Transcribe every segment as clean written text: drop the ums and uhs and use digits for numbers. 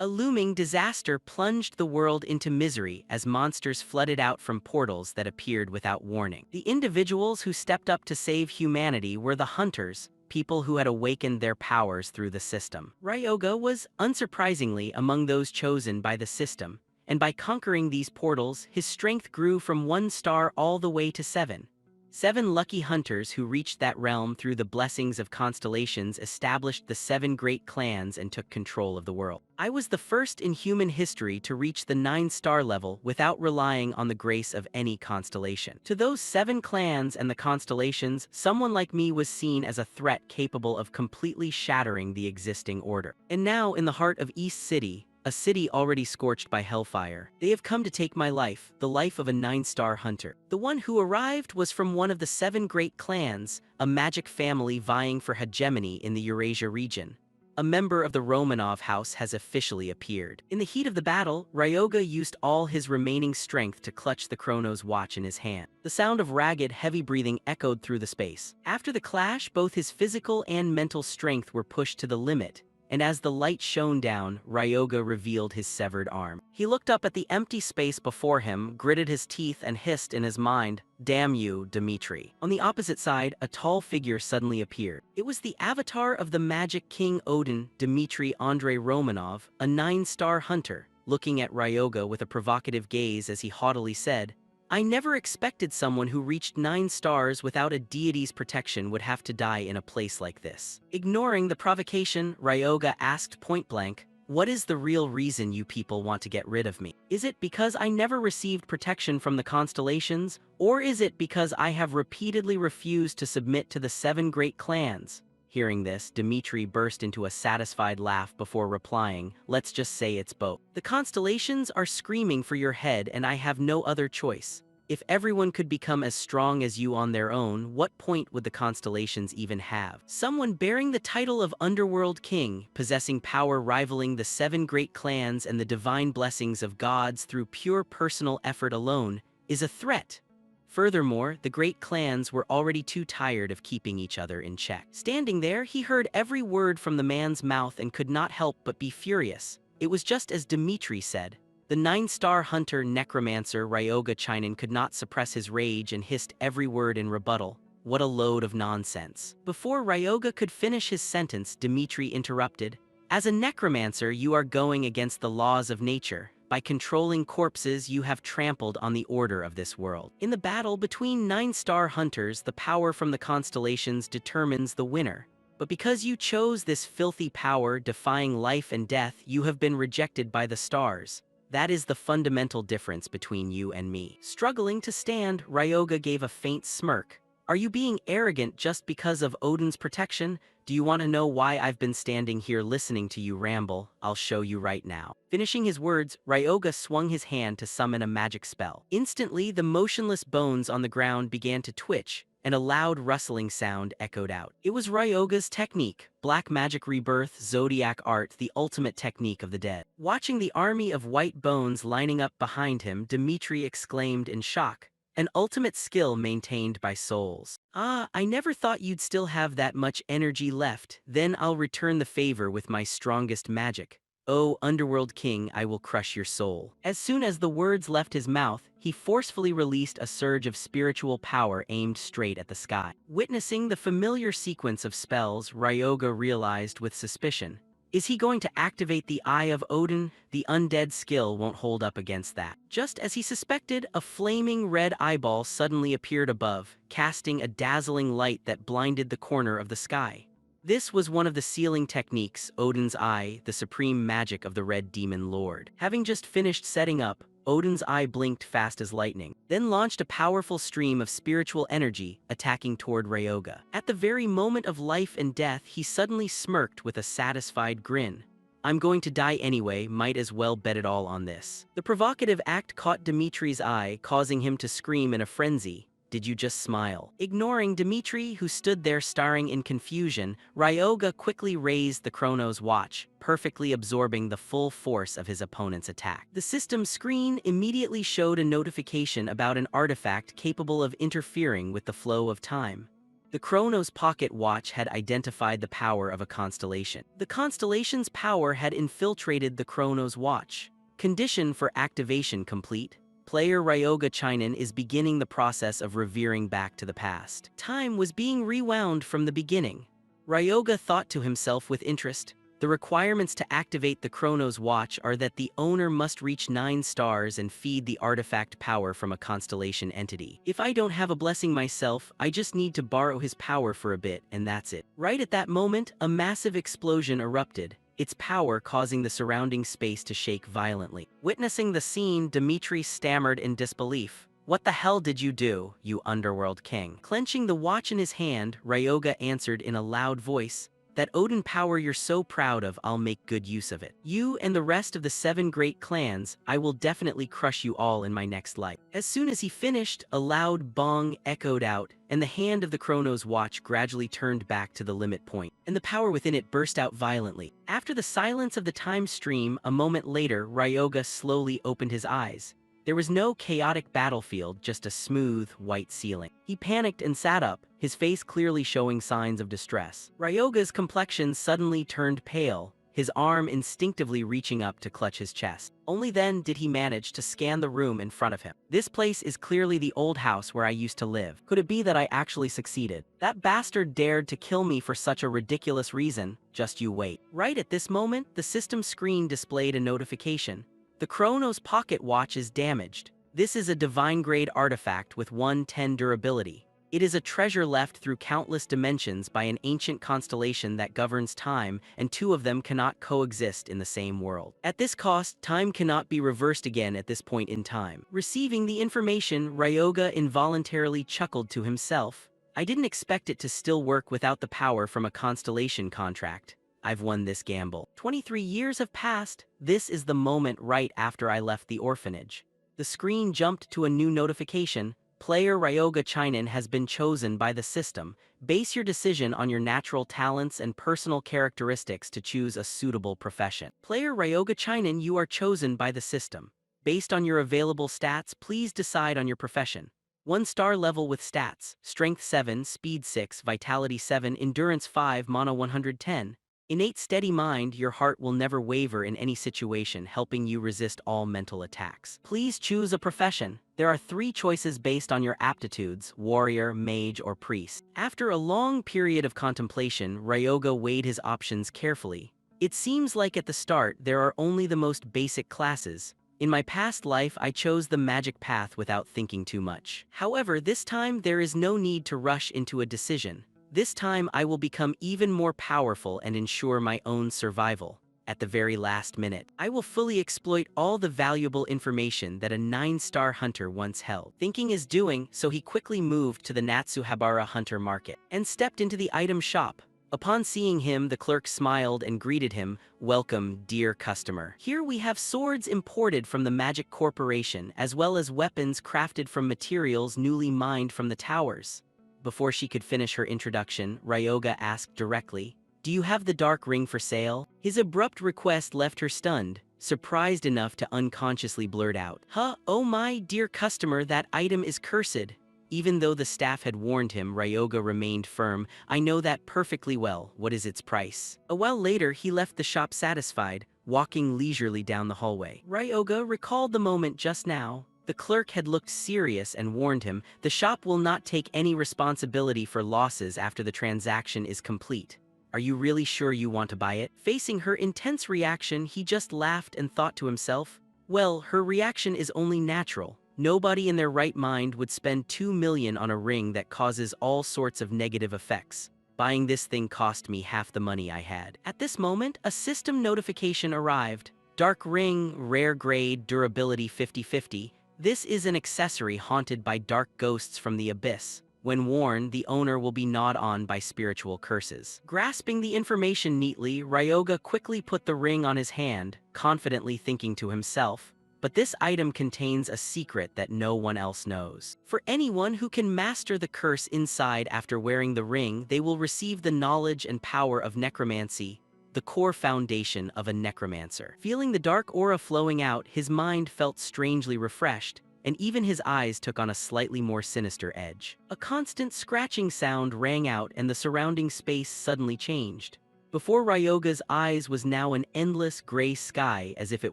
A looming disaster plunged the world into misery as monsters flooded out from portals that appeared without warning. The individuals who stepped up to save humanity were the hunters, people who had awakened their powers through the system. Ryoga was, unsurprisingly, among those chosen by the system, and by conquering these portals, his strength grew from 1 star all the way to 7. 7 lucky hunters who reached that realm through the blessings of constellations established the 7 great clans and took control of the world. I was the first in human history to reach the 9-star level without relying on the grace of any constellation. To those 7 clans and the constellations, someone like me was seen as a threat capable of completely shattering the existing order. And now, in the heart of East City, a city already scorched by hellfire, they have come to take my life, the life of a 9-star hunter. The one who arrived was from one of the 7 great clans, a magic family vying for hegemony in the Eurasia region. A member of the Romanov house has officially appeared. In the heat of the battle, Ryoga used all his remaining strength to clutch the Chronos watch in his hand. The sound of ragged, heavy breathing echoed through the space. After the clash, both his physical and mental strength were pushed to the limit, and as the light shone down, Ryoga revealed his severed arm. He looked up at the empty space before him, gritted his teeth, and hissed in his mind, "Damn you, Dmitri." On the opposite side, a tall figure suddenly appeared. It was the avatar of the magic king Odin, Dmitri Andrei Romanov, a 9-star hunter, looking at Ryoga with a provocative gaze as he haughtily said, "I never expected someone who reached 9 stars without a deity's protection would have to die in a place like this." Ignoring the provocation, Ryoga asked point-blank, "What is the real reason you people want to get rid of me? Is it because I never received protection from the constellations, or is it because I have repeatedly refused to submit to the 7 great clans?" Hearing this, Dmitri burst into a satisfied laugh before replying, "Let's just say it's both. The constellations are screaming for your head and I have no other choice. If everyone could become as strong as you on their own, what point would the constellations even have? Someone bearing the title of Underworld King, possessing power rivaling the 7 great clans and the divine blessings of gods through pure personal effort alone, is a threat. Furthermore, the great clans were already too tired of keeping each other in check." Standing there, he heard every word from the man's mouth and could not help but be furious. It was just as Dmitri said. The 9-star hunter Necromancer Ryoga Chinen could not suppress his rage and hissed every word in rebuttal. What a load of nonsense. Before Ryoga could finish his sentence, Dmitri interrupted. "As a necromancer, you are going against the laws of nature. By controlling corpses, you have trampled on the order of this world. In the battle between 9-star hunters, the power from the constellations determines the winner. But because you chose this filthy power, defying life and death, you have been rejected by the stars. That is the fundamental difference between you and me." Struggling to stand, Ryoga gave a faint smirk. "Are you being arrogant just because of Odin's protection? Do you want to know why I've been standing here listening to you ramble? I'll show you right now." Finishing his words, Ryoga swung his hand to summon a magic spell. Instantly, the motionless bones on the ground began to twitch, and a loud rustling sound echoed out. It was Ryoga's technique, black magic rebirth, zodiac art, the ultimate technique of the dead. Watching the army of white bones lining up behind him, Dmitri exclaimed in shock, "An ultimate skill maintained by souls. Ah, I never thought you'd still have that much energy left. Then I'll return the favor with my strongest magic. Oh, Underworld King, I will crush your soul." As soon as the words left his mouth, he forcefully released a surge of spiritual power aimed straight at the sky. Witnessing the familiar sequence of spells, Ryoga realized with suspicion. Is he going to activate the Eye of Odin? The undead skill won't hold up against that. Just as he suspected, a flaming red eyeball suddenly appeared above, casting a dazzling light that blinded the corner of the sky. This was one of the sealing techniques, Odin's Eye, the supreme magic of the Red Demon Lord. Having just finished setting up, Odin's eye blinked fast as lightning, then launched a powerful stream of spiritual energy, attacking toward Ryoga. At the very moment of life and death, he suddenly smirked with a satisfied grin. "I'm going to die anyway, might as well bet it all on this." The provocative act caught Dmitri's eye, causing him to scream in a frenzy. "Did you just smile?" Ignoring Dmitri, who stood there staring in confusion, Ryoga quickly raised the Chronos watch, perfectly absorbing the full force of his opponent's attack. The system screen immediately showed a notification about an artifact capable of interfering with the flow of time. The Chronos pocket watch had identified the power of a constellation. The constellation's power had infiltrated the Chronos watch. Condition for activation complete. Player Ryoga Chinen is beginning the process of revering back to the past. Time was being rewound from the beginning. Ryoga thought to himself with interest. The requirements to activate the Chronos watch are that the owner must reach 9 stars and feed the artifact power from a constellation entity. If I don't have a blessing myself, I just need to borrow his power for a bit, and that's it. Right at that moment, a massive explosion erupted, its power causing the surrounding space to shake violently. Witnessing the scene, Dmitri stammered in disbelief. "What the hell did you do, you underworld king?" Clenching the watch in his hand, Ryoga answered in a loud voice, "That Odin power you're so proud of, I'll make good use of it. You and the rest of the 7 great clans, I will definitely crush you all in my next life." As soon as he finished, a loud bong echoed out, and the hand of the Chronos watch gradually turned back to the limit point, and the power within it burst out violently. After the silence of the time stream, a moment later, Ryoga slowly opened his eyes. There was no chaotic battlefield, just a smooth, white ceiling. He panicked and sat up, his face clearly showing signs of distress. Ryoga's complexion suddenly turned pale, his arm instinctively reaching up to clutch his chest. Only then did he manage to scan the room in front of him. "This place is clearly the old house where I used to live. Could it be that I actually succeeded? That bastard dared to kill me for such a ridiculous reason. Just you wait." Right at this moment, the system screen displayed a notification. The Chronos pocket watch is damaged. This is a divine-grade artifact with 110 durability. It is a treasure left through countless dimensions by an ancient constellation that governs time, and 2 of them cannot coexist in the same world. At this cost, time cannot be reversed again at this point in time. Receiving the information, Ryoga involuntarily chuckled to himself. "I didn't expect it to still work without the power from a constellation contract. I've won this gamble. 23 years have passed. This is the moment right after I left the orphanage." The screen jumped to a new notification. Player Ryoga Chinen has been chosen by the system. Base your decision on your natural talents and personal characteristics to choose a suitable profession. Player Ryoga Chinen, you are chosen by the system. Based on your available stats, please decide on your profession. 1-star level with stats: Strength 7, Speed 6, Vitality 7, Endurance 5, Mana 110. Innate steady mind, your heart will never waver in any situation, helping you resist all mental attacks. Please choose a profession. There are 3 choices based on your aptitudes: warrior, mage, or priest. After a long period of contemplation, Ryoga weighed his options carefully. It seems like at the start there are only the most basic classes. In my past life, I chose the magic path without thinking too much. However, this time there is no need to rush into a decision. This time I will become even more powerful and ensure my own survival. At the very last minute, I will fully exploit all the valuable information that a 9-star hunter once held. Thinking is doing, so he quickly moved to the Natsuhabara Hunter Market and stepped into the item shop. Upon seeing him, the clerk smiled and greeted him. "Welcome, dear customer. Here we have swords imported from the Magic Corporation, as well as weapons crafted from materials newly mined from the towers." Before she could finish her introduction, Ryoga asked directly, "Do you have the dark ring for sale?" His abrupt request left her stunned, surprised enough to unconsciously blurt out, "Huh, oh my dear customer, that item is cursed." Even though the staff had warned him, Ryoga remained firm. "I know that perfectly well. What is its price?" A while later, he left the shop satisfied, walking leisurely down the hallway. Ryoga recalled the moment just now. The clerk had looked serious and warned him, "The shop will not take any responsibility for losses after the transaction is complete. Are you really sure you want to buy it?" Facing her intense reaction, he just laughed and thought to himself, "Well, her reaction is only natural. Nobody in their right mind would spend 2 million on a ring that causes all sorts of negative effects. Buying this thing cost me half the money I had." At this moment, a system notification arrived. "Dark ring, rare grade, durability 50-50. This is an accessory haunted by dark ghosts from the abyss. When worn, the owner will be gnawed on by spiritual curses." Grasping the information neatly, Ryoga quickly put the ring on his hand, confidently thinking to himself, "But this item contains a secret that no one else knows. For anyone who can master the curse inside after wearing the ring, they will receive the knowledge and power of necromancy, the core foundation of a necromancer." Feeling the dark aura flowing out, his mind felt strangely refreshed. and even his eyes took on a slightly more sinister edge. A constant scratching sound rang out and the surrounding space suddenly changed. Before Ryoga's eyes was now an endless gray sky as if it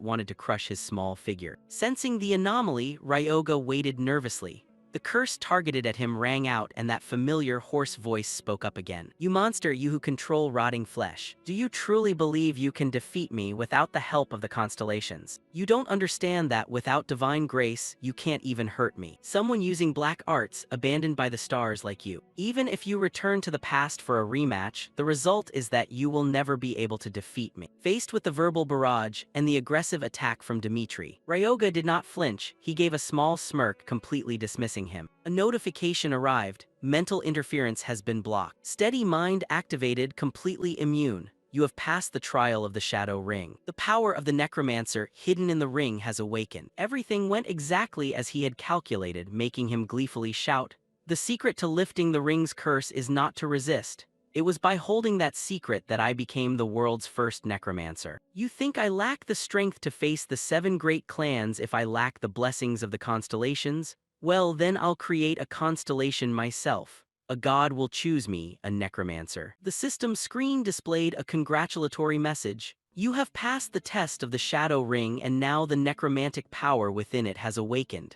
wanted to crush his small figure. Sensing the anomaly, Ryoga waited nervously. The curse targeted at him rang out and that familiar hoarse voice spoke up again. "You monster, you who control rotting flesh. Do you truly believe you can defeat me without the help of the constellations? You don't understand that without divine grace, you can't even hurt me. Someone using black arts, abandoned by the stars like you. Even if you return to the past for a rematch, the result is that you will never be able to defeat me." Faced with the verbal barrage and the aggressive attack from Dmitri, Ryoga did not flinch. He gave a small smirk, completely dismissing him. A notification arrived. Mental interference has been blocked. Steady mind activated, completely immune. You have passed the trial of the Shadow Ring. The power of the Necromancer hidden in the ring has awakened. Everything went exactly as he had calculated, making him gleefully shout, "The secret to lifting the ring's curse is not to resist. It was by holding that secret that I became the world's first necromancer. You think I lack the strength to face the 7 great clans if I lack the blessings of the constellations? Well, then I'll create a constellation myself. A god will choose me, a necromancer." The system screen displayed a congratulatory message. "You have passed the test of the Shadow Ring and now the necromantic power within it has awakened.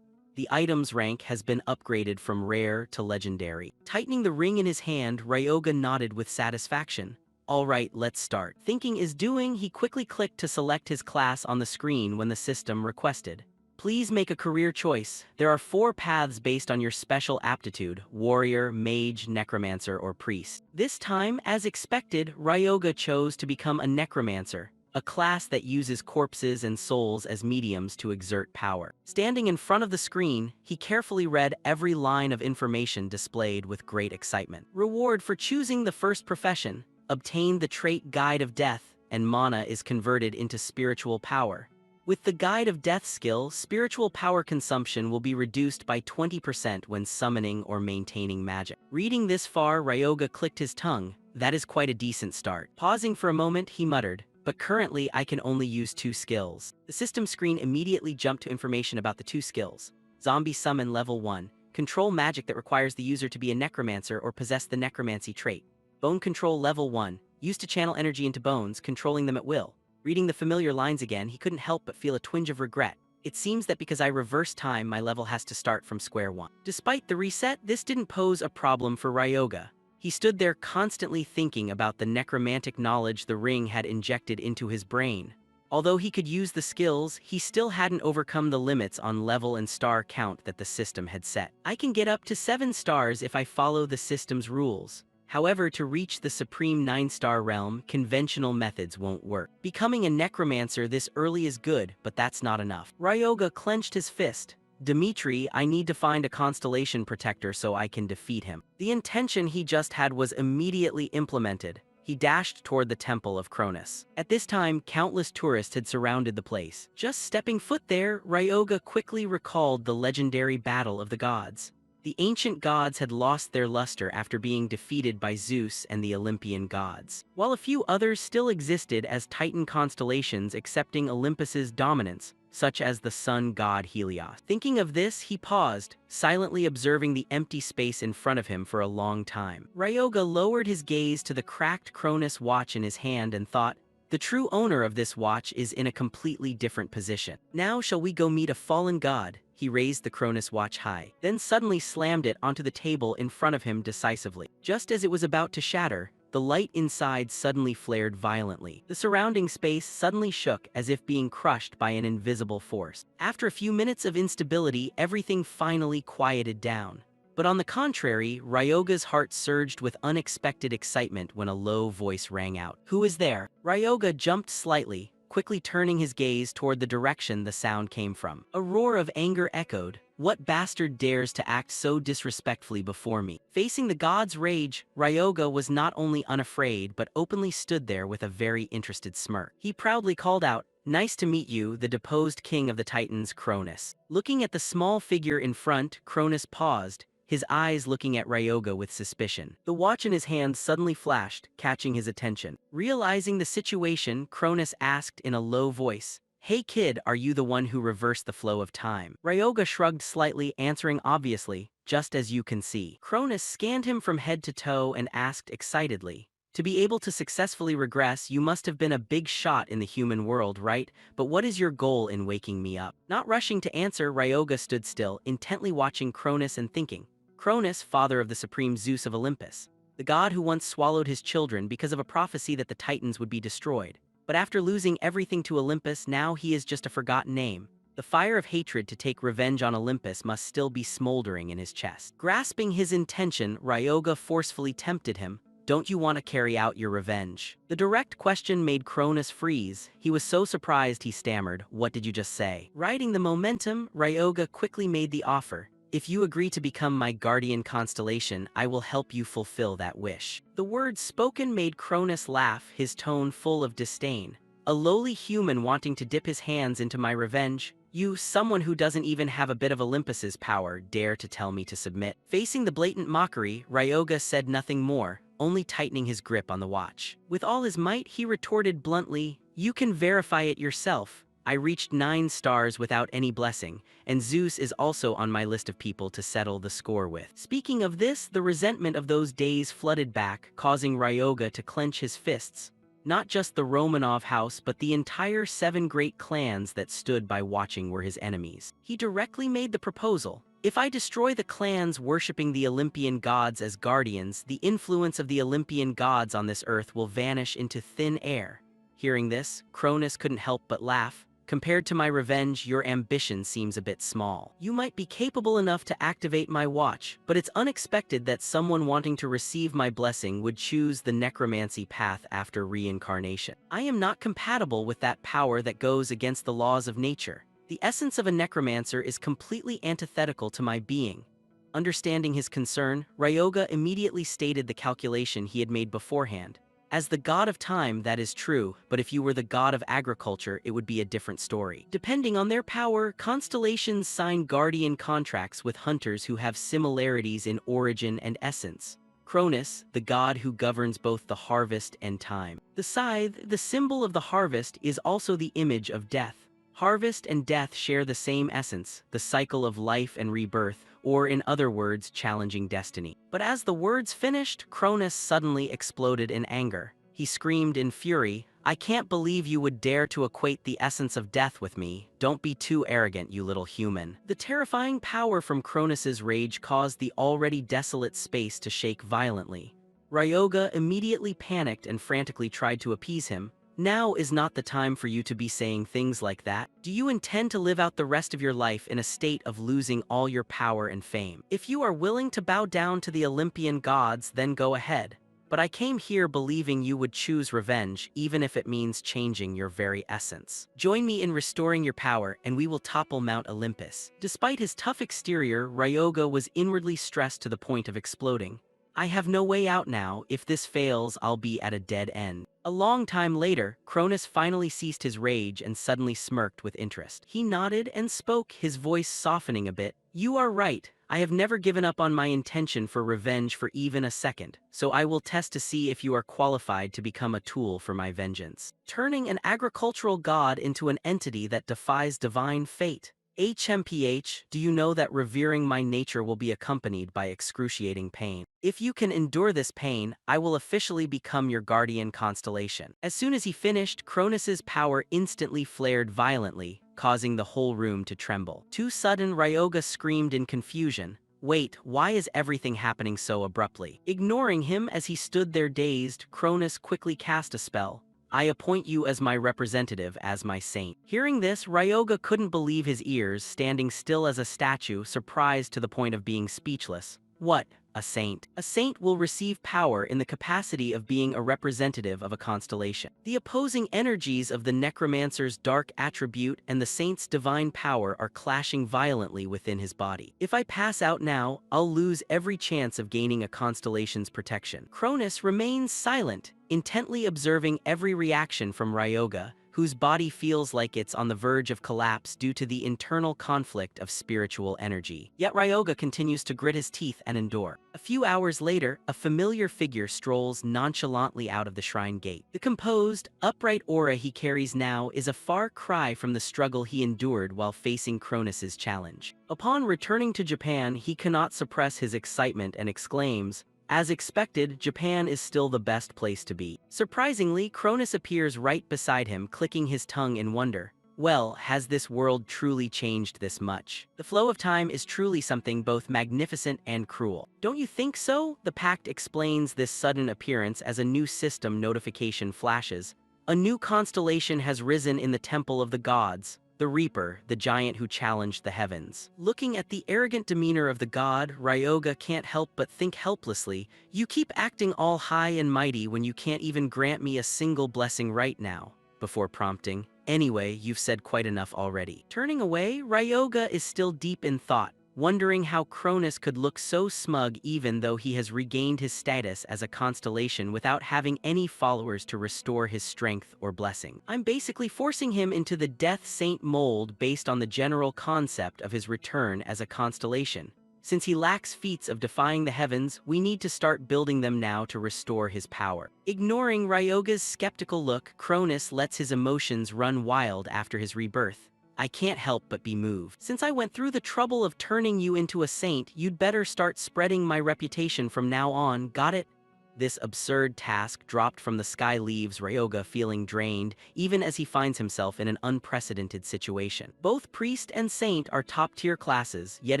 The item's rank has been upgraded from rare to legendary." Tightening the ring in his hand, Ryoga nodded with satisfaction. "All right, let's start." Thinking is doing, he quickly clicked to select his class on the screen when the system requested. "Please make a career choice. There are 4 paths based on your special aptitude: warrior, mage, necromancer, or priest." This time, as expected, Ryoga chose to become a necromancer, a class that uses corpses and souls as mediums to exert power. Standing in front of the screen, he carefully read every line of information displayed with great excitement. Reward for choosing the first profession: obtain the trait Guide of Death, and mana is converted into spiritual power. With the Guide of Death skill, spiritual power consumption will be reduced by 20% when summoning or maintaining magic. Reading this far, Ryoga clicked his tongue. That is quite a decent start. Pausing for a moment, he muttered, "But currently I can only use 2 skills." The system screen immediately jumped to information about the 2 skills. Zombie Summon Level 1. Control magic that requires the user to be a necromancer or possess the necromancy trait. Bone Control Level 1. Used to channel energy into bones, controlling them at will. Reading the familiar lines again, he couldn't help but feel a twinge of regret. It seems that because I reverse time, my level has to start from square one. Despite the reset, this didn't pose a problem for Ryoga. He stood there constantly thinking about the necromantic knowledge the ring had injected into his brain. Although he could use the skills, he still hadn't overcome the limits on level and star count that the system had set. "I can get up to 7 stars if I follow the system's rules. However, to reach the supreme 9-star realm, conventional methods won't work. Becoming a necromancer this early is good, but that's not enough." Ryoga clenched his fist. "Dmitri, I need to find a constellation protector so I can defeat him." The intention he just had was immediately implemented. He dashed toward the Temple of Cronus. At this time, countless tourists had surrounded the place. Just stepping foot there, Ryoga quickly recalled the legendary Battle of the Gods. The ancient gods had lost their luster after being defeated by Zeus and the Olympian gods, while a few others still existed as Titan constellations accepting Olympus's dominance, such as the sun god Helios. Thinking of this, he paused, silently observing the empty space in front of him for a long time. Ryoga lowered his gaze to the cracked Cronus watch in his hand and thought, "The true owner of this watch is in a completely different position. Now shall we go meet a fallen god?" He raised the Cronus watch high, then suddenly slammed it onto the table in front of him decisively. Just as it was about to shatter, the light inside suddenly flared violently. The surrounding space suddenly shook as if being crushed by an invisible force. After a few minutes of instability, everything finally quieted down. But on the contrary, Ryoga's heart surged with unexpected excitement when a low voice rang out. "Who is there?" Ryoga jumped slightly, quickly turning his gaze toward the direction the sound came from. A roar of anger echoed. "What bastard dares to act so disrespectfully before me?" Facing the god's rage, Ryoga was not only unafraid but openly stood there with a very interested smirk. He proudly called out, "Nice to meet you, the deposed king of the Titans, Cronus." Looking at the small figure in front, Cronus paused, his eyes looking at Ryoga with suspicion. The watch in his hand suddenly flashed, catching his attention. Realizing the situation, Cronus asked in a low voice, "Hey kid, are you the one who reversed the flow of time?" Ryoga shrugged slightly, answering obviously, "Just as you can see." Cronus scanned him from head to toe and asked excitedly, "To be able to successfully regress, you must have been a big shot in the human world, right? But what is your goal in waking me up?" Not rushing to answer, Ryoga stood still, intently watching Cronus and thinking. Cronus, father of the supreme Zeus of Olympus, the god who once swallowed his children because of a prophecy that the Titans would be destroyed. But after losing everything to Olympus, now he is just a forgotten name. The fire of hatred to take revenge on Olympus must still be smoldering in his chest. Grasping his intention, Ryoga forcefully tempted him. "Don't you want to carry out your revenge?" The direct question made Cronus freeze. He was so surprised he stammered, "What did you just say?" Riding the momentum, Ryoga quickly made the offer. "If you agree to become my guardian constellation, I will help you fulfill that wish." The words spoken made Cronus laugh, his tone full of disdain. "A lowly human wanting to dip his hands into my revenge? You, someone who doesn't even have a bit of Olympus's power, dare to tell me to submit?" Facing the blatant mockery, Ryoga said nothing more, only tightening his grip on the watch. With all his might, he retorted bluntly, "You can verify it yourself. I reached 9 stars without any blessing, and Zeus is also on my list of people to settle the score with." Speaking of this, the resentment of those days flooded back, causing Ryoga to clench his fists. Not just the Romanov house, but the entire 7 great clans that stood by watching were his enemies. He directly made the proposal. "If I destroy the clans worshipping the Olympian gods as guardians, the influence of the Olympian gods on this earth will vanish into thin air." Hearing this, Cronus couldn't help but laugh. "Compared to my revenge, your ambition seems a bit small. You might be capable enough to activate my watch, but it's unexpected that someone wanting to receive my blessing would choose the necromancy path after reincarnation. I am not compatible with that power that goes against the laws of nature. The essence of a necromancer is completely antithetical to my being." Understanding his concern, Ryoga immediately stated the calculation he had made beforehand. "As the god of time, that is true, but if you were the god of agriculture, it would be a different story. Depending on their power, constellations sign guardian contracts with hunters who have similarities in origin and essence. Cronus, the god who governs both the harvest and time. The scythe, the symbol of the harvest, is also the image of death. Harvest and death share the same essence, the cycle of life and rebirth, or in other words, challenging destiny." But as the words finished, Cronus suddenly exploded in anger. He screamed in fury, "I can't believe you would dare to equate the essence of death with me. Don't be too arrogant, you little human." The terrifying power from Cronus's rage caused the already desolate space to shake violently. Ryoga immediately panicked and frantically tried to appease him. "Now is not the time for you to be saying things like that. Do you intend to live out the rest of your life in a state of losing all your power and fame? If you are willing to bow down to the Olympian gods, then go ahead. But I came here believing you would choose revenge, even if it means changing your very essence. Join me in restoring your power, and we will topple Mount Olympus." Despite his tough exterior, Ryoga was inwardly stressed to the point of exploding. "I have no way out now. If this fails, I'll be at a dead end." A long time later, Cronus finally ceased his rage and suddenly smirked with interest. He nodded and spoke, his voice softening a bit. "You are right. I have never given up on my intention for revenge for even a second, so I will test to see if you are qualified to become a tool for my vengeance. Turning an agricultural god into an entity that defies divine fate. HMPH, do you know that revering my nature will be accompanied by excruciating pain? If you can endure this pain, I will officially become your guardian constellation." As soon as he finished, Cronus's power instantly flared violently, causing the whole room to tremble. Too sudden, Ryoga screamed in confusion. "Wait, why is everything happening so abruptly?" Ignoring him as he stood there dazed, Cronus quickly cast a spell. "I appoint you as my representative, as my saint." Hearing this, Ryoga couldn't believe his ears, standing still as a statue, surprised to the point of being speechless. "What? A saint? A saint will receive power in the capacity of being a representative of a constellation. The opposing energies of the necromancer's dark attribute and the saint's divine power are clashing violently within his body. If I pass out now, I'll lose every chance of gaining a constellation's protection." Cronus remains silent, intently observing every reaction from Ryoga, whose body feels like it's on the verge of collapse due to the internal conflict of spiritual energy. Yet Ryoga continues to grit his teeth and endure. A few hours later, a familiar figure strolls nonchalantly out of the shrine gate. The composed, upright aura he carries now is a far cry from the struggle he endured while facing Cronus's challenge. Upon returning to Japan, he cannot suppress his excitement and exclaims, "As expected, Japan is still the best place to be." Surprisingly, Cronus appears right beside him, clicking his tongue in wonder. Well, has this world truly changed this much? The flow of time is truly something both magnificent and cruel. Don't you think so? The Pact explains this sudden appearance as a new system notification flashes. A new constellation has risen in the Temple of the Gods. The Reaper, the giant who challenged the heavens. Looking at the arrogant demeanor of the god, Ryoga can't help but think helplessly, "You keep acting all high and mighty when you can't even grant me a single blessing right now," before prompting, "Anyway, you've said quite enough already." Turning away, Ryoga is still deep in thought, wondering how Cronus could look so smug even though he has regained his status as a constellation without having any followers to restore his strength or blessing. "I'm basically forcing him into the Death Saint mold based on the general concept of his return as a constellation. Since he lacks feats of defying the heavens, we need to start building them now to restore his power." Ignoring Ryoga's skeptical look, Cronus lets his emotions run wild after his rebirth. "I can't help but be moved. Since I went through the trouble of turning you into a saint, you'd better start spreading my reputation from now on, got it?" This absurd task dropped from the sky leaves Ryoga feeling drained, even as he finds himself in an unprecedented situation. Both priest and saint are top-tier classes, yet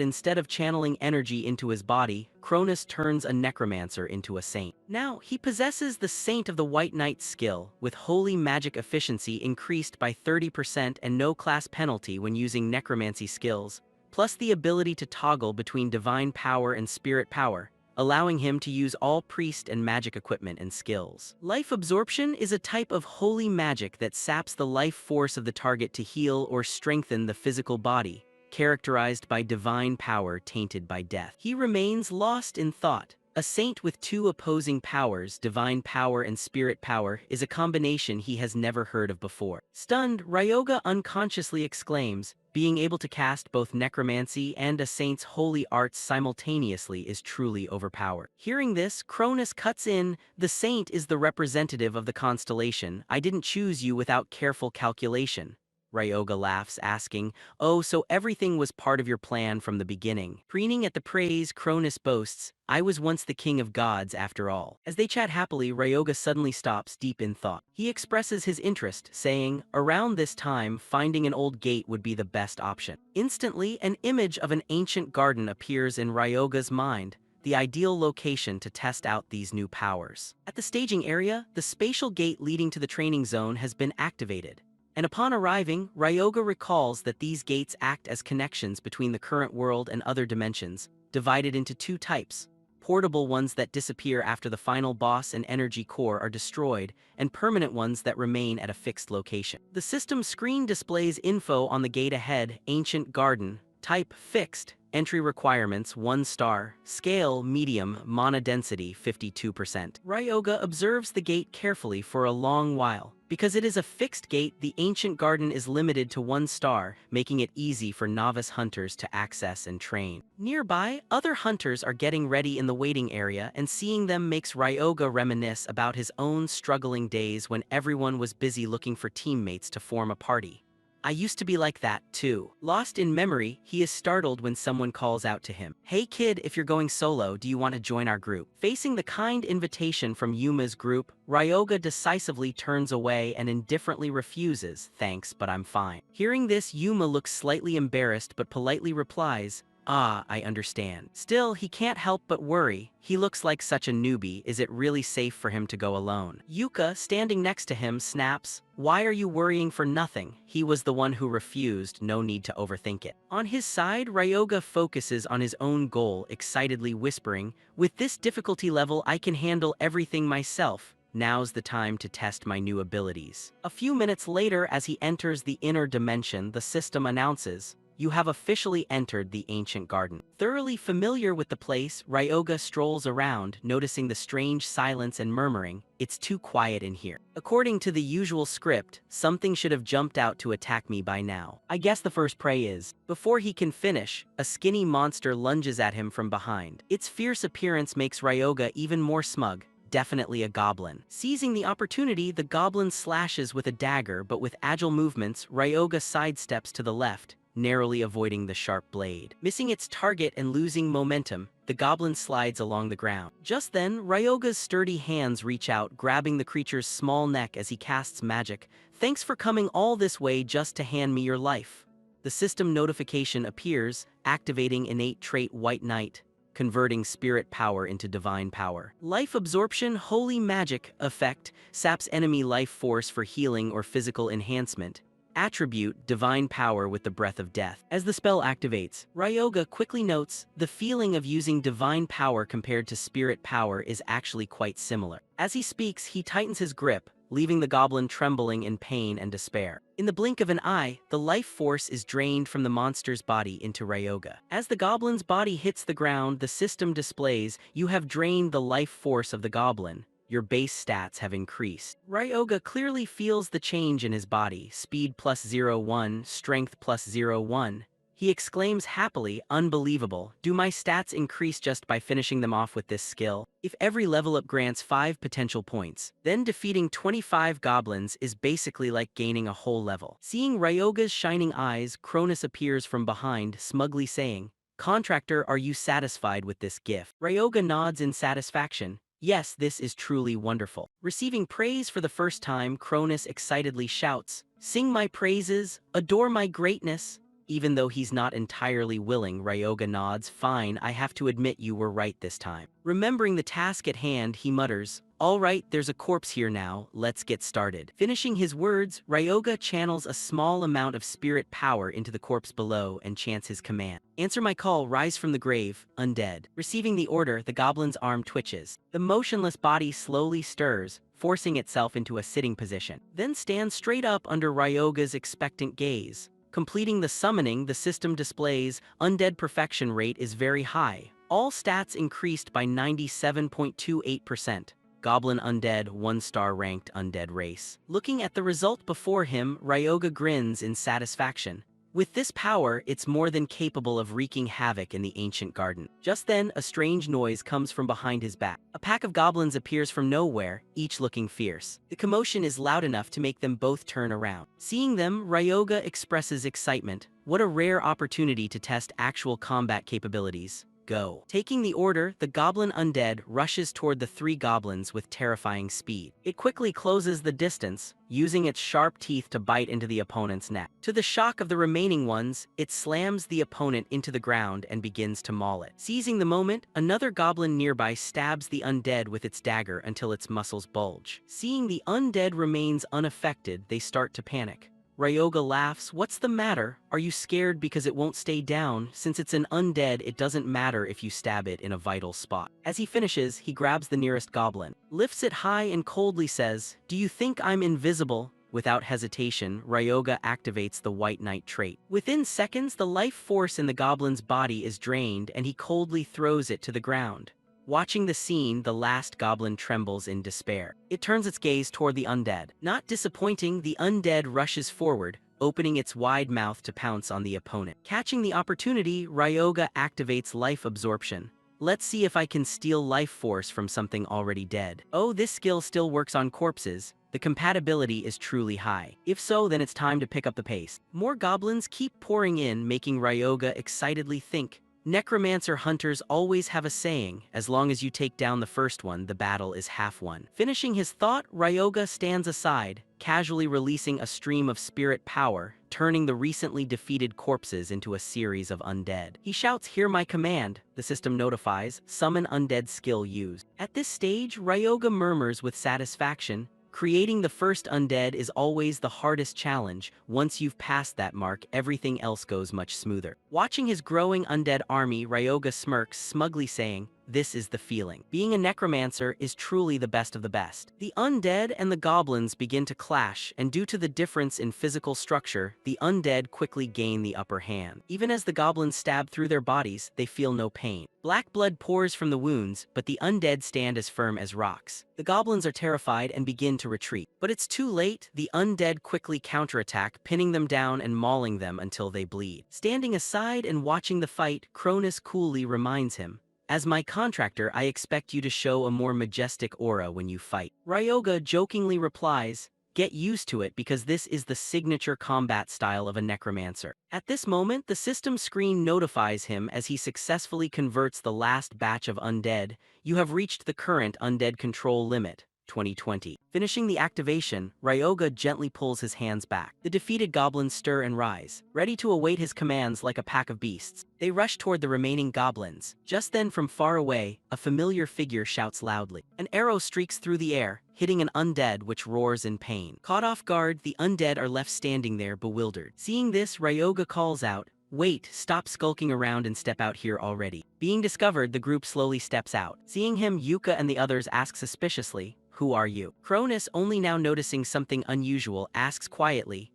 instead of channeling energy into his body, Cronus turns a necromancer into a saint. Now, he possesses the Saint of the White Knight skill, with holy magic efficiency increased by 30% and no class penalty when using necromancy skills, plus the ability to toggle between divine power and spirit power, allowing him to use all priest and magic equipment and skills. Life absorption is a type of holy magic that saps the life force of the target to heal or strengthen the physical body, characterized by divine power tainted by death. He remains lost in thought. A saint with two opposing powers, divine power and spirit power, is a combination he has never heard of before. Stunned, Ryoga unconsciously exclaims, "Being able to cast both necromancy and a saint's holy arts simultaneously is truly overpowered." Hearing this, Cronus cuts in, "The saint is the representative of the constellation. I didn't choose you without careful calculation." Ryoga laughs, asking, "Oh, so everything was part of your plan from the beginning." Preening at the praise, Cronus boasts, "I was once the king of gods after all." As they chat happily, Ryoga suddenly stops, deep in thought. He expresses his interest, saying, "Around this time, finding an old gate would be the best option." Instantly, an image of an ancient garden appears in Ryoga's mind, the ideal location to test out these new powers. At the staging area, the spatial gate leading to the training zone has been activated. And upon arriving, Ryoga recalls that these gates act as connections between the current world and other dimensions, divided into two types: portable ones that disappear after the final boss and energy core are destroyed, and permanent ones that remain at a fixed location. The system screen displays info on the gate ahead: ancient garden, type fixed, entry requirements 1 star, scale medium, mana density 52%. Ryoga observes the gate carefully for a long while. Because it is a fixed gate, the ancient garden is limited to 1 star, making it easy for novice hunters to access and train. Nearby, other hunters are getting ready in the waiting area, and seeing them makes Ryoga reminisce about his own struggling days when everyone was busy looking for teammates to form a party. "I used to be like that, too." Lost in memory, he is startled when someone calls out to him, "Hey kid, if you're going solo, do you want to join our group?" Facing the kind invitation from Yuma's group, Ryoga decisively turns away and indifferently refuses, "Thanks, but I'm fine." Hearing this, Yuma looks slightly embarrassed but politely replies, "Ah, I understand." Still, he can't help but worry. He looks like such a newbie. Is it really safe for him to go alone? Yuka, standing next to him, snaps, "Why are you worrying for nothing? He was the one who refused, no need to overthink it." On his side, Ryoga focuses on his own goal, excitedly whispering, "With this difficulty level, I can handle everything myself. Now's the time to test my new abilities." A few minutes later, as he enters the inner dimension, the system announces, you have officially entered the ancient garden. Thoroughly familiar with the place, Ryoga strolls around, noticing the strange silence and murmuring, "It's too quiet in here." According to the usual script, something should have jumped out to attack me by now. I guess the first prey is. Before he can finish, a skinny monster lunges at him from behind. Its fierce appearance makes Ryoga even more smug. Definitely a goblin. Seizing the opportunity, the goblin slashes with a dagger, but with agile movements, Ryoga sidesteps to the left, narrowly avoiding the sharp blade. Missing its target and losing momentum, the goblin slides along the ground. Just then, Ryoga's sturdy hands reach out, grabbing the creature's small neck as he casts magic. "Thanks for coming all this way just to hand me your life." The system notification appears, activating innate trait White Knight, converting spirit power into divine power. Life absorption, holy magic effect, saps enemy life force for healing or physical enhancement. Attribute, divine power with the breath of death. As the spell activates, Ryoga quickly notes, the feeling of using divine power compared to spirit power is actually quite similar. As he speaks, he tightens his grip, leaving the goblin trembling in pain and despair. In the blink of an eye, the life force is drained from the monster's body into Ryoga. As the goblin's body hits the ground, the system displays, "You have drained the life force of the goblin. Your base stats have increased." Ryoga clearly feels the change in his body, speed plus 0.1, strength plus 0.1. He exclaims happily, "Unbelievable, do my stats increase just by finishing them off with this skill?" If every level up grants 5 potential points, then defeating 25 goblins is basically like gaining a whole level. Seeing Ryoga's shining eyes, Cronus appears from behind, smugly saying, "Contractor, are you satisfied with this gift?" Ryoga nods in satisfaction. "Yes, this is truly wonderful." Receiving praise for the first time, Cronus excitedly shouts, "Sing my praises, adore my greatness." Even though he's not entirely willing, Ryoga nods, "Fine, I have to admit you were right this time." Remembering the task at hand, he mutters, "All right, there's a corpse here now, let's get started." Finishing his words, Ryoga channels a small amount of spirit power into the corpse below and chants his command. "Answer my call, rise from the grave, undead." Receiving the order, the goblin's arm twitches. The motionless body slowly stirs, forcing itself into a sitting position, then stands straight up under Ryoga's expectant gaze. Completing the summoning, the system displays, "Undead perfection rate is very high. All stats increased by 97.28%. Goblin undead, 1-star ranked undead race." Looking at the result before him, Ryoga grins in satisfaction. With this power, it's more than capable of wreaking havoc in the ancient garden. Just then, a strange noise comes from behind his back. A pack of goblins appears from nowhere, each looking fierce. The commotion is loud enough to make them both turn around. Seeing them, Ryoga expresses excitement. What a rare opportunity to test actual combat capabilities. Go. Taking the order, the goblin undead rushes toward the 3 goblins with terrifying speed. It quickly closes the distance, using its sharp teeth to bite into the opponent's neck. To the shock of the remaining ones, it slams the opponent into the ground and begins to maul it. Seizing the moment, another goblin nearby stabs the undead with its dagger until its muscles bulge. Seeing the undead remains unaffected, they start to panic. Ryoga laughs, "What's the matter? Are you scared because it won't stay down? Since it's an undead, it doesn't matter if you stab it in a vital spot." As he finishes, he grabs the nearest goblin, lifts it high and coldly says, "Do you think I'm invisible?" Without hesitation, Ryoga activates the White Knight trait. Within seconds, the life force in the goblin's body is drained and he coldly throws it to the ground. Watching the scene, the last goblin trembles in despair. It turns its gaze toward the undead. Not disappointing, the undead rushes forward, opening its wide mouth to pounce on the opponent. Catching the opportunity, Ryoga activates life absorption. "Let's see if I can steal life force from something already dead." Oh, this skill still works on corpses. The compatibility is truly high. If so, then it's time to pick up the pace. More goblins keep pouring in, making Ryoga excitedly think. Necromancer hunters always have a saying, "As long as you take down the first one, the battle is half won." Finishing his thought, Ryoga stands aside, casually releasing a stream of spirit power, turning the recently defeated corpses into a series of undead. He shouts, "Hear my command." The system notifies, "Summon undead skill used." At this stage, Ryoga murmurs with satisfaction, "Creating the first undead is always the hardest challenge. Once you've passed that mark, everything else goes much smoother." Watching his growing undead army, Ryoga smirks, smugly saying, this is the feeling. Being a necromancer is truly the best of the best. The undead and the goblins begin to clash, and due to the difference in physical structure, the undead quickly gain the upper hand. Even as the goblins stab through their bodies, they feel no pain. Black blood pours from the wounds, but the undead stand as firm as rocks. The goblins are terrified and begin to retreat. But it's too late. The undead quickly counterattack, pinning them down and mauling them until they bleed. Standing aside and watching the fight, Cronus coolly reminds him, "As my contractor, I expect you to show a more majestic aura when you fight." Ryoga jokingly replies, "Get used to it because this is the signature combat style of a necromancer." At this moment, the system screen notifies him as he successfully converts the last batch of undead. "You have reached the current undead control limit, 2020. Finishing the activation, Ryoga gently pulls his hands back. The defeated goblins stir and rise, ready to await his commands like a pack of beasts. They rush toward the remaining goblins. Just then, from far away, a familiar figure shouts loudly. An arrow streaks through the air, hitting an undead which roars in pain. Caught off guard, the undead are left standing there bewildered. Seeing this, Ryoga calls out, "Wait, stop skulking around and step out here already." Being discovered, the group slowly steps out. Seeing him, Yuka and the others ask suspiciously, "Who are you?" Cronus, only now noticing something unusual, asks quietly,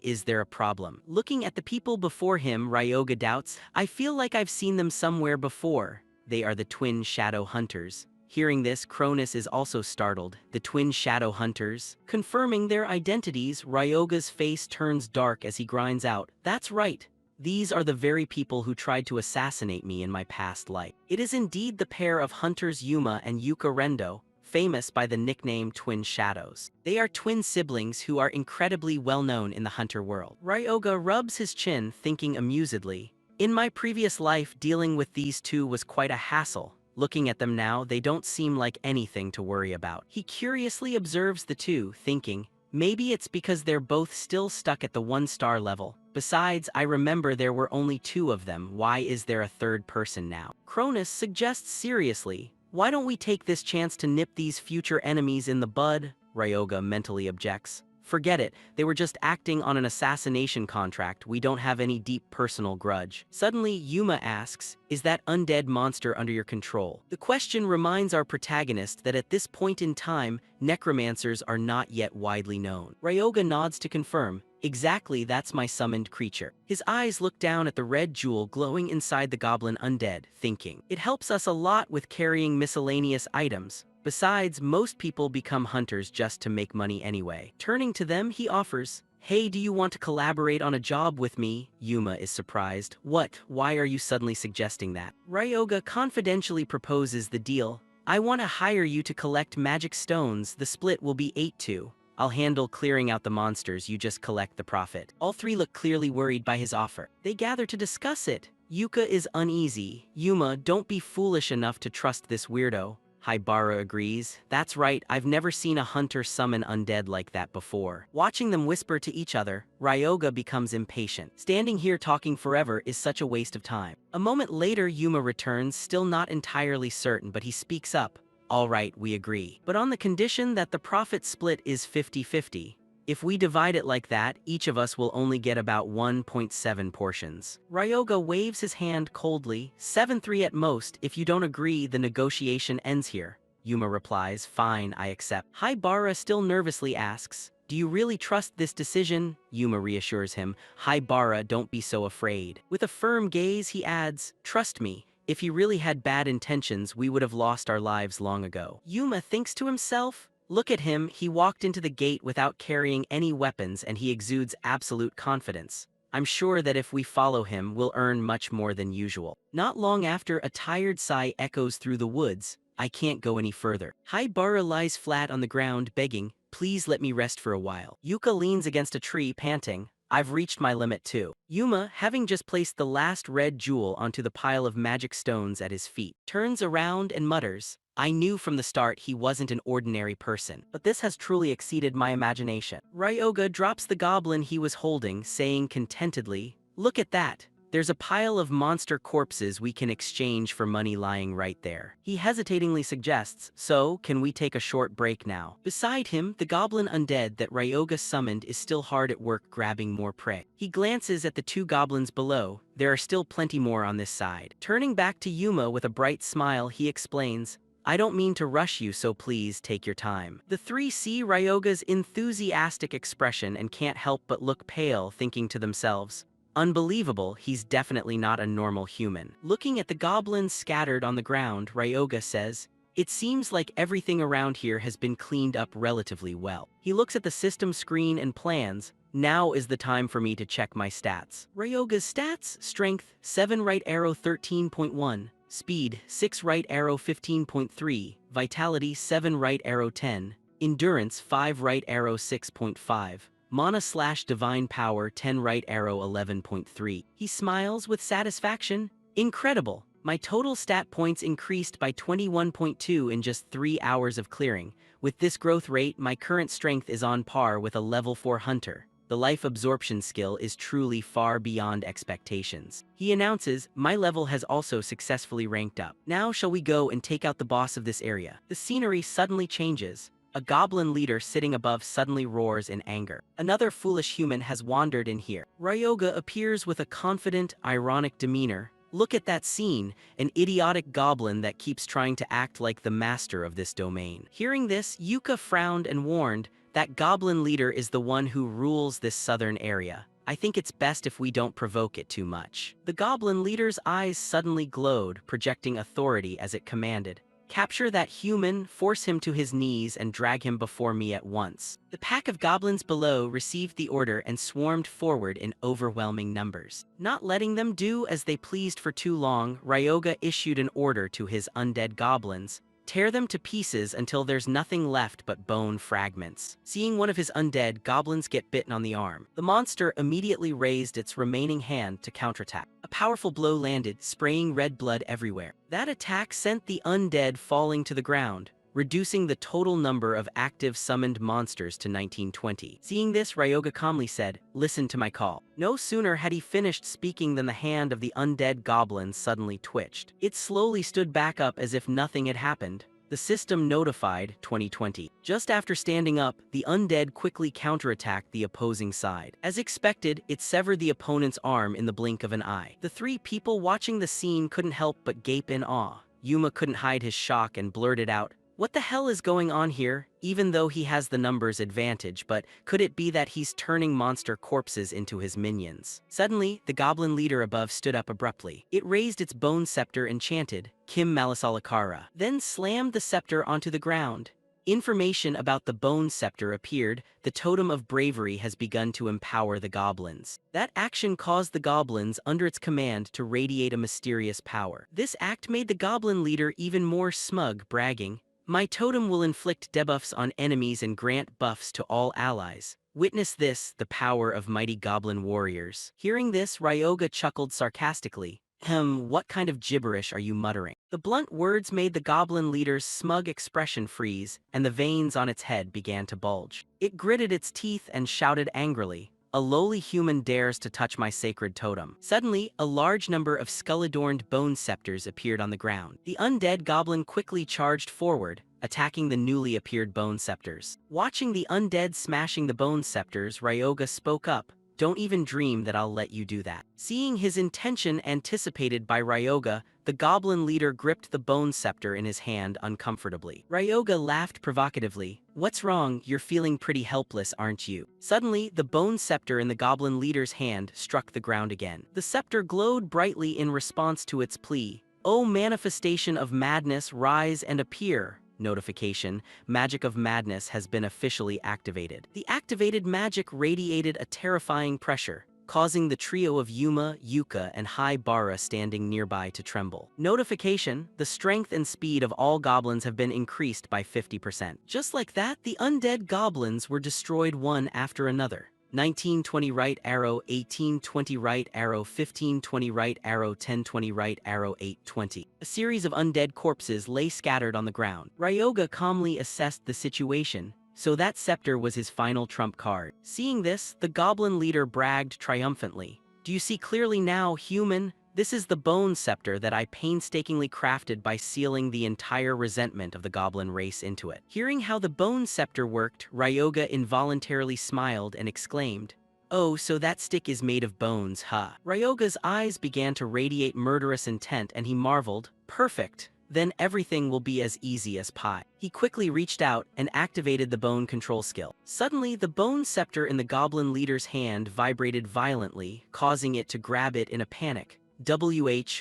"Is there a problem?" Looking at the people before him, Ryoga doubts, "I feel like I've seen them somewhere before." They are the twin shadow hunters. Hearing this, Cronus is also startled. The twin shadow hunters. Confirming their identities, Ryoga's face turns dark as he grinds out, "That's right. These are the very people who tried to assassinate me in my past life." It is indeed the pair of hunters Yuma and Yuka Rendo, famous by the nickname Twin Shadows. They are twin siblings who are incredibly well known in the hunter world. Ryoga rubs his chin, thinking amusedly, "In my previous life, dealing with these two was quite a hassle. Looking at them now, they don't seem like anything to worry about." He curiously observes the two, thinking, "Maybe it's because they're both still stuck at the 1-star level. Besides, I remember there were only 2 of them. Why is there a third person now?" Cronus suggests seriously, "Why don't we take this chance to nip these future enemies in the bud?" Ryoga mentally objects. "Forget it, they were just acting on an assassination contract. We don't have any deep personal grudge." Suddenly, Yuma asks, "Is that undead monster under your control?" The question reminds our protagonist that at this point in time, necromancers are not yet widely known. Ryoga nods to confirm, "Exactly, that's my summoned creature." His eyes look down at the red jewel glowing inside the goblin undead, thinking, "It helps us a lot with carrying miscellaneous items. Besides, most people become hunters just to make money anyway." Turning to them, he offers, "Hey, do you want to collaborate on a job with me?" Yuma is surprised. "What? Why are you suddenly suggesting that?" Ryoga confidentially proposes the deal. "I want to hire you to collect magic stones. The split will be 8-2. I'll handle clearing out the monsters, you just collect the profit." All three look clearly worried by his offer. They gather to discuss it. Yuka is uneasy. "Yuma, don't be foolish enough to trust this weirdo." Haibara agrees. "That's right, I've never seen a hunter summon undead like that before." Watching them whisper to each other, Ryoga becomes impatient. Standing here talking forever is such a waste of time. A moment later, Yuma returns, still not entirely certain, but he speaks up. "All right, we agree. But on the condition that the profit split is 50-50. If we divide it like that, each of us will only get about 1.7 portions." Ryoga waves his hand coldly. 7-3 at most. "If you don't agree, the negotiation ends here." Yuma replies, "Fine, I accept." Haibara still nervously asks, "Do you really trust this decision?" Yuma reassures him, "Haibara, don't be so afraid." With a firm gaze, he adds, "Trust me. If he really had bad intentions, we would have lost our lives long ago." Yuma thinks to himself, "Look at him, he walked into the gate without carrying any weapons and he exudes absolute confidence. I'm sure that if we follow him, we'll earn much more than usual." Not long after, a tired sigh echoes through the woods. "I can't go any further." Haibara lies flat on the ground, begging, "Please let me rest for a while." Yuka leans against a tree, panting, "I've reached my limit too." Yuma, having just placed the last red jewel onto the pile of magic stones at his feet, turns around and mutters, "I knew from the start he wasn't an ordinary person, but this has truly exceeded my imagination." Ryoga drops the goblin he was holding, saying contentedly, "Look at that. There's a pile of monster corpses we can exchange for money lying right there. He hesitatingly suggests, so, can we take a short break now? Beside him, the goblin undead that Ryoga summoned is still hard at work grabbing more prey. He glances at the two goblins below. There are still plenty more on this side. Turning back to Yuma with a bright smile, he explains, I don't mean to rush you, so please take your time. The three see Ryoga's enthusiastic expression and can't help but look pale, thinking to themselves, unbelievable, he's definitely not a normal human. Looking at the goblins scattered on the ground, Ryoga says, it seems like everything around here has been cleaned up relatively well. He looks at the system screen and plans, now is the time for me to check my stats. Ryoga's stats, strength, 7 right arrow 13.1, speed, 6 right arrow 15.3, vitality 7 right arrow 10, endurance 5 right arrow 6.5, mana/divine power 10 right arrow 11.3. He smiles with satisfaction. Incredible! My total stat points increased by 21.2 in just 3 hours of clearing. With this growth rate, my current strength is on par with a level 4 hunter. The life absorption skill is truly far beyond expectations. He announces, my level has also successfully ranked up. Now shall we go and take out the boss of this area? The scenery suddenly changes. A goblin leader sitting above suddenly roars in anger. Another foolish human has wandered in here. Ryoga appears with a confident, ironic demeanor. Look at that scene, an idiotic goblin that keeps trying to act like the master of this domain. Hearing this, Yuka frowned and warned, that goblin leader is the one who rules this southern area. I think it's best if we don't provoke it too much. The goblin leader's eyes suddenly glowed, projecting authority as it commanded. Capture that human, force him to his knees, and drag him before me at once. The pack of goblins below received the order and swarmed forward in overwhelming numbers. Not letting them do as they pleased for too long, Ryoga issued an order to his undead goblins. Tear them to pieces until there's nothing left but bone fragments. Seeing one of his undead goblins get bitten on the arm, the monster immediately raised its remaining hand to counterattack. A powerful blow landed, spraying red blood everywhere. That attack sent the undead falling to the ground, reducing the total number of active summoned monsters to 1920. Seeing this, Ryoga calmly said, listen to my call. No sooner had he finished speaking than the hand of the undead goblin suddenly twitched. It slowly stood back up as if nothing had happened. The system notified 2020. Just after standing up, the undead quickly counterattacked the opposing side. As expected, it severed the opponent's arm in the blink of an eye. The three people watching the scene couldn't help but gape in awe. Yuma couldn't hide his shock and blurted out, what the hell is going on here? Even though he has the numbers advantage, but could it be that he's turning monster corpses into his minions? Suddenly, the goblin leader above stood up abruptly. It raised its bone scepter and chanted, Kim Malasalakara, then slammed the scepter onto the ground. Information about the bone scepter appeared. The totem of bravery has begun to empower the goblins. That action caused the goblins under its command to radiate a mysterious power. This act made the goblin leader even more smug, bragging, my totem will inflict debuffs on enemies and grant buffs to all allies. Witness this, the power of mighty goblin warriors. Hearing this, Ryoga chuckled sarcastically. What kind of gibberish are you muttering? The blunt words made the goblin leader's smug expression freeze, and the veins on its head began to bulge. It gritted its teeth and shouted angrily, a lowly human dares to touch my sacred totem. Suddenly, a large number of skull-adorned bone scepters appeared on the ground. The undead goblin quickly charged forward, attacking the newly appeared bone scepters. Watching the undead smashing the bone scepters, Ryoga spoke up, don't even dream that I'll let you do that. Seeing his intention anticipated by Ryoga, the goblin leader gripped the bone scepter in his hand uncomfortably. Ryoga laughed provocatively. What's wrong? You're feeling pretty helpless, aren't you? Suddenly, the bone scepter in the goblin leader's hand struck the ground again. The scepter glowed brightly in response to its plea. O manifestation of madness, rise and appear. Notification, Magic of Madness has been officially activated. The activated magic radiated a terrifying pressure, causing the trio of Yuma, Yuka, and Haibara standing nearby to tremble. Notification, the strength and speed of all goblins have been increased by 50%. Just like that, the undead goblins were destroyed one after another. 1920 right arrow, 1820 right arrow, 1520 right arrow, 1020 right arrow, 820. A series of undead corpses lay scattered on the ground. Ryoga calmly assessed the situation, so that scepter was his final trump card. Seeing this, the goblin leader bragged triumphantly. Do you see clearly now, human? This is the bone scepter that I painstakingly crafted by sealing the entire resentment of the goblin race into it. Hearing how the bone scepter worked, Ryoga involuntarily smiled and exclaimed, "Oh, so that stick is made of bones, huh?" Ryoga's eyes began to radiate murderous intent and he marveled, "Perfect. Then everything will be as easy as pie." He quickly reached out and activated the bone control skill. Suddenly, the bone scepter in the goblin leader's hand vibrated violently, causing it to grab it in a panic.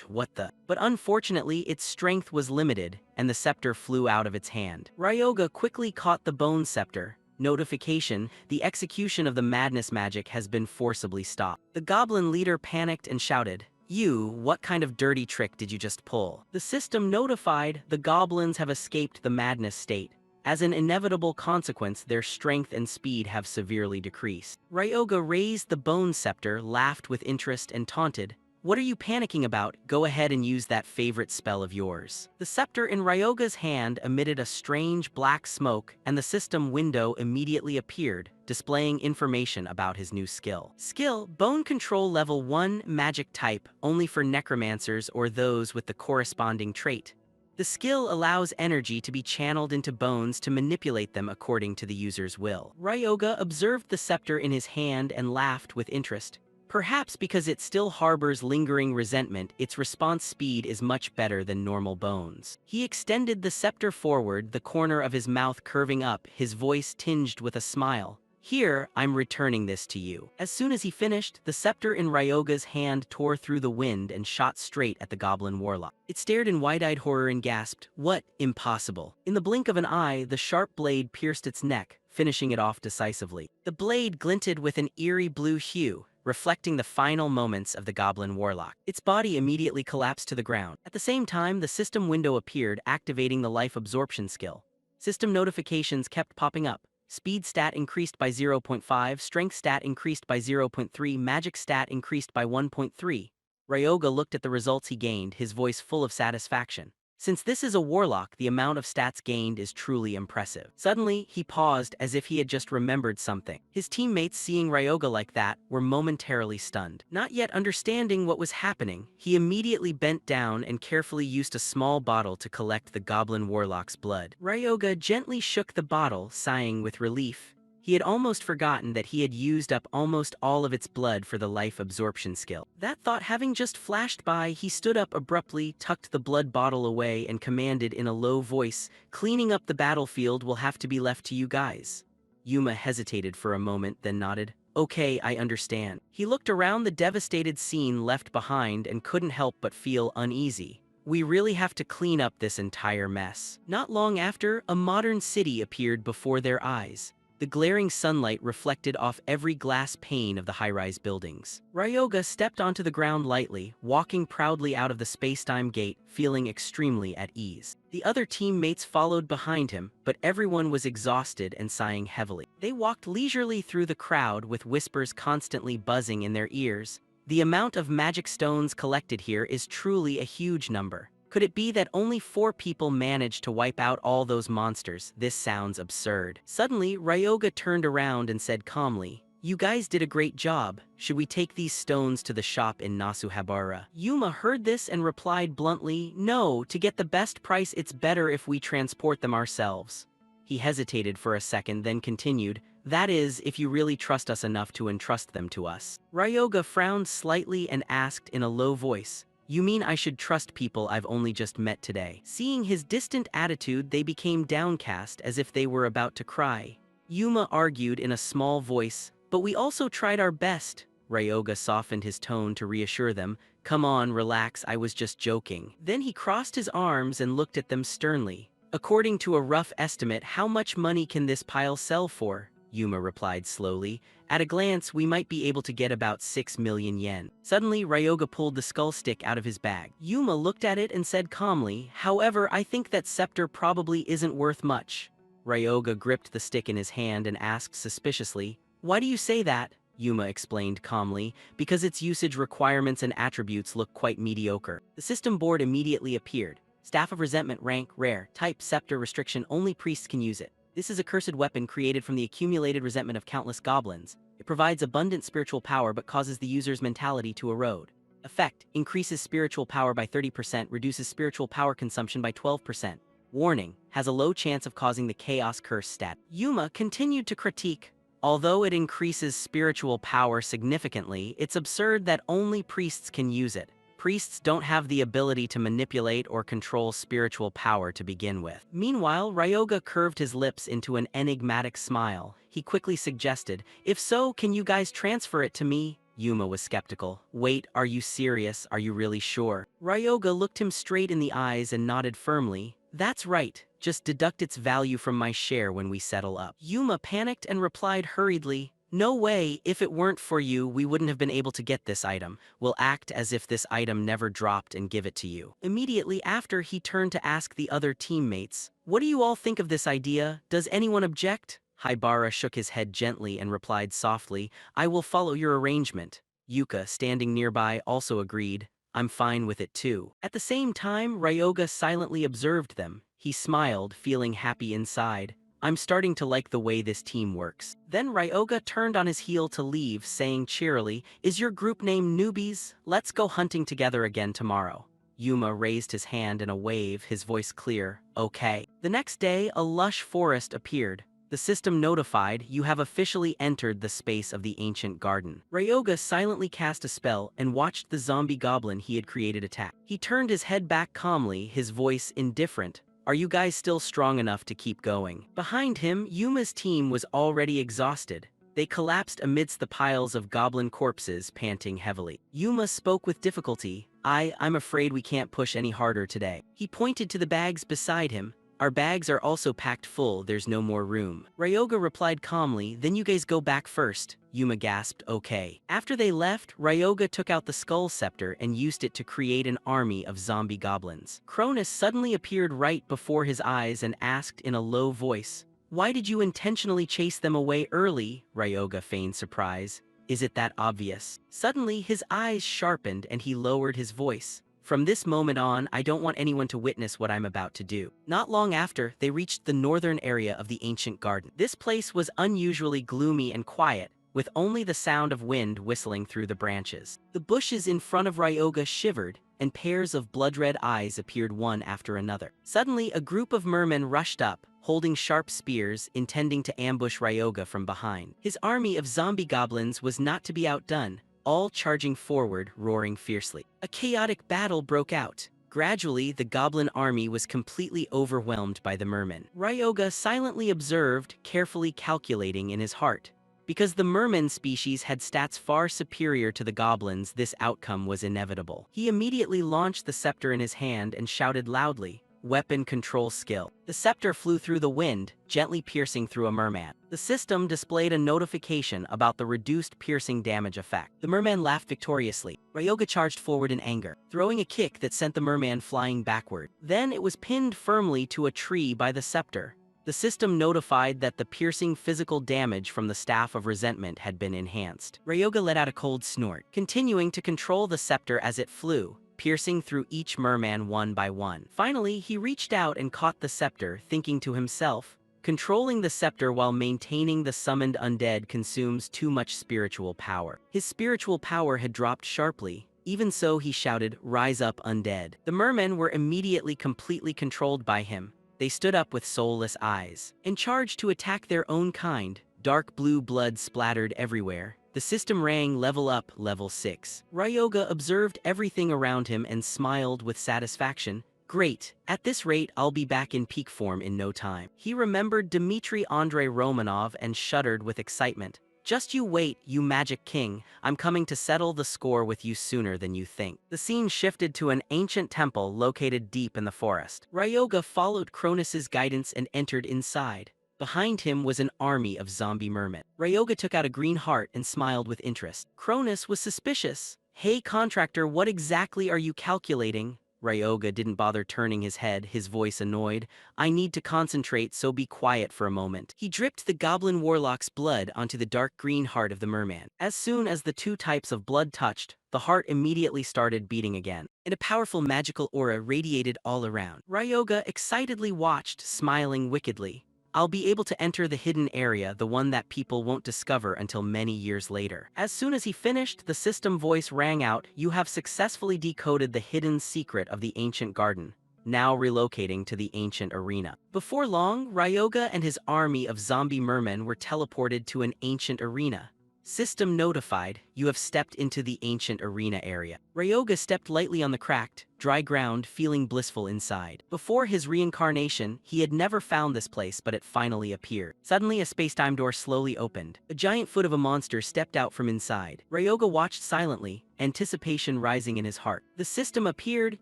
What the? But unfortunately, its strength was limited, and the scepter flew out of its hand. Ryoga quickly caught the bone scepter. Notification: the execution of the madness magic has been forcibly stopped. The goblin leader panicked and shouted, What kind of dirty trick did you just pull?" The system notified: the goblins have escaped the madness state. As an inevitable consequence, their strength and speed have severely decreased. Ryoga raised the bone scepter, laughed with interest, and taunted, "What are you panicking about? Go ahead and use that favorite spell of yours." The scepter in Ryoga's hand emitted a strange black smoke, and the system window immediately appeared, displaying information about his new skill. Skill: Bone Control Level 1, Magic Type, only for necromancers or those with the corresponding trait. The skill allows energy to be channeled into bones to manipulate them according to the user's will. Ryoga observed the scepter in his hand and laughed with interest. Perhaps because it still harbors lingering resentment, its response speed is much better than normal bones. He extended the scepter forward, the corner of his mouth curving up, his voice tinged with a smile. "Here, I'm returning this to you." As soon as he finished, the scepter in Ryoga's hand tore through the wind and shot straight at the goblin warlock. It stared in wide-eyed horror and gasped, "What? Impossible." In the blink of an eye, the sharp blade pierced its neck, finishing it off decisively. The blade glinted with an eerie blue hue, reflecting the final moments of the goblin warlock. Its body immediately collapsed to the ground. At the same time, the system window appeared, activating the life absorption skill. System notifications kept popping up. Speed stat increased by 0.5, strength stat increased by 0.3, magic stat increased by 1.3. Ryoga looked at the results he gained, his voice full of satisfaction. Since this is a warlock, the amount of stats gained is truly impressive. Suddenly, he paused as if he had just remembered something. His teammates, seeing Ryoga like that, were momentarily stunned. Not yet understanding what was happening, he immediately bent down and carefully used a small bottle to collect the goblin warlock's blood. Ryoga gently shook the bottle, sighing with relief. He had almost forgotten that he had used up almost all of its blood for the life absorption skill. That thought having just flashed by, he stood up abruptly, tucked the blood bottle away, and commanded in a low voice, "Cleaning up the battlefield will have to be left to you guys." Yuma hesitated for a moment, then nodded. "Okay, I understand." He looked around the devastated scene left behind and couldn't help but feel uneasy. We really have to clean up this entire mess. Not long after, a modern city appeared before their eyes. The glaring sunlight reflected off every glass pane of the high-rise buildings. Ryoga stepped onto the ground lightly, walking proudly out of the space-time gate, feeling extremely at ease. The other teammates followed behind him, but everyone was exhausted and sighing heavily. They walked leisurely through the crowd with whispers constantly buzzing in their ears. The amount of magic stones collected here is truly a huge number. Could it be that only 4 people managed to wipe out all those monsters? This sounds absurd. Suddenly, Ryoga turned around and said calmly, "You guys did a great job. Should we take these stones to the shop in Nasuhabara?" Yuma heard this and replied bluntly, "No, to get the best price it's better if we transport them ourselves." He hesitated for a second, then continued, "That is, if you really trust us enough to entrust them to us." Ryoga frowned slightly and asked in a low voice, "You mean I should trust people I've only just met today?" Seeing his distant attitude, they became downcast as if they were about to cry. Yuma argued in a small voice, "But we also tried our best." Ryoga softened his tone to reassure them, "Come on, relax, I was just joking." Then he crossed his arms and looked at them sternly. "According to a rough estimate, how much money can this pile sell for?" Yuma replied slowly. "At a glance, we might be able to get about 6 million yen." Suddenly, Ryoga pulled the skull stick out of his bag. Yuma looked at it and said calmly, "However, I think that scepter probably isn't worth much." Ryoga gripped the stick in his hand and asked suspiciously, "Why do you say that?" Yuma explained calmly, "Because its usage requirements and attributes look quite mediocre." The system board immediately appeared. Staff of Resentment, rank, rare, type, scepter, restriction, only priests can use it. This is a cursed weapon created from the accumulated resentment of countless goblins. It provides abundant spiritual power but causes the user's mentality to erode. Effect: increases spiritual power by 30%, reduces spiritual power consumption by 12%. Warning: has a low chance of causing the Chaos Curse stat. Yuma continued to critique. Although it increases spiritual power significantly, it's absurd that only priests can use it. Priests don't have the ability to manipulate or control spiritual power to begin with. Meanwhile, Ryoga curved his lips into an enigmatic smile. He quickly suggested, "If so, can you guys transfer it to me?" Yuma was skeptical. "Wait, are you serious? Are you really sure?" Ryoga looked him straight in the eyes and nodded firmly. "That's right. Just deduct its value from my share when we settle up." Yuma panicked and replied hurriedly, "No way, if it weren't for you, we wouldn't have been able to get this item. We'll act as if this item never dropped and give it to you." Immediately after, he turned to ask the other teammates, "What do you all think of this idea? Does anyone object?" Haibara shook his head gently and replied softly, "I will follow your arrangement." Yuka, standing nearby, also agreed, "I'm fine with it too." At the same time, Ryoga silently observed them. He smiled, feeling happy inside. "I'm starting to like the way this team works." Then Ryoga turned on his heel to leave, saying cheerily, "Is your group name Newbies? Let's go hunting together again tomorrow." Yuma raised his hand in a wave, his voice clear, "Okay." The next day, a lush forest appeared. The system notified, "You have officially entered the space of the ancient garden." Ryoga silently cast a spell and watched the zombie goblin he had created attack. He turned his head back calmly, his voice indifferent. "Are you guys still strong enough to keep going?" Behind him, Yuma's team was already exhausted. They collapsed amidst the piles of goblin corpses, panting heavily. Yuma spoke with difficulty. I'm afraid we can't push any harder today." He pointed to the bags beside him. "Our bags are also packed full, there's no more room." Ryoga replied calmly, "Then you guys go back first." Yuma gasped, "Okay." After they left, Ryoga took out the skull scepter and used it to create an army of zombie goblins. Cronus suddenly appeared right before his eyes and asked in a low voice, "Why did you intentionally chase them away early?" Ryoga feigned surprise. "Is it that obvious?" Suddenly, his eyes sharpened and he lowered his voice. "From this moment on, I don't want anyone to witness what I'm about to do." Not long after, they reached the northern area of the ancient garden. This place was unusually gloomy and quiet, with only the sound of wind whistling through the branches. The bushes in front of Ryoga shivered, and pairs of blood-red eyes appeared one after another. Suddenly, a group of mermen rushed up, holding sharp spears, intending to ambush Ryoga from behind. His army of zombie goblins was not to be outdone, all charging forward, roaring fiercely. A chaotic battle broke out. Gradually, the goblin army was completely overwhelmed by the mermen. Ryoga silently observed, carefully calculating in his heart. Because the merman species had stats far superior to the goblins, this outcome was inevitable. He immediately launched the scepter in his hand and shouted loudly, "Weapon control skill." The scepter flew through the wind, gently piercing through a merman. The system displayed a notification about the reduced piercing damage effect. The merman laughed victoriously. Ryoga charged forward in anger, throwing a kick that sent the merman flying backward. Then it was pinned firmly to a tree by the scepter. The system notified that the piercing physical damage from the Staff of Resentment had been enhanced. Ryoga let out a cold snort, continuing to control the scepter as it flew, piercing through each merman one by one. Finally, he reached out and caught the scepter, thinking to himself, "Controlling the scepter while maintaining the summoned undead consumes too much spiritual power." His spiritual power had dropped sharply. Even so, he shouted, "Rise up, undead." The mermen were immediately completely controlled by him. They stood up with soulless eyes and charged to attack their own kind. Dark blue blood splattered everywhere. The system rang level up, level 6. Ryoga observed everything around him and smiled with satisfaction. "Great, at this rate I'll be back in peak form in no time." He remembered Dmitry Andrei Romanov and shuddered with excitement. "Just you wait, you magic king, I'm coming to settle the score with you sooner than you think." The scene shifted to an ancient temple located deep in the forest. Ryoga followed Cronus's guidance and entered inside. Behind him was an army of zombie mermen. Ryoga took out a green heart and smiled with interest. Cronus was suspicious. "Hey contractor, what exactly are you calculating?" Ryoga didn't bother turning his head, his voice annoyed. "I need to concentrate, so be quiet for a moment." He dripped the goblin warlock's blood onto the dark green heart of the merman. As soon as the two types of blood touched, the heart immediately started beating again, and a powerful magical aura radiated all around. Ryoga excitedly watched, smiling wickedly. I'll be able to enter the hidden area, the one that people won't discover until many years later. As soon as he finished, the system voice rang out, "You have successfully decoded the hidden secret of the ancient garden, now relocating to the ancient arena." Before long, Ryoga and his army of zombie mermen were teleported to an ancient arena. System notified, "You have stepped into the ancient arena area." Ryoga stepped lightly on the cracked, dry ground, feeling blissful inside. Before his reincarnation, he had never found this place, but it finally appeared. Suddenly, a space-time door slowly opened. A giant foot of a monster stepped out from inside. Ryoga watched silently, anticipation rising in his heart. The system appeared,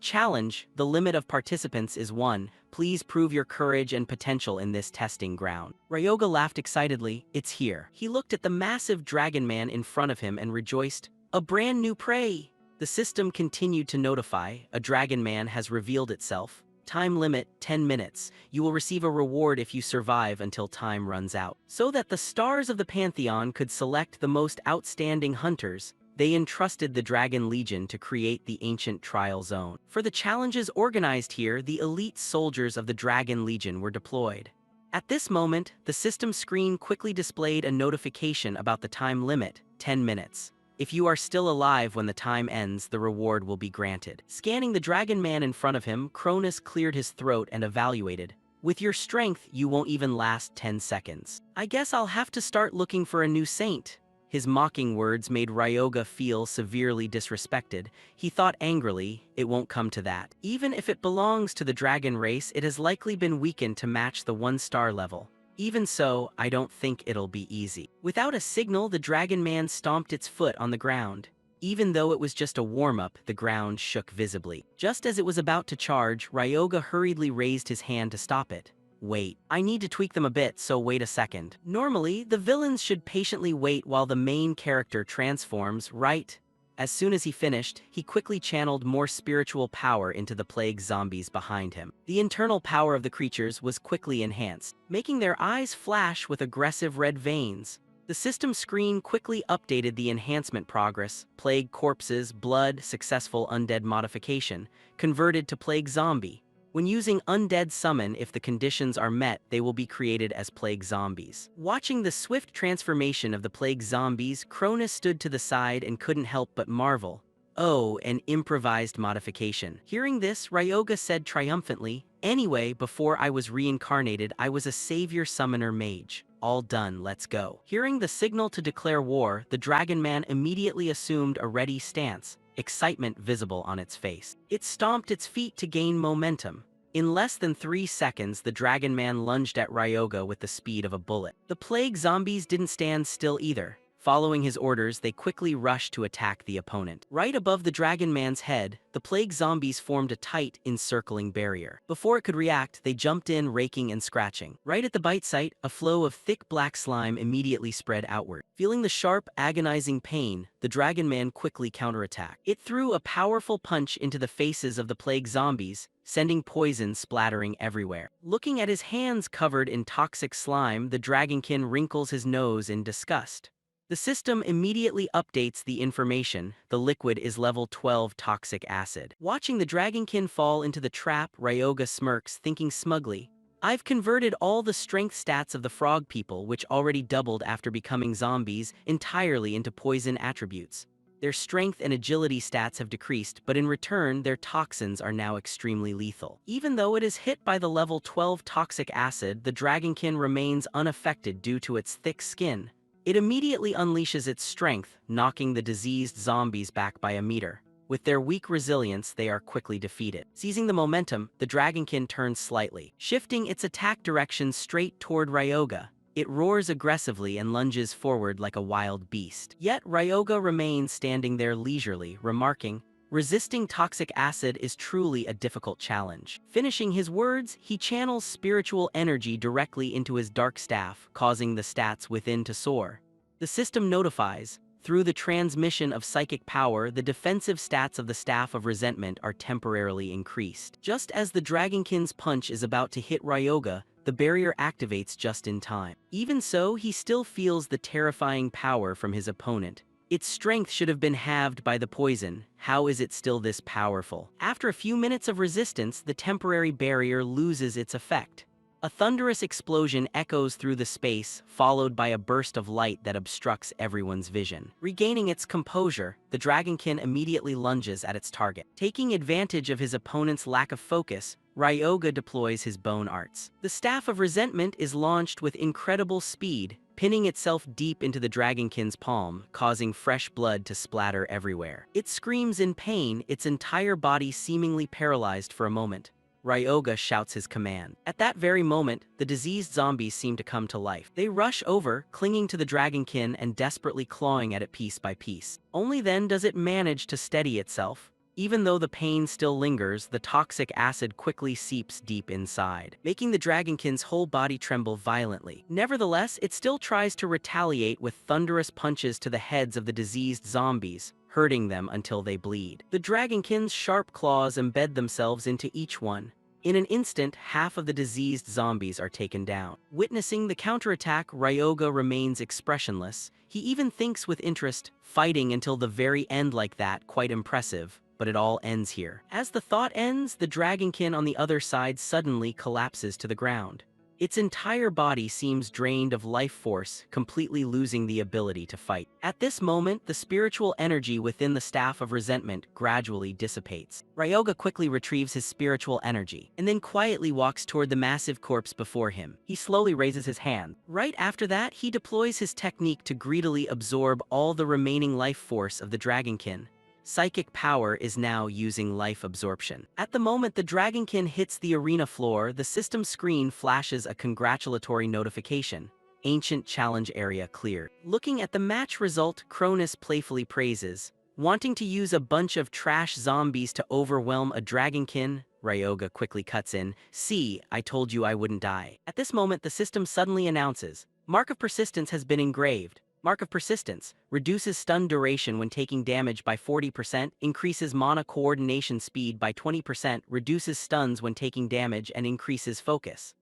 "Challenge, the limit of participants is 1. Please prove your courage and potential in this testing ground." Ryoga laughed excitedly, "It's here." He looked at the massive dragon man in front of him and rejoiced, "A brand new prey!" The system continued to notify, "A dragon man has revealed itself. Time limit, 10 minutes. You will receive a reward if you survive until time runs out." So that the stars of the Pantheon could select the most outstanding hunters, they entrusted the Dragon Legion to create the ancient trial zone. For the challenges organized here, the elite soldiers of the Dragon Legion were deployed. At this moment, the system screen quickly displayed a notification about the time limit, 10 minutes. If you are still alive when the time ends, the reward will be granted. Scanning the dragon man in front of him, Cronus cleared his throat and evaluated, "With your strength, you won't even last 10 seconds. I guess I'll have to start looking for a new saint." His mocking words made Ryoga feel severely disrespected. He thought angrily, "It won't come to that. Even if it belongs to the dragon race, it has likely been weakened to match the 1-star level. Even so, I don't think it'll be easy." Without a signal, the dragon man stomped its foot on the ground. Even though it was just a warm-up, the ground shook visibly. Just as it was about to charge, Ryoga hurriedly raised his hand to stop it. "Wait, I need to tweak them a bit, so wait a second." Normally, the villains should patiently wait while the main character transforms, right? As soon as he finished, he quickly channeled more spiritual power into the plague zombies behind him. The internal power of the creatures was quickly enhanced, making their eyes flash with aggressive red veins. The system screen quickly updated the enhancement progress: plague corpses, blood, successful undead modification, converted to plague zombie. When using Undead Summon, if the conditions are met, they will be created as Plague Zombies. Watching the swift transformation of the Plague Zombies, Cronus stood to the side and couldn't help but marvel. "Oh, an improvised modification." Hearing this, Ryoga said triumphantly, "Anyway, before I was reincarnated, I was a savior summoner mage. All done, let's go." Hearing the signal to declare war, the Dragon Man immediately assumed a ready stance, excitement visible on its face. It stomped its feet to gain momentum. In less than 3 seconds, the Dragon Man lunged at Ryoga with the speed of a bullet. The plague zombies didn't stand still either. Following his orders, they quickly rushed to attack the opponent. Right above the Dragon Man's head, the plague zombies formed a tight, encircling barrier. Before it could react, they jumped in, raking and scratching. Right at the bite site, a flow of thick black slime immediately spread outward. Feeling the sharp, agonizing pain, the Dragon Man quickly counterattacked. It threw a powerful punch into the faces of the plague zombies, sending poison splattering everywhere. Looking at his hands covered in toxic slime, the Dragonkin wrinkles his nose in disgust. The system immediately updates the information: the liquid is level 12 toxic acid. Watching the Dragonkin fall into the trap, Ryoga smirks, thinking smugly, "I've converted all the strength stats of the frog people, which already doubled after becoming zombies, entirely into poison attributes. Their strength and agility stats have decreased, but in return, their toxins are now extremely lethal." Even though it is hit by the level 12 toxic acid, the Dragonkin remains unaffected due to its thick skin. It immediately unleashes its strength, knocking the diseased zombies back by a meter. With their weak resilience, they are quickly defeated. Seizing the momentum, the Dragonkin turns slightly, shifting its attack direction straight toward Ryoga. It roars aggressively and lunges forward like a wild beast. Yet Ryoga remains standing there leisurely, remarking, "Resisting toxic acid is truly a difficult challenge." Finishing his words, he channels spiritual energy directly into his dark staff, causing the stats within to soar. The system notifies, through the transmission of psychic power, the defensive stats of the Staff of Resentment are temporarily increased. Just as the Dragonkin's punch is about to hit Ryoga, the barrier activates just in time. Even so, he still feels the terrifying power from his opponent. Its strength should have been halved by the poison. How is it still this powerful? After a few minutes of resistance, the temporary barrier loses its effect. A thunderous explosion echoes through the space, followed by a burst of light that obstructs everyone's vision. Regaining its composure, the dragonkin immediately lunges at its target. Taking advantage of his opponent's lack of focus, Ryoga deploys his bone arts. The Staff of Resentment is launched with incredible speed, pinning itself deep into the dragonkin's palm, causing fresh blood to splatter everywhere. It screams in pain, its entire body seemingly paralyzed for a moment. Ryoga shouts his command. At that very moment, the diseased zombies seem to come to life. They rush over, clinging to the dragonkin and desperately clawing at it piece by piece. Only then does it manage to steady itself. Even though the pain still lingers, the toxic acid quickly seeps deep inside, making the dragonkin's whole body tremble violently. Nevertheless, it still tries to retaliate with thunderous punches to the heads of the diseased zombies, hurting them until they bleed. The dragonkin's sharp claws embed themselves into each one. In an instant, half of the diseased zombies are taken down. Witnessing the counterattack, Ryoga remains expressionless. He even thinks with interest, fighting until the very end like that, quite impressive. But it all ends here. As the thought ends, the dragonkin on the other side suddenly collapses to the ground. Its entire body seems drained of life force, completely losing the ability to fight. At this moment, the spiritual energy within the Staff of Resentment gradually dissipates. Ryoga quickly retrieves his spiritual energy, and then quietly walks toward the massive corpse before him. He slowly raises his hand. Right after that, he deploys his technique to greedily absorb all the remaining life force of the dragonkin. Psychic power is now using life absorption. At the moment the dragonkin hits the arena floor, the system screen flashes a congratulatory notification. Ancient challenge area cleared. Looking at the match result, Cronus playfully praises. Wanting to use a bunch of trash zombies to overwhelm a dragonkin? Ryoga quickly cuts in. See, I told you I wouldn't die. At this moment the system suddenly announces, Mark of Persistence has been engraved. Mark of Persistence reduces stun duration when taking damage by 40%, increases mana coordination speed by 20%, reduces stuns when taking damage, and increases focus.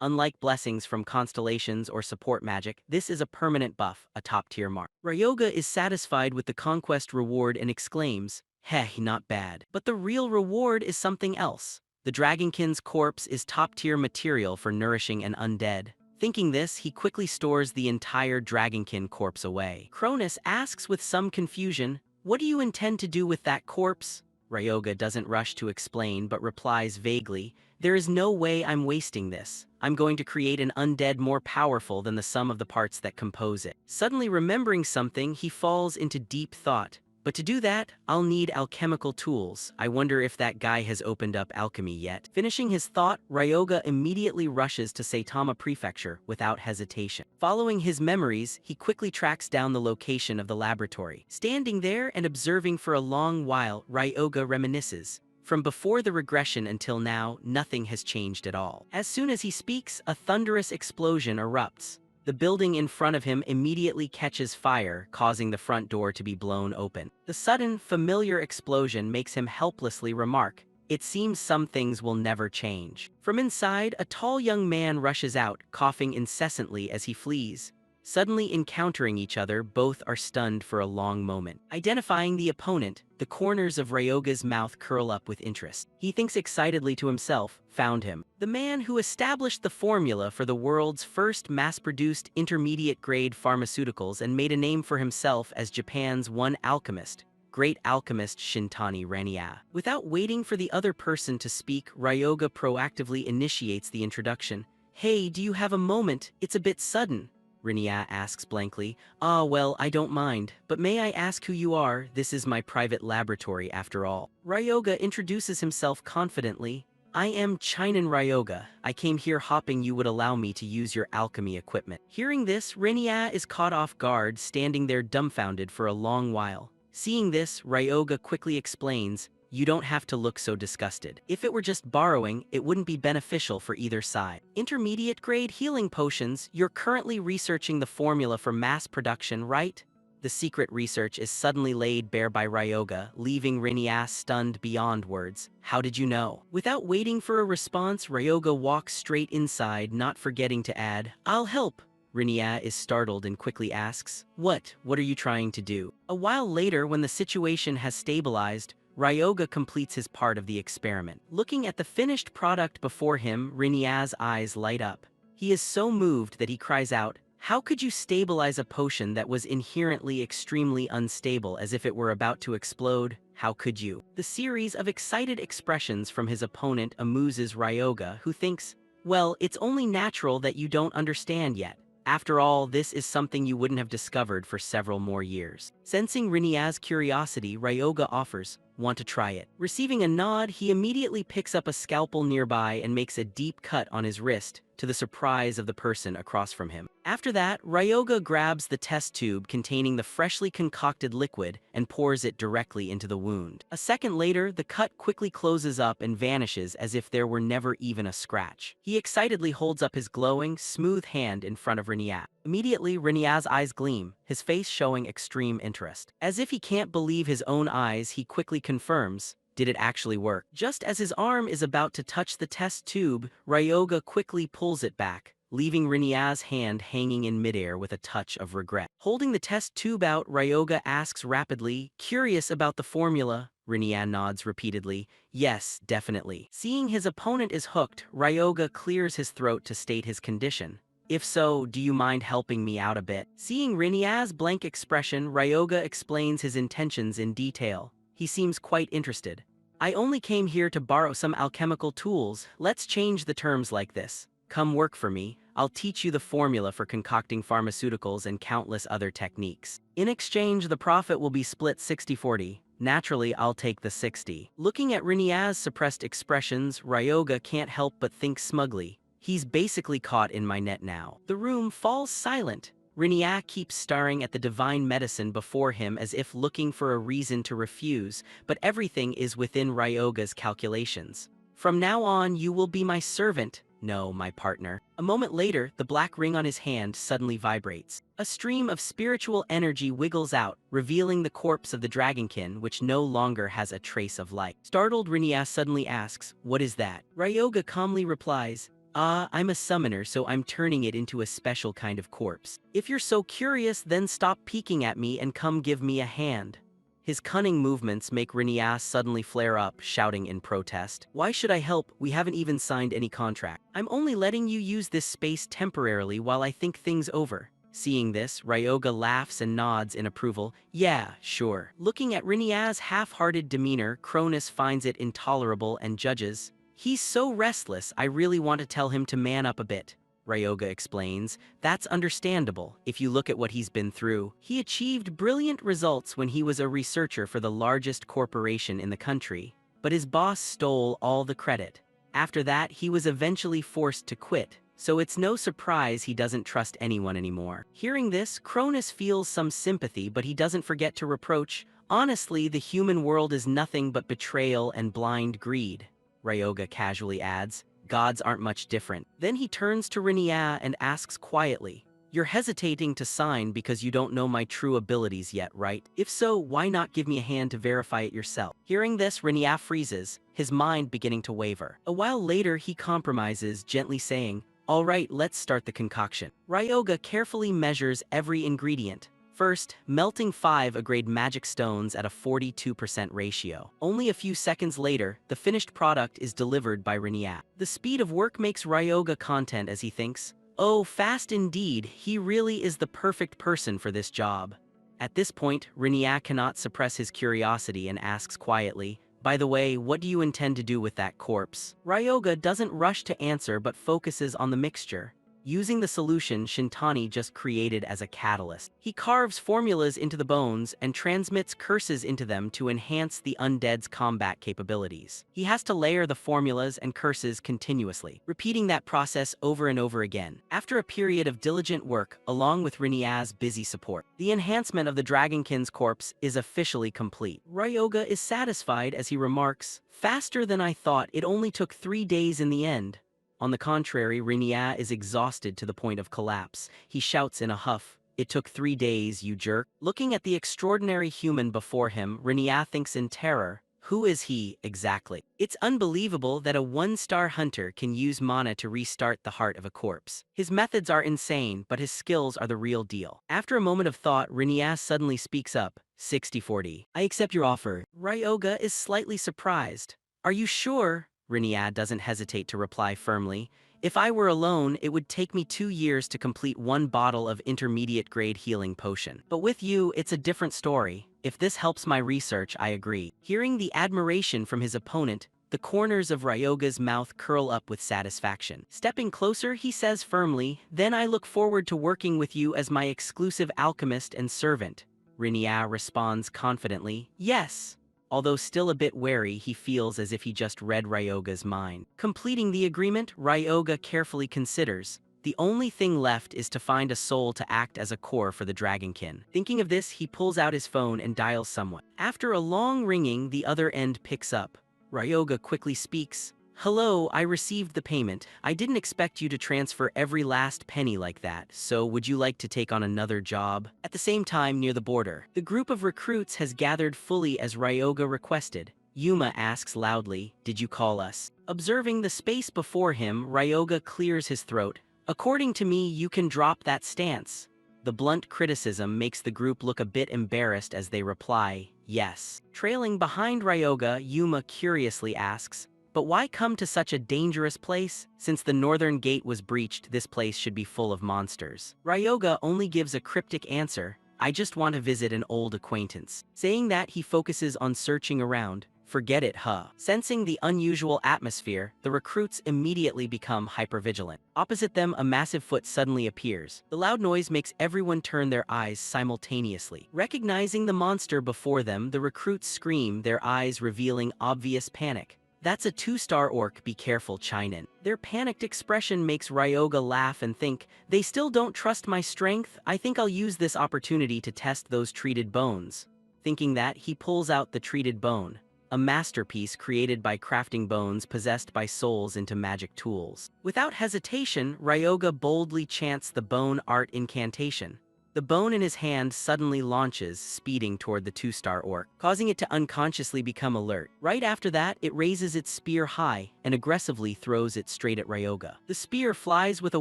Unlike blessings from constellations or support magic, this is a permanent buff, a top-tier mark. Ryoga is satisfied with the conquest reward and exclaims, "Heh, not bad." But the real reward is something else. The dragonkin's corpse is top-tier material for nourishing an undead. Thinking this, he quickly stores the entire dragonkin corpse away. Cronus asks with some confusion, "What do you intend to do with that corpse?" Ryoga doesn't rush to explain but replies vaguely, "There is no way I'm wasting this. I'm going to create an undead more powerful than the sum of the parts that compose it." Suddenly remembering something, he falls into deep thought. But to do that, I'll need alchemical tools. I wonder if that guy has opened up alchemy yet. Finishing his thought, Ryoga immediately rushes to Saitama Prefecture without hesitation. Following his memories, he quickly tracks down the location of the laboratory. Standing there and observing for a long while, Ryoga reminisces. From before the regression until now, nothing has changed at all. As soon as he speaks, a thunderous explosion erupts. The building in front of him immediately catches fire, causing the front door to be blown open. The sudden, familiar explosion makes him helplessly remark, "It seems some things will never change." From inside, a tall young man rushes out, coughing incessantly as he flees. Suddenly encountering each other, both are stunned for a long moment. Identifying the opponent, the corners of Ryoga's mouth curl up with interest. He thinks excitedly to himself, "Found him." The man who established the formula for the world's first mass-produced intermediate-grade pharmaceuticals and made a name for himself as Japan's one alchemist, great alchemist Shintani Renya. Without waiting for the other person to speak, Ryoga proactively initiates the introduction. "Hey, do you have a moment? It's a bit sudden." Renya asks blankly. "Ah, well, I don't mind, but may I ask who you are? This is my private laboratory after all." Ryoga introduces himself confidently. "I am Chinan Ryoga. I came here hoping you would allow me to use your alchemy equipment." Hearing this, Renya is caught off guard, standing there dumbfounded for a long while. Seeing this, Ryoga quickly explains, "You don't have to look so disgusted. If it were just borrowing, it wouldn't be beneficial for either side. Intermediate-grade healing potions, you're currently researching the formula for mass production, right?" The secret research is suddenly laid bare by Ryoga, leaving Renya stunned beyond words. "How did you know?" Without waiting for a response, Ryoga walks straight inside, not forgetting to add, "I'll help." Renya is startled and quickly asks, What are you trying to do?" A while later, when the situation has stabilized, Ryoga completes his part of the experiment. Looking at the finished product before him, Rinya's eyes light up. He is so moved that he cries out, "How could you stabilize a potion that was inherently extremely unstable, as if it were about to explode? How could you?" The series of excited expressions from his opponent amuses Ryoga, who thinks, well, it's only natural that you don't understand yet. After all, this is something you wouldn't have discovered for several more years. Sensing Rinya's curiosity, Ryoga offers, "Want to try it?" Receiving a nod, he immediately picks up a scalpel nearby and makes a deep cut on his wrist, to the surprise of the person across from him. After that, Ryoga grabs the test tube containing the freshly concocted liquid and pours it directly into the wound. A second later, the cut quickly closes up and vanishes as if there were never even a scratch. He excitedly holds up his glowing, smooth hand in front of Rinya. Immediately, Rinya's eyes gleam, his face showing extreme interest. As if he can't believe his own eyes, he quickly confirms, did it actually work? Just as his arm is about to touch the test tube, Ryoga quickly pulls it back, leaving Rinya's hand hanging in midair with a touch of regret. Holding the test tube out, Ryoga asks rapidly, "Curious about the formula?" Rinya nods repeatedly, "Yes, definitely." Seeing his opponent is hooked, Ryoga clears his throat to state his condition. "If so, do you mind helping me out a bit?" Seeing Rinya's blank expression, Ryoga explains his intentions in detail. He seems quite interested. "I only came here to borrow some alchemical tools. Let's change the terms like this. Come work for me. I'll teach you the formula for concocting pharmaceuticals and countless other techniques. In exchange, the profit will be split 60-40. Naturally, I'll take the 60. Looking at Rinya's suppressed expressions, Ryoga can't help but think smugly, "He's basically caught in my net now." The room falls silent. Rinya keeps staring at the divine medicine before him as if looking for a reason to refuse, but everything is within Ryoga's calculations. "From now on, you will be my servant. No, my partner." A moment later, the black ring on his hand suddenly vibrates. A stream of spiritual energy wiggles out, revealing the corpse of the dragonkin, which no longer has a trace of life. Startled, Rinya suddenly asks, "What is that?" Ryoga calmly replies, I'm a summoner, so I'm turning it into a special kind of corpse. If you're so curious, then stop peeking at me and come give me a hand." His cunning movements make Rinya suddenly flare up, shouting in protest, "Why should I help? We haven't even signed any contract. I'm only letting you use this space temporarily while I think things over." Seeing this, Ryoga laughs and nods in approval. "Yeah, sure." Looking at Rinya's half-hearted demeanor, Cronus finds it intolerable and judges, "He's so restless, I really want to tell him to man up a bit." Ryoga explains, "That's understandable. If you look at what he's been through, he achieved brilliant results when he was a researcher for the largest corporation in the country, but his boss stole all the credit. After that, he was eventually forced to quit, so it's no surprise he doesn't trust anyone anymore." Hearing this, Cronus feels some sympathy, but he doesn't forget to reproach, "Honestly, the human world is nothing but betrayal and blind greed." Ryoga casually adds, "Gods aren't much different." Then he turns to Rinya and asks quietly, "You're hesitating to sign because you don't know my true abilities yet, right? If so, why not give me a hand to verify it yourself?" Hearing this, Rinya freezes, his mind beginning to waver. A while later, he compromises, gently saying, "All right, let's start the concoction." Ryoga carefully measures every ingredient. First, melting 5 grade magic stones at a 42% ratio. Only a few seconds later, the finished product is delivered by Rinya. The speed of work makes Ryoga content as he thinks, "Oh, fast indeed, he really is the perfect person for this job." At this point, Rinya cannot suppress his curiosity and asks quietly, "By the way, what do you intend to do with that corpse?" Ryoga doesn't rush to answer but focuses on the mixture, using the solution Shintani just created as a catalyst. He carves formulas into the bones and transmits curses into them to enhance the undead's combat capabilities. He has to layer the formulas and curses continuously, repeating that process over and over again. After a period of diligent work, along with Rinya's busy support, the enhancement of the dragonkin's corpse is officially complete. Ryoga is satisfied as he remarks, "Faster than I thought, it only took 3 days in the end." On the contrary, Rinya is exhausted to the point of collapse. He shouts in a huff, "It took 3 days, you jerk." Looking at the extraordinary human before him, Rinya thinks in terror, Who is he, exactly? It's unbelievable that a one-star hunter can use mana to restart the heart of a corpse. His methods are insane, but his skills are the real deal. After a moment of thought, Rinias suddenly speaks up, 60-40. I accept your offer. Ryoga is slightly surprised. Are you sure? Riniad doesn't hesitate to reply firmly. If I were alone, it would take me 2 years to complete 1 bottle of intermediate-grade healing potion. But with you, it's a different story. If this helps my research, I agree. Hearing the admiration from his opponent, the corners of Ryoga's mouth curl up with satisfaction. Stepping closer, he says firmly, then I look forward to working with you as my exclusive alchemist and servant. Rinia responds confidently, yes. Although still a bit wary, he feels as if he just read Ryoga's mind. Completing the agreement, Ryoga carefully considers. The only thing left is to find a soul to act as a core for the Dragonkin. Thinking of this, he pulls out his phone and dials someone. After a long ringing, the other end picks up. Ryoga quickly speaks. Hello, I received the payment. I didn't expect you to transfer every last penny like that, so would you like to take on another job? At the same time, near the border, the group of recruits has gathered fully as Ryoga requested. Yuma asks loudly, did you call us? Observing the space before him, Ryoga clears his throat. According to me, you can drop that stance. The blunt criticism makes the group look a bit embarrassed as they reply, yes. Trailing behind Ryoga, Yuma curiously asks, but why come to such a dangerous place? Since the northern gate was breached, this place should be full of monsters. Ryoga only gives a cryptic answer, I just want to visit an old acquaintance. Saying that, he focuses on searching around. Forget it, huh? Sensing the unusual atmosphere, the recruits immediately become hypervigilant. Opposite them, a massive foot suddenly appears. The loud noise makes everyone turn their eyes simultaneously. Recognizing the monster before them, the recruits scream, their eyes revealing obvious panic. That's a 2-star orc, be careful, Chinen. Their panicked expression makes Ryoga laugh and think, they still don't trust my strength? I think I'll use this opportunity to test those treated bones. Thinking that, he pulls out the treated bone, a masterpiece created by crafting bones possessed by souls into magic tools. Without hesitation, Ryoga boldly chants the bone art incantation. The bone in his hand suddenly launches, speeding toward the 2-star orc, causing it to unconsciously become alert. Right after that, it raises its spear high and aggressively throws it straight at Ryoga. The spear flies with a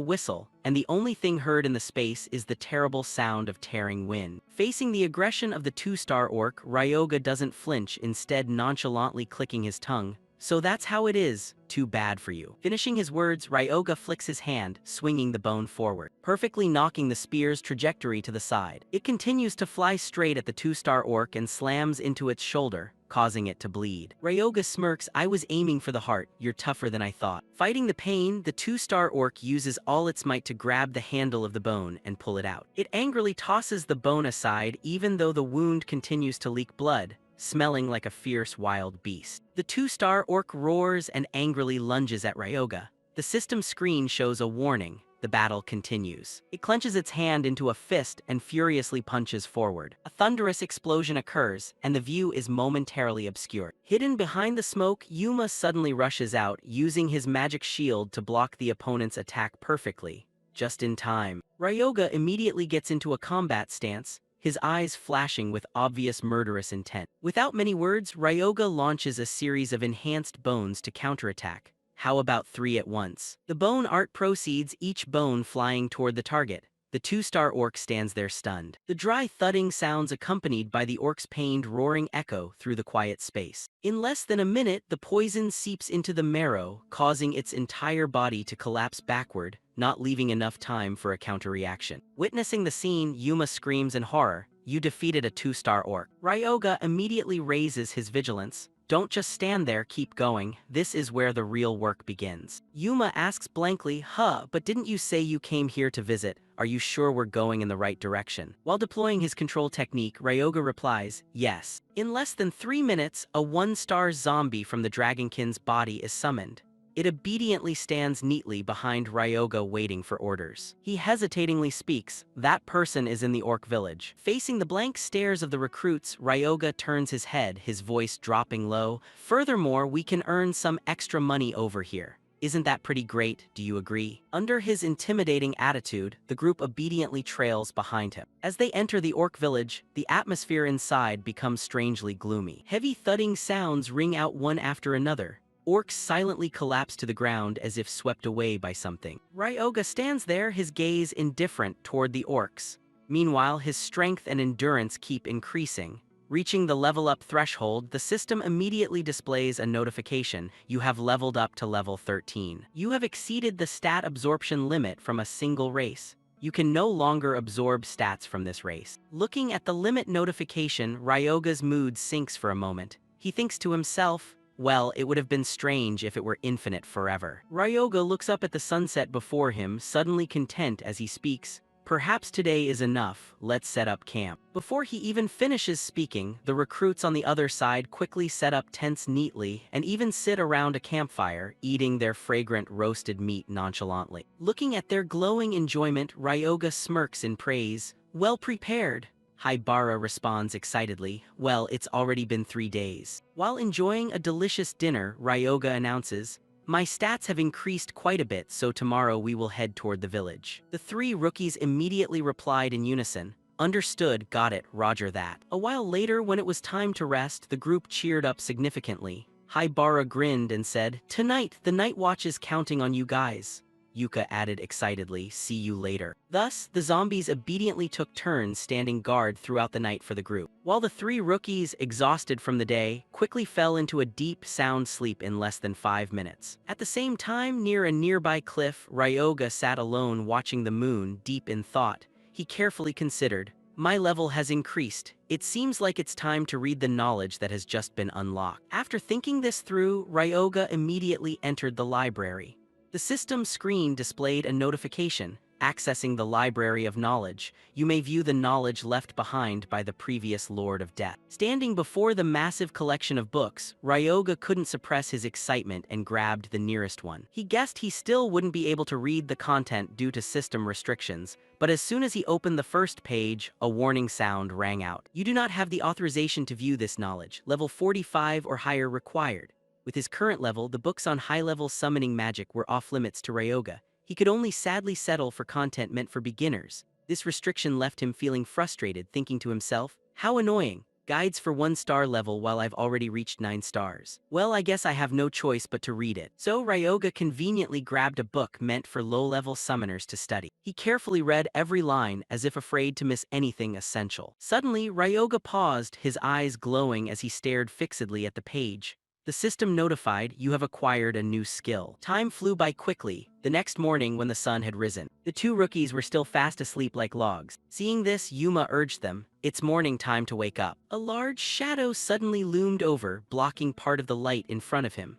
whistle, and the only thing heard in the space is the terrible sound of tearing wind. Facing the aggression of the 2-star orc, Ryoga doesn't flinch, instead nonchalantly clicking his tongue. So that's how it is. Too bad for you. Finishing his words, Ryoga flicks his hand, swinging the bone forward, perfectly knocking the spear's trajectory to the side. It continues to fly straight at the 2-star orc and slams into its shoulder, causing it to bleed. Ryoga smirks, I was aiming for the heart, you're tougher than I thought. Fighting the pain, the 2-star orc uses all its might to grab the handle of the bone and pull it out. It angrily tosses the bone aside even though the wound continues to leak blood, smelling like a fierce wild beast. The 2-star orc roars and angrily lunges at Ryoga. The system screen shows a warning. The battle continues. It clenches its hand into a fist and furiously punches forward. A thunderous explosion occurs, and the view is momentarily obscured. Hidden behind the smoke, Yuma suddenly rushes out, using his magic shield to block the opponent's attack perfectly. Just in time. Ryoga immediately gets into a combat stance, his eyes flashing with obvious murderous intent. Without many words, Ryoga launches a series of enhanced bones to counterattack. How about 3 at once? The bone art proceeds, each bone flying toward the target. The 2-star orc stands there stunned. The dry thudding sounds accompanied by the orc's pained roaring echo through the quiet space. In less than a minute, the poison seeps into the marrow, causing its entire body to collapse backward, not leaving enough time for a counter-reaction. Witnessing the scene, Yuma screams in horror, you defeated a 2-star orc. Ryoga immediately raises his vigilance. Don't just stand there, keep going. This is where the real work begins. Yuma asks blankly, but didn't you say you came here to visit? Are you sure we're going in the right direction? While deploying his control technique, Ryoga replies, yes. In less than 3 minutes, a 1-star zombie from the Dragonkin's body is summoned. It obediently stands neatly behind Ryoga waiting for orders. He hesitatingly speaks, that person is in the orc village. Facing the blank stares of the recruits, Ryoga turns his head, his voice dropping low. Furthermore, we can earn some extra money over here. Isn't that pretty great, do you agree? Under his intimidating attitude, the group obediently trails behind him. As they enter the orc village, the atmosphere inside becomes strangely gloomy. Heavy thudding sounds ring out one after another. Orcs silently collapse to the ground as if swept away by something. Ryoga stands there, his gaze indifferent toward the orcs. Meanwhile, his strength and endurance keep increasing. Reaching the level up threshold, the system immediately displays a notification: you have leveled up to level 13. You have exceeded the stat absorption limit from a single race. You can no longer absorb stats from this race. Looking at the limit notification, Ryoga's mood sinks for a moment. He thinks to himself, well, it would have been strange if it were infinite forever. Ryoga looks up at the sunset before him, suddenly content as he speaks. Perhaps today is enough, let's set up camp. Before he even finishes speaking, the recruits on the other side quickly set up tents neatly and even sit around a campfire, eating their fragrant roasted meat nonchalantly. Looking at their glowing enjoyment, Ryoga smirks in praise. Well prepared. Haibara responds excitedly, well, it's already been 3 days. While enjoying a delicious dinner, Ryoga announces, my stats have increased quite a bit, so tomorrow we will head toward the village. The 3 rookies immediately replied in unison, understood, got it, roger that. A while later, when it was time to rest, the group cheered up significantly. Haibara grinned and said, tonight, the night watch is counting on you guys. Yuka added excitedly, see you later. Thus, the zombies obediently took turns standing guard throughout the night for the group, while the 3 rookies, exhausted from the day, quickly fell into a deep, sound sleep in less than 5 minutes. At the same time, near a nearby cliff, Ryoga sat alone watching the moon, deep in thought. He carefully considered, my level has increased. It seems like it's time to read the knowledge that has just been unlocked. After thinking this through, Ryoga immediately entered the library. The system screen displayed a notification, accessing the Library of Knowledge. You may view the knowledge left behind by the previous Lord of Death. Standing before the massive collection of books, Ryoga couldn't suppress his excitement and grabbed the nearest one. He guessed he still wouldn't be able to read the content due to system restrictions, but as soon as he opened the first page, a warning sound rang out. You do not have the authorization to view this knowledge. Level 45 or higher required. With his current level, the books on high-level summoning magic were off-limits to Ryoga. He could only sadly settle for content meant for beginners. This restriction left him feeling frustrated, thinking to himself, how annoying. Guides for 1-star level while I've already reached 9 stars. Well, I guess I have no choice but to read it. So Ryoga conveniently grabbed a book meant for low-level summoners to study. He carefully read every line as if afraid to miss anything essential. Suddenly, Ryoga paused, his eyes glowing as he stared fixedly at the page. The system notified, you have acquired a new skill. Time flew by quickly, the next morning when the sun had risen. The 2 rookies were still fast asleep like logs. Seeing this, Yuma urged them, it's morning time to wake up. A large shadow suddenly loomed over, blocking part of the light in front of him.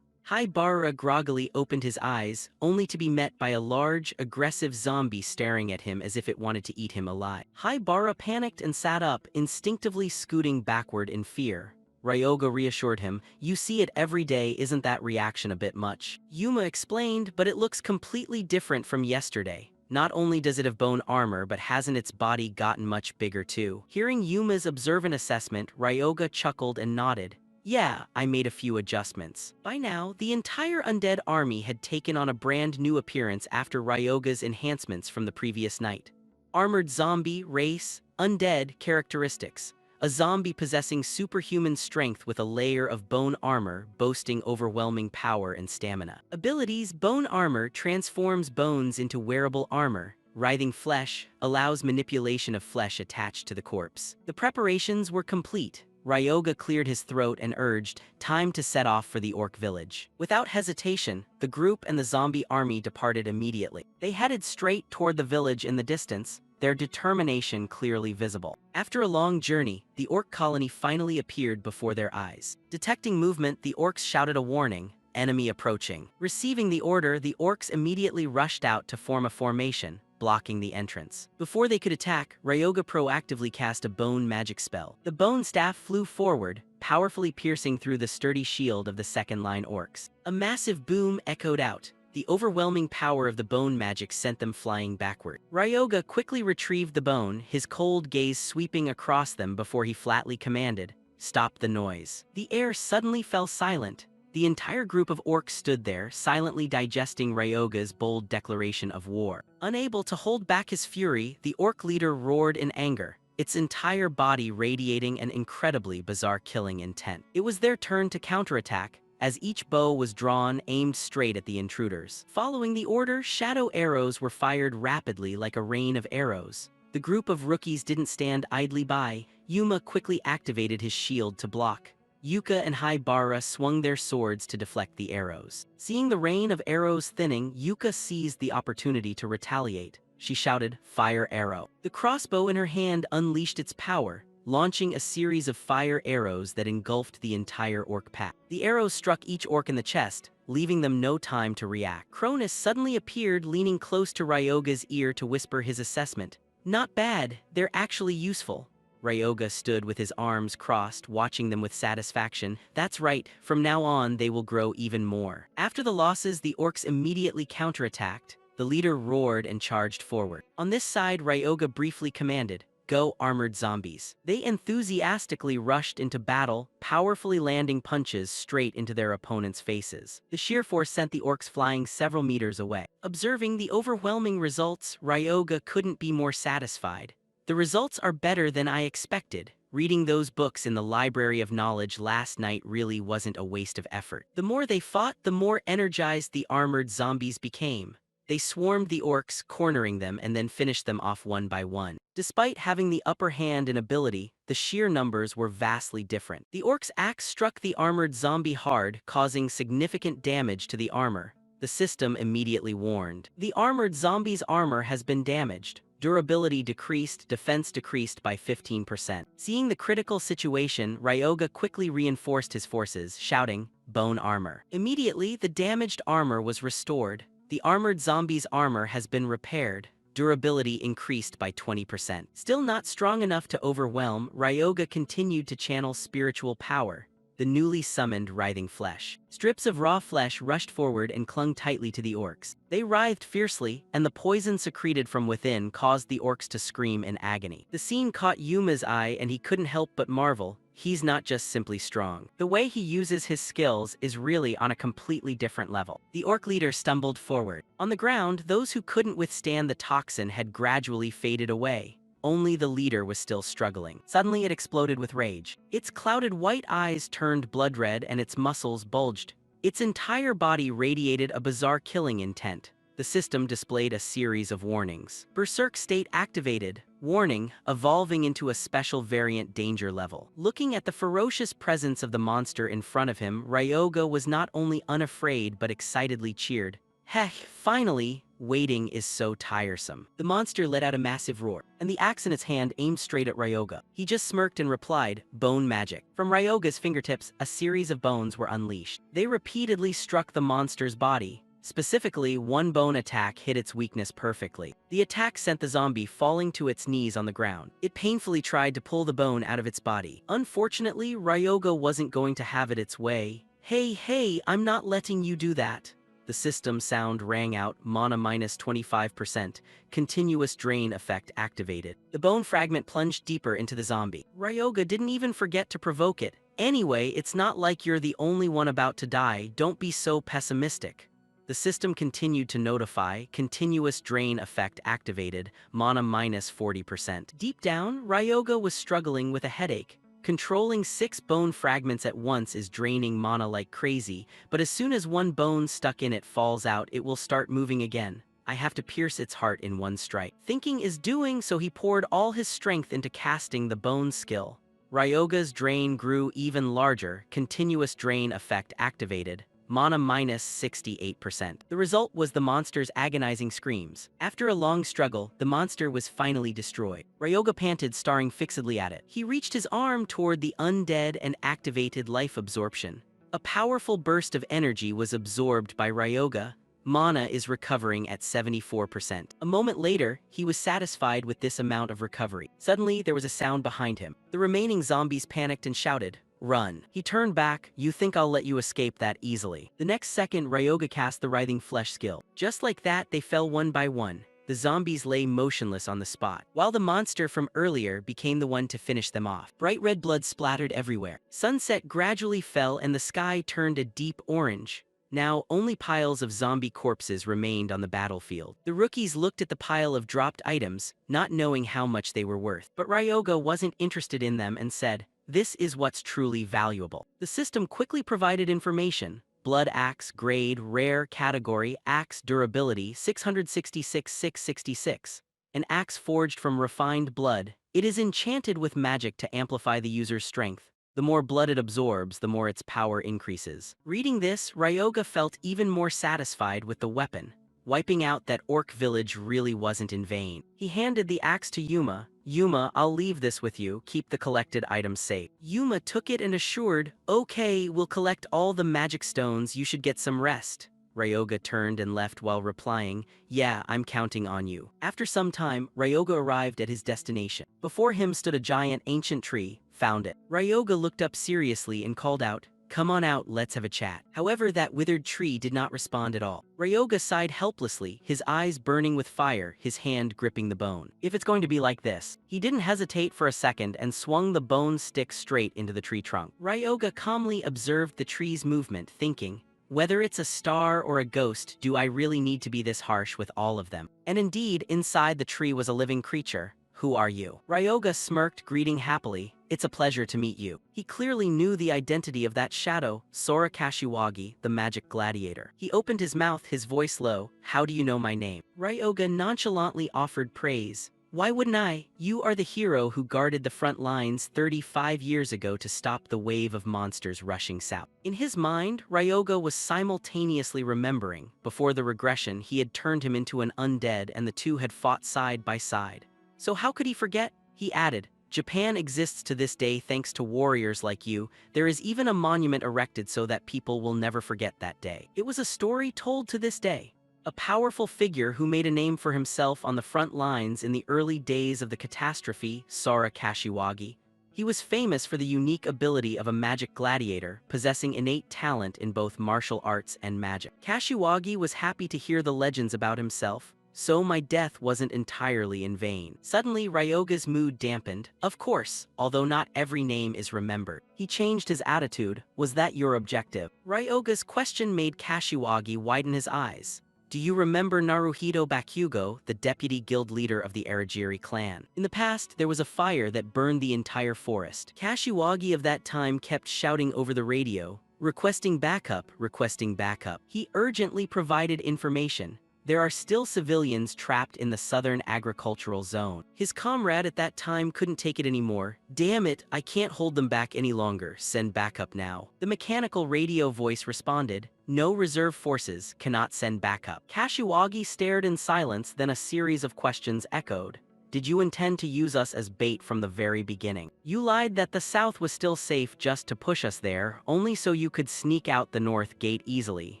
Haibara groggily opened his eyes, only to be met by a large, aggressive zombie staring at him as if it wanted to eat him alive. Haibara panicked and sat up, instinctively scooting backward in fear. Ryoga reassured him, you see it every day, isn't that reaction a bit much? Yuma explained, but it looks completely different from yesterday. Not only does it have bone armor, but hasn't its body gotten much bigger too? Hearing Yuma's observant assessment, Ryoga chuckled and nodded. Yeah, I made a few adjustments. By now, the entire undead army had taken on a brand new appearance after Ryoga's enhancements from the previous night. Armored zombie, race, undead characteristics. A zombie possessing superhuman strength with a layer of bone armor, boasting overwhelming power and stamina. Abilities: bone armor transforms bones into wearable armor. Writhing flesh allows manipulation of flesh attached to the corpse. The preparations were complete. Ryoga cleared his throat and urged, time to set off for the orc village. Without hesitation, the group and the zombie army departed immediately. They headed straight toward the village in the distance, their determination clearly visible. After a long journey, the orc colony finally appeared before their eyes. Detecting movement, the orcs shouted a warning, enemy approaching. Receiving the order, the orcs immediately rushed out to form a formation, blocking the entrance. Before they could attack, Ryoga proactively cast a bone magic spell. The bone staff flew forward, powerfully piercing through the sturdy shield of the second-line orcs. A massive boom echoed out. The overwhelming power of the bone magic sent them flying backward. Ryoga quickly retrieved the bone, his cold gaze sweeping across them before he flatly commanded, stop the noise. The air suddenly fell silent. The entire group of orcs stood there, silently digesting Ryoga's bold declaration of war. Unable to hold back his fury, the orc leader roared in anger, its entire body radiating an incredibly bizarre killing intent. It was their turn to counterattack, as each bow was drawn, aimed straight at the intruders. Following the order, shadow arrows were fired rapidly like a rain of arrows. The group of rookies didn't stand idly by. Yuma quickly activated his shield to block. Yuka and Haibara swung their swords to deflect the arrows. Seeing the rain of arrows thinning, Yuka seized the opportunity to retaliate. She shouted, "Fire arrow." The crossbow in her hand unleashed its power, launching a series of fire arrows that engulfed the entire orc pack. The arrows struck each orc in the chest, leaving them no time to react. Cronus suddenly appeared, leaning close to Ryoga's ear to whisper his assessment. "Not bad, they're actually useful." Ryoga stood with his arms crossed, watching them with satisfaction. "That's right, from now on they will grow even more." After the losses, the orcs immediately counterattacked. The leader roared and charged forward. On this side, Ryoga briefly commanded, "Go, armored zombies." They enthusiastically rushed into battle, powerfully landing punches straight into their opponents' faces. The sheer force sent the orcs flying several meters away. Observing the overwhelming results, Ryoga couldn't be more satisfied. "The results are better than I expected. Reading those books in the Library of Knowledge last night really wasn't a waste of effort." The more they fought, the more energized the armored zombies became. They swarmed the orcs, cornering them and then finished them off one by one. Despite having the upper hand in ability, the sheer numbers were vastly different. The orc's axe struck the armored zombie hard, causing significant damage to the armor. The system immediately warned, "The armored zombie's armor has been damaged. Durability decreased, defense decreased by 15%. Seeing the critical situation, Ryoga quickly reinforced his forces, shouting, "Bone armor." Immediately, the damaged armor was restored. The armored zombie's armor has been repaired. Durability increased by 20%. Still not strong enough to overwhelm, Ryoga continued to channel spiritual power. The newly summoned writhing flesh. Strips of raw flesh rushed forward and clung tightly to the orcs. They writhed fiercely, and the poison secreted from within caused the orcs to scream in agony. The scene caught Yuma's eye and he couldn't help but marvel. He's not just simply strong. The way he uses his skills is really on a completely different level. The orc leader stumbled forward. On the ground, those who couldn't withstand the toxin had gradually faded away. Only the leader was still struggling. Suddenly it exploded with rage. Its clouded white eyes turned blood red and its muscles bulged. Its entire body radiated a bizarre killing intent. The system displayed a series of warnings. Berserk state activated. Warning, evolving into a special variant danger level. Looking at the ferocious presence of the monster in front of him, Ryoga was not only unafraid but excitedly cheered. "Heh, finally! Waiting is so tiresome." The monster let out a massive roar, and the axe in its hand aimed straight at Ryoga. He just smirked and replied, "Bone magic." From Ryoga's fingertips, a series of bones were unleashed. They repeatedly struck the monster's body. Specifically, one bone attack hit its weakness perfectly. The attack sent the zombie falling to its knees on the ground. It painfully tried to pull the bone out of its body. Unfortunately, Ryoga wasn't going to have it its way. Hey, I'm not letting you do that." The system sound rang out, mana minus 25%, continuous drain effect activated. The bone fragment plunged deeper into the zombie. Ryoga didn't even forget to provoke it. "Anyway, it's not like you're the only one about to die, don't be so pessimistic." The system continued to notify, continuous drain effect activated, mana minus 40%. Deep down, Ryoga was struggling with a headache. Controlling 6 bone fragments at once is draining mana like crazy, but as soon as one bone stuck in it falls out, it will start moving again. I have to pierce its heart in one strike. Thinking is doing, so he poured all his strength into casting the bone skill. Ryoga's drain grew even larger, continuous drain effect activated. Mana minus 68%. The result was the monster's agonizing screams. After a long struggle, the monster was finally destroyed. Ryoga panted, staring fixedly at it. He reached his arm toward the undead and activated life absorption. A powerful burst of energy was absorbed by Ryoga. Mana is recovering at 74%. A moment later, he was satisfied with this amount of recovery. Suddenly, there was a sound behind him. The remaining zombies panicked and shouted, "Run." He turned back. "You think I'll let you escape that easily?" The next second, Ryoga cast the writhing flesh skill. Just like that, they fell one by one. The zombies lay motionless on the spot, while the monster from earlier became the one to finish them off. Bright red blood splattered everywhere. Sunset gradually fell and the sky turned a deep orange. Now, only piles of zombie corpses remained on the battlefield. The rookies looked at the pile of dropped items, not knowing how much they were worth. But Ryoga wasn't interested in them and said, "This is what's truly valuable." The system quickly provided information. Blood axe, grade, rare, category, axe, durability, 666-666. An axe forged from refined blood. It is enchanted with magic to amplify the user's strength. The more blood it absorbs, the more its power increases. Reading this, Ryoga felt even more satisfied with the weapon. Wiping out that orc village really wasn't in vain. He handed the axe to Yuma. "Yuma, I'll leave this with you, keep the collected items safe." Yuma took it and assured, "Okay, we'll collect all the magic stones, you should get some rest." Ryoga turned and left while replying, "Yeah, I'm counting on you." After some time, Ryoga arrived at his destination. Before him stood a giant ancient tree. Found it. Ryoga looked up seriously and called out, "Come on out, let's have a chat." However, that withered tree did not respond at all. Ryoga sighed helplessly, his eyes burning with fire, his hand gripping the bone. If it's going to be like this. He didn't hesitate for a second and swung the bone stick straight into the tree trunk. Ryoga calmly observed the tree's movement, thinking, "Whether it's a star or a ghost, do I really need to be this harsh with all of them?" And indeed, inside the tree was a living creature. "Who are you?" Ryoga smirked, greeting happily, "It's a pleasure to meet you." He clearly knew the identity of that shadow, Sora Kashiwagi, the magic gladiator. He opened his mouth, his voice low, "How do you know my name?" Ryoga nonchalantly offered praise. "Why wouldn't I? You are the hero who guarded the front lines 35 years ago to stop the wave of monsters rushing south." In his mind, Ryoga was simultaneously remembering, before the regression, he had turned him into an undead and the two had fought side by side. So how could he forget? He added, "Japan exists to this day thanks to warriors like you. There is even a monument erected so that people will never forget that day." It was a story told to this day. A powerful figure who made a name for himself on the front lines in the early days of the catastrophe, Sora Kashiwagi. He was famous for the unique ability of a magic gladiator, possessing innate talent in both martial arts and magic. Kashiwagi was happy to hear the legends about himself. "So my death wasn't entirely in vain." Suddenly, Ryoga's mood dampened. "Of course, although not every name is remembered." He changed his attitude. "Was that your objective?" Ryoga's question made Kashiwagi widen his eyes. "Do you remember Naruhito Bakugo, the deputy guild leader of the Arajiri clan? In the past, there was a fire that burned the entire forest. Kashiwagi of that time kept shouting over the radio, requesting backup, requesting backup. He urgently provided information. There are still civilians trapped in the southern agricultural zone." His comrade at that time couldn't take it anymore. "Damn it, I can't hold them back any longer. Send backup now." The mechanical radio voice responded, "No reserve forces, cannot send backup." Kashiwagi stared in silence, then a series of questions echoed. "Did you intend to use us as bait from the very beginning? You lied that the south was still safe just to push us there, only so you could sneak out the north gate easily.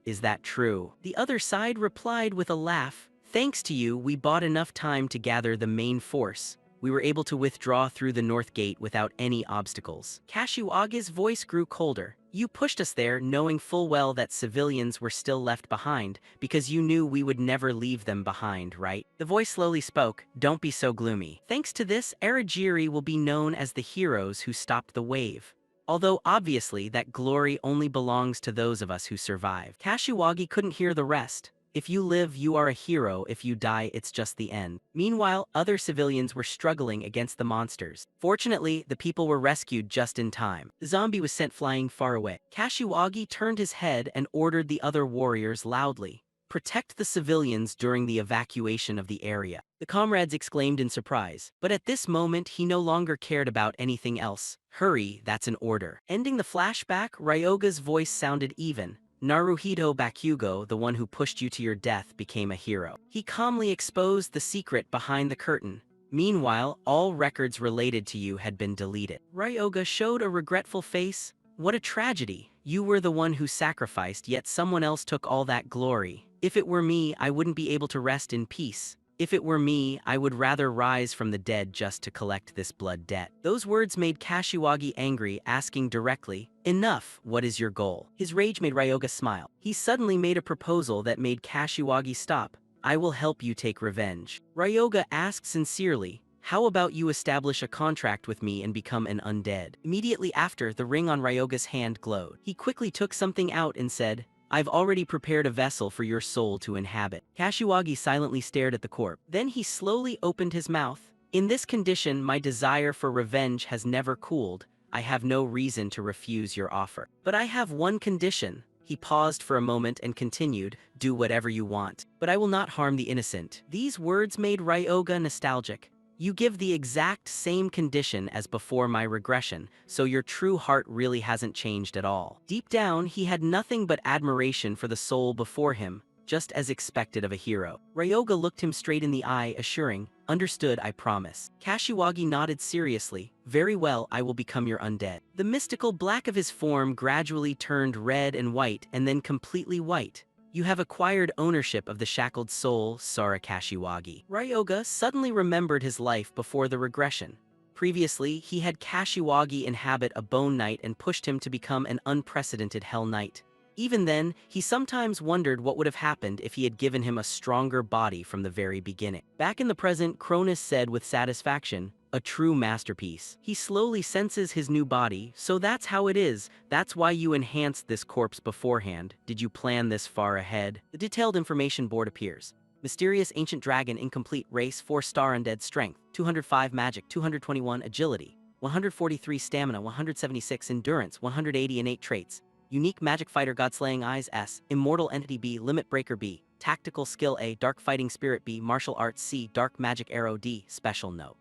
Is that true?" The other side replied with a laugh. "Thanks to you, we bought enough time to gather the main force. We were able to withdraw through the north gate without any obstacles." Kashiwagi's voice grew colder. "You pushed us there knowing full well that civilians were still left behind, because you knew we would never leave them behind, right?" The voice slowly spoke, "Don't be so gloomy. Thanks to this, Arajiri will be known as the heroes who stopped the wave. Although obviously that glory only belongs to those of us who survive." Kashiwagi couldn't hear the rest. "If you live, you are a hero. If you die, it's just the end." Meanwhile, other civilians were struggling against the monsters. Fortunately, the people were rescued just in time. The zombie was sent flying far away. Kashiwagi turned his head and ordered the other warriors loudly, "Protect the civilians during the evacuation of the area." The comrades exclaimed in surprise, but at this moment he no longer cared about anything else. "Hurry, that's an order." Ending the flashback, Ryoga's voice sounded even. "Naruhito Bakugo, the one who pushed you to your death, became a hero. He calmly exposed the secret behind the curtain. Meanwhile, all records related to you had been deleted." Ryoga showed a regretful face. "What a tragedy. You were the one who sacrificed, yet someone else took all that glory. If it were me, I wouldn't be able to rest in peace. If it were me, I would rather rise from the dead just to collect this blood debt." Those words made Kashiwagi angry, asking directly, "Enough, what is your goal?" His rage made Ryoga smile. He suddenly made a proposal that made Kashiwagi stop. I will help you take revenge. Ryoga asked sincerely, how about you establish a contract with me and become an undead? Immediately after, the ring on Ryoga's hand glowed. He quickly took something out and said, I've already prepared a vessel for your soul to inhabit. Kashiwagi silently stared at the corpse. Then he slowly opened his mouth. In this condition, my desire for revenge has never cooled. I have no reason to refuse your offer. But I have one condition. He paused for a moment and continued, do whatever you want. But I will not harm the innocent. These words made Ryoga nostalgic. You give the exact same condition as before my regression, so your true heart really hasn't changed at all. Deep down, he had nothing but admiration for the soul before him, just as expected of a hero. Ryoga looked him straight in the eye, assuring, understood, I promise. Kashiwagi nodded seriously. Very well, I will become your undead. The mystical black of his form gradually turned red and white and then completely white. You have acquired ownership of the shackled soul, Sara Kashiwagi. Ryoga suddenly remembered his life before the regression. Previously, he had Kashiwagi inhabit a bone knight and pushed him to become an unprecedented hell knight. Even then, he sometimes wondered what would have happened if he had given him a stronger body from the very beginning. Back in the present, Cronus said with satisfaction, a true masterpiece. He slowly senses his new body, so that's how it is. That's why you enhanced this corpse beforehand. Did you plan this far ahead? The detailed information board appears. Mysterious ancient dragon, incomplete race, 4-star undead strength, 205 magic, 221 agility, 143 stamina, 176 endurance, 180 innate traits. Unique magic fighter, god slaying eyes S, immortal entity B, limit breaker B, tactical skill A, dark fighting spirit B, martial arts C, dark magic arrow D. Special note.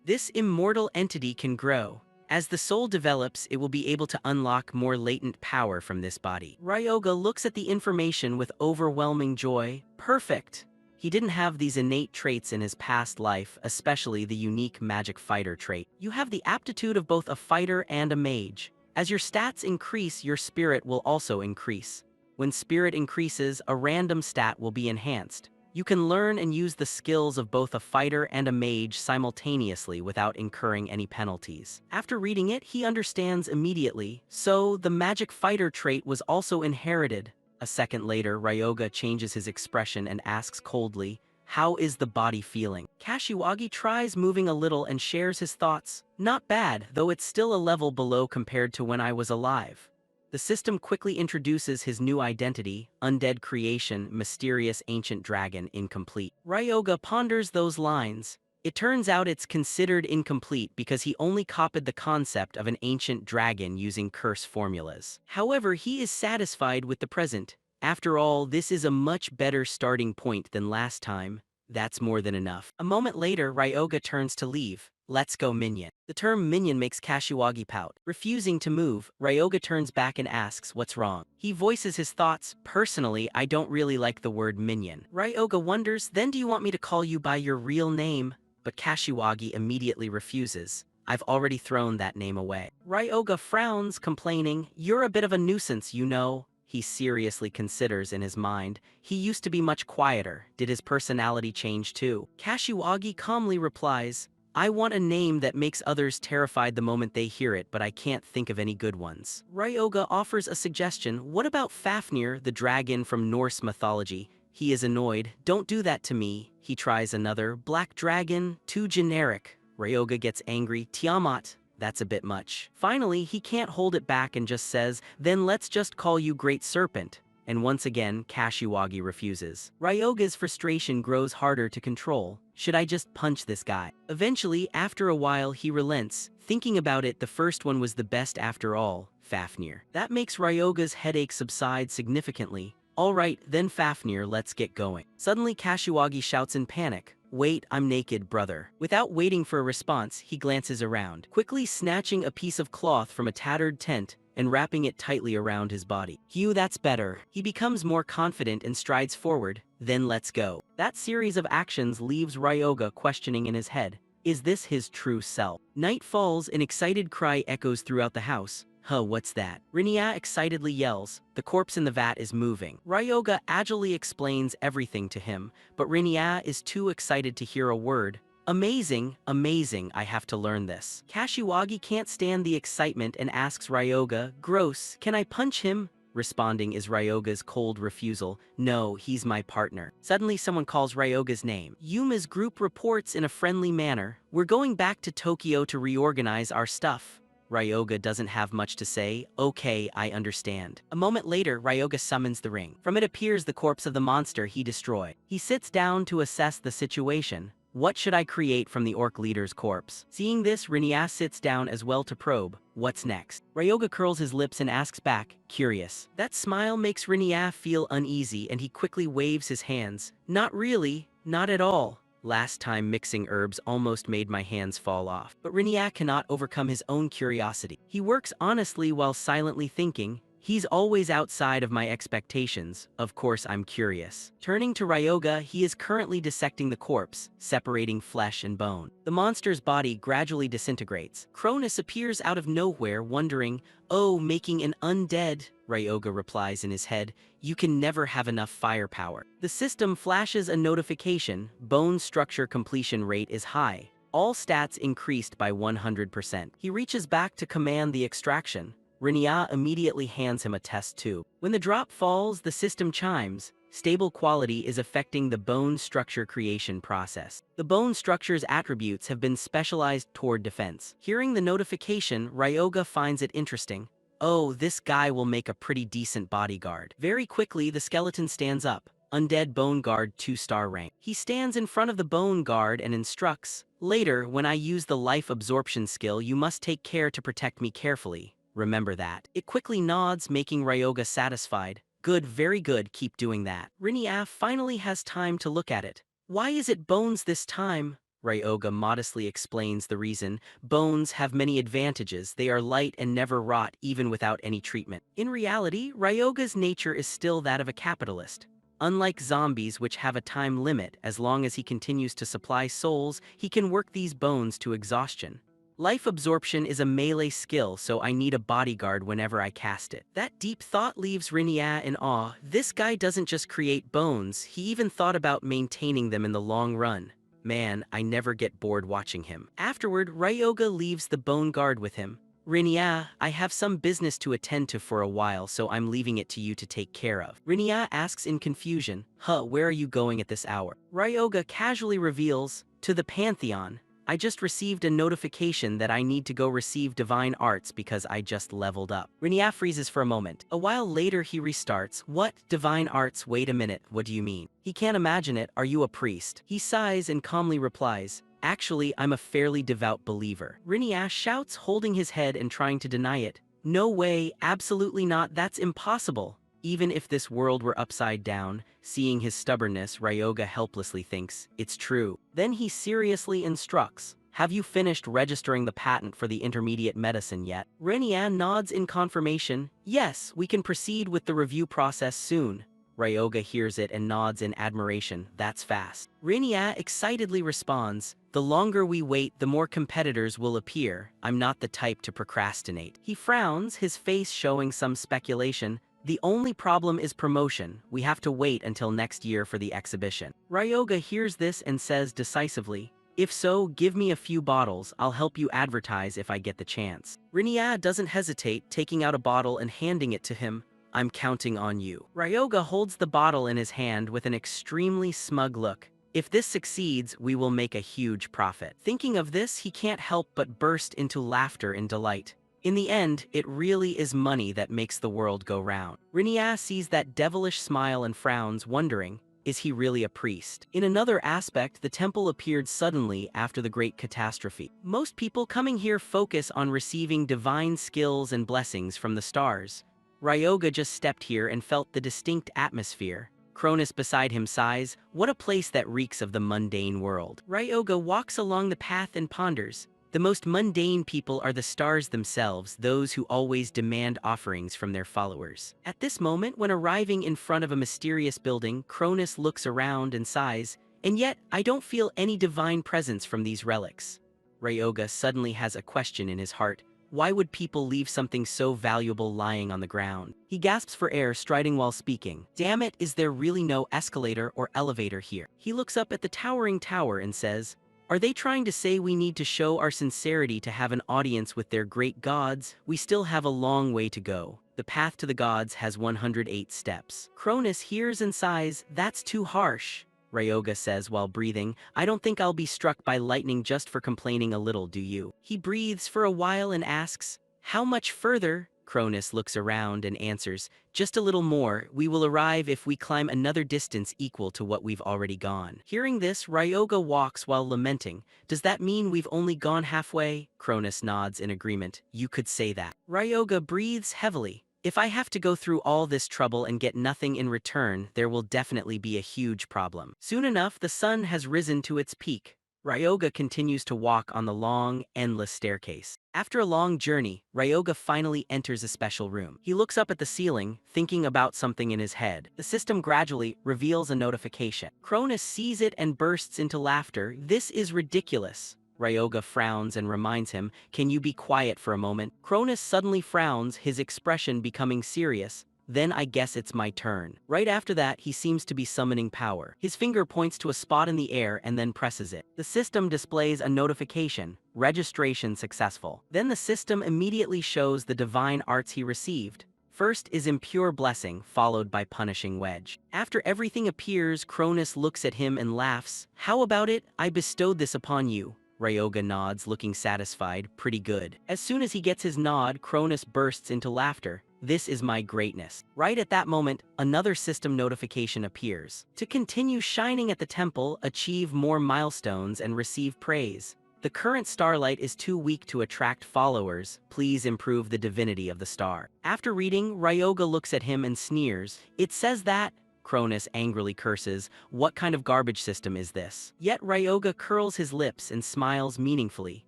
This immortal entity can grow. As the soul develops, it will be able to unlock more latent power from this body. Ryoga looks at the information with overwhelming joy. Perfect! He didn't have these innate traits in his past life, especially the unique magic fighter trait. You have the aptitude of both a fighter and a mage. As your stats increase, your spirit will also increase. When spirit increases, a random stat will be enhanced. You can learn and use the skills of both a fighter and a mage simultaneously without incurring any penalties. After reading it, he understands immediately. So, the magic fighter trait was also inherited. A second later, Ryoga changes his expression and asks coldly, how is the body feeling? Kashiwagi tries moving a little and shares his thoughts. Not bad, though it's still a level below compared to when I was alive. The system quickly introduces his new identity, undead creation, mysterious ancient dragon, incomplete. Ryoga ponders those lines. It turns out it's considered incomplete because he only copied the concept of an ancient dragon using curse formulas. However, he is satisfied with the present. After all, this is a much better starting point than last time. That's more than enough. A moment later, Ryoga turns to leave. Let's go, minion. The term minion makes Kashiwagi pout. Refusing to move, Ryoga turns back and asks what's wrong. He voices his thoughts. Personally, I don't really like the word minion. Ryoga wonders, then do you want me to call you by your real name? But Kashiwagi immediately refuses. I've already thrown that name away. Ryoga frowns, complaining, you're a bit of a nuisance, you know. He seriously considers in his mind. He used to be much quieter. Did his personality change too? Kashiwagi calmly replies, I want a name that makes others terrified the moment they hear it, but I can't think of any good ones. Ryoga offers a suggestion. What about Fafnir, the dragon from Norse mythology? He is annoyed. Don't do that to me. He tries another. Black dragon, too generic. Ryoga gets angry. Tiamat. That's a bit much. Finally, he can't hold it back and just says, then let's just call you Great Serpent. And once again, Kashiwagi refuses. Ryoga's frustration grows harder to control. Should I just punch this guy? Eventually, after a while, he relents. Thinking about it, the first one was the best after all, Fafnir. That makes Ryoga's headache subside significantly. All right, then Fafnir, let's get going. Suddenly, Kashiwagi shouts in panic. Wait, I'm naked, brother. Without waiting for a response, he glances around, quickly snatching a piece of cloth from a tattered tent and wrapping it tightly around his body. Hugh, that's better. He becomes more confident and strides forward. Then let's go. That series of actions leaves Ryoga questioning in his head. Is this his true self? Night falls, an excited cry echoes throughout the house. Huh, what's that? Rinya excitedly yells. The corpse in the vat is moving. Ryoga agilely explains everything to him, but Rinya is too excited to hear a word. Amazing, amazing, I have to learn this. Kashiwagi can't stand the excitement and asks Ryoga, gross, can I punch him? responding is Ryoga's cold refusal. No, he's my partner. Suddenly someone calls Ryoga's name. Yuma's group reports in a friendly manner. We're going back to Tokyo to reorganize our stuff. Ryoga doesn't have much to say. Okay, I understand. A moment later, Ryoga summons the ring. From it appears the corpse of the monster he destroyed. He sits down to assess the situation. What should I create from the orc leader's corpse? Seeing this, Rinya sits down as well to probe. What's next? Ryoga curls his lips and asks back, curious. That smile makes Rinya feel uneasy and he quickly waves his hands. Not really, not at all. Last time mixing herbs almost made my hands fall off. But Rinya cannot overcome his own curiosity. He works honestly while silently thinking. He's always outside of my expectations. Of course I'm curious. Turning to Ryoga, he is currently dissecting the corpse, separating flesh and bone. The monster's body gradually disintegrates. Cronus appears out of nowhere, wondering, oh, making an undead? Ryoga replies in his head, you can never have enough firepower. The system flashes a notification, bone structure completion rate is high. All stats increased by 100%. He reaches back to command the extraction. Rinya immediately hands him a test tube. When the drop falls, the system chimes. Stable quality is affecting the bone structure creation process. The bone structure's attributes have been specialized toward defense. Hearing the notification, Ryoga finds it interesting. Oh, this guy will make a pretty decent bodyguard. Very quickly, the skeleton stands up. Undead Bone Guard 2-star rank. He stands in front of the Bone Guard and instructs, later, when I use the life absorption skill, you must take care to protect me carefully. Remember that. It quickly nods, making Ryoga satisfied. Good, very good, keep doing that. Rinya finally has time to look at it. Why is it bones this time? Ryoga modestly explains the reason. Bones have many advantages. They are light and never rot, even without any treatment. In reality, Ryoga's nature is still that of a capitalist. Unlike zombies, which have a time limit, as long as he continues to supply souls, he can work these bones to exhaustion. Life absorption is a melee skill, so I need a bodyguard whenever I cast it. That deep thought leaves Rinya in awe. This guy doesn't just create bones, he even thought about maintaining them in the long run. Man, I never get bored watching him. Afterward, Ryoga leaves the bone guard with him. Rinya, I have some business to attend to for a while, so I'm leaving it to you to take care of. Rinya asks in confusion, where are you going at this hour? Ryoga casually reveals, to the Pantheon. I just received a notification that I need to go receive divine arts because I just leveled up. Rinya freezes for a moment. A while later he restarts. What? Divine arts? Wait a minute, what do you mean? He can't imagine it. Are you a priest? He sighs and calmly replies, actually, I'm a fairly devout believer. Rinya shouts, holding his head and trying to deny it. No way, absolutely not, that's impossible. Even if this world were upside down, seeing his stubbornness, Ryoga helplessly thinks, it's true. Then he seriously instructs, have you finished registering the patent for the intermediate medicine yet? Rinya nods in confirmation, yes, we can proceed with the review process soon. Ryoga hears it and nods in admiration, that's fast. Rinya excitedly responds, the longer we wait, the more competitors will appear. I'm not the type to procrastinate. He frowns, his face showing some speculation. The only problem is promotion. We have to wait until next year for the exhibition. Ryoga hears this and says decisively, if so, give me a few bottles, I'll help you advertise if I get the chance. Rinya doesn't hesitate, taking out a bottle and handing it to him. I'm counting on you. Ryoga holds the bottle in his hand with an extremely smug look. If this succeeds, we will make a huge profit. Thinking of this, he can't help but burst into laughter in delight. In the end, it really is money that makes the world go round. Rinya sees that devilish smile and frowns, wondering, is he really a priest? In another aspect, the temple appeared suddenly after the great catastrophe. Most people coming here focus on receiving divine skills and blessings from the stars. Ryoga just stepped here and felt the distinct atmosphere. Cronus beside him sighs, what a place that reeks of the mundane world. Ryoga walks along the path and ponders. The most mundane people are the stars themselves, those who always demand offerings from their followers. At this moment, when arriving in front of a mysterious building, Cronus looks around and sighs, and yet I don't feel any divine presence from these relics. Ryoga suddenly has a question in his heart. Why would people leave something so valuable lying on the ground? He gasps for air, striding while speaking. Damn it, is there really no escalator or elevator here? He looks up at the towering tower and says, are they trying to say we need to show our sincerity to have an audience with their great gods? We still have a long way to go. The The path to the gods has 108 steps. Cronus hears and sighs, "That's too harsh," Ryoga says while breathing. "I don't think I'll be struck by lightning just for complaining a little, do you?" He breathes for a while and asks, "How much further?" Cronus looks around and answers, "Just a little more. We will arrive if we climb another distance equal to what we've already gone." Hearing this, Ryoga walks while lamenting. "Does that mean we've only gone halfway?" Cronus nods in agreement. "You could say that." Ryoga breathes heavily. "If I have to go through all this trouble and get nothing in return, there will definitely be a huge problem." Soon enough, the sun has risen to its peak. Ryoga continues to walk on the long, endless staircase. After a long journey, Ryoga finally enters a special room. He looks up at the ceiling, thinking about something in his head. The system gradually reveals a notification. Cronus sees it and bursts into laughter. "This is ridiculous." Ryoga frowns and reminds him, "Can you be quiet for a moment?" Cronus suddenly frowns, his expression becoming serious. "Then I guess it's my turn." Right after that, he seems to be summoning power. His finger points to a spot in the air and then presses it. The system displays a notification, "Registration successful." Then the system immediately shows the divine arts he received. First is Impure Blessing, followed by Punishing Wedge. After everything appears, Cronus looks at him and laughs. "How about it? I bestowed this upon you." Ryoga nods, looking satisfied. "Pretty good." As soon as he gets his nod, Cronus bursts into laughter. "This is my greatness." Right at that moment, another system notification appears. "To continue shining at the temple, achieve more milestones and receive praise. The current starlight is too weak to attract followers. Please improve the divinity of the star." After reading, Ryoga looks at him and sneers. "It says that." Cronus angrily curses, "What kind of garbage system is this?" Yet Ryoga curls his lips and smiles meaningfully.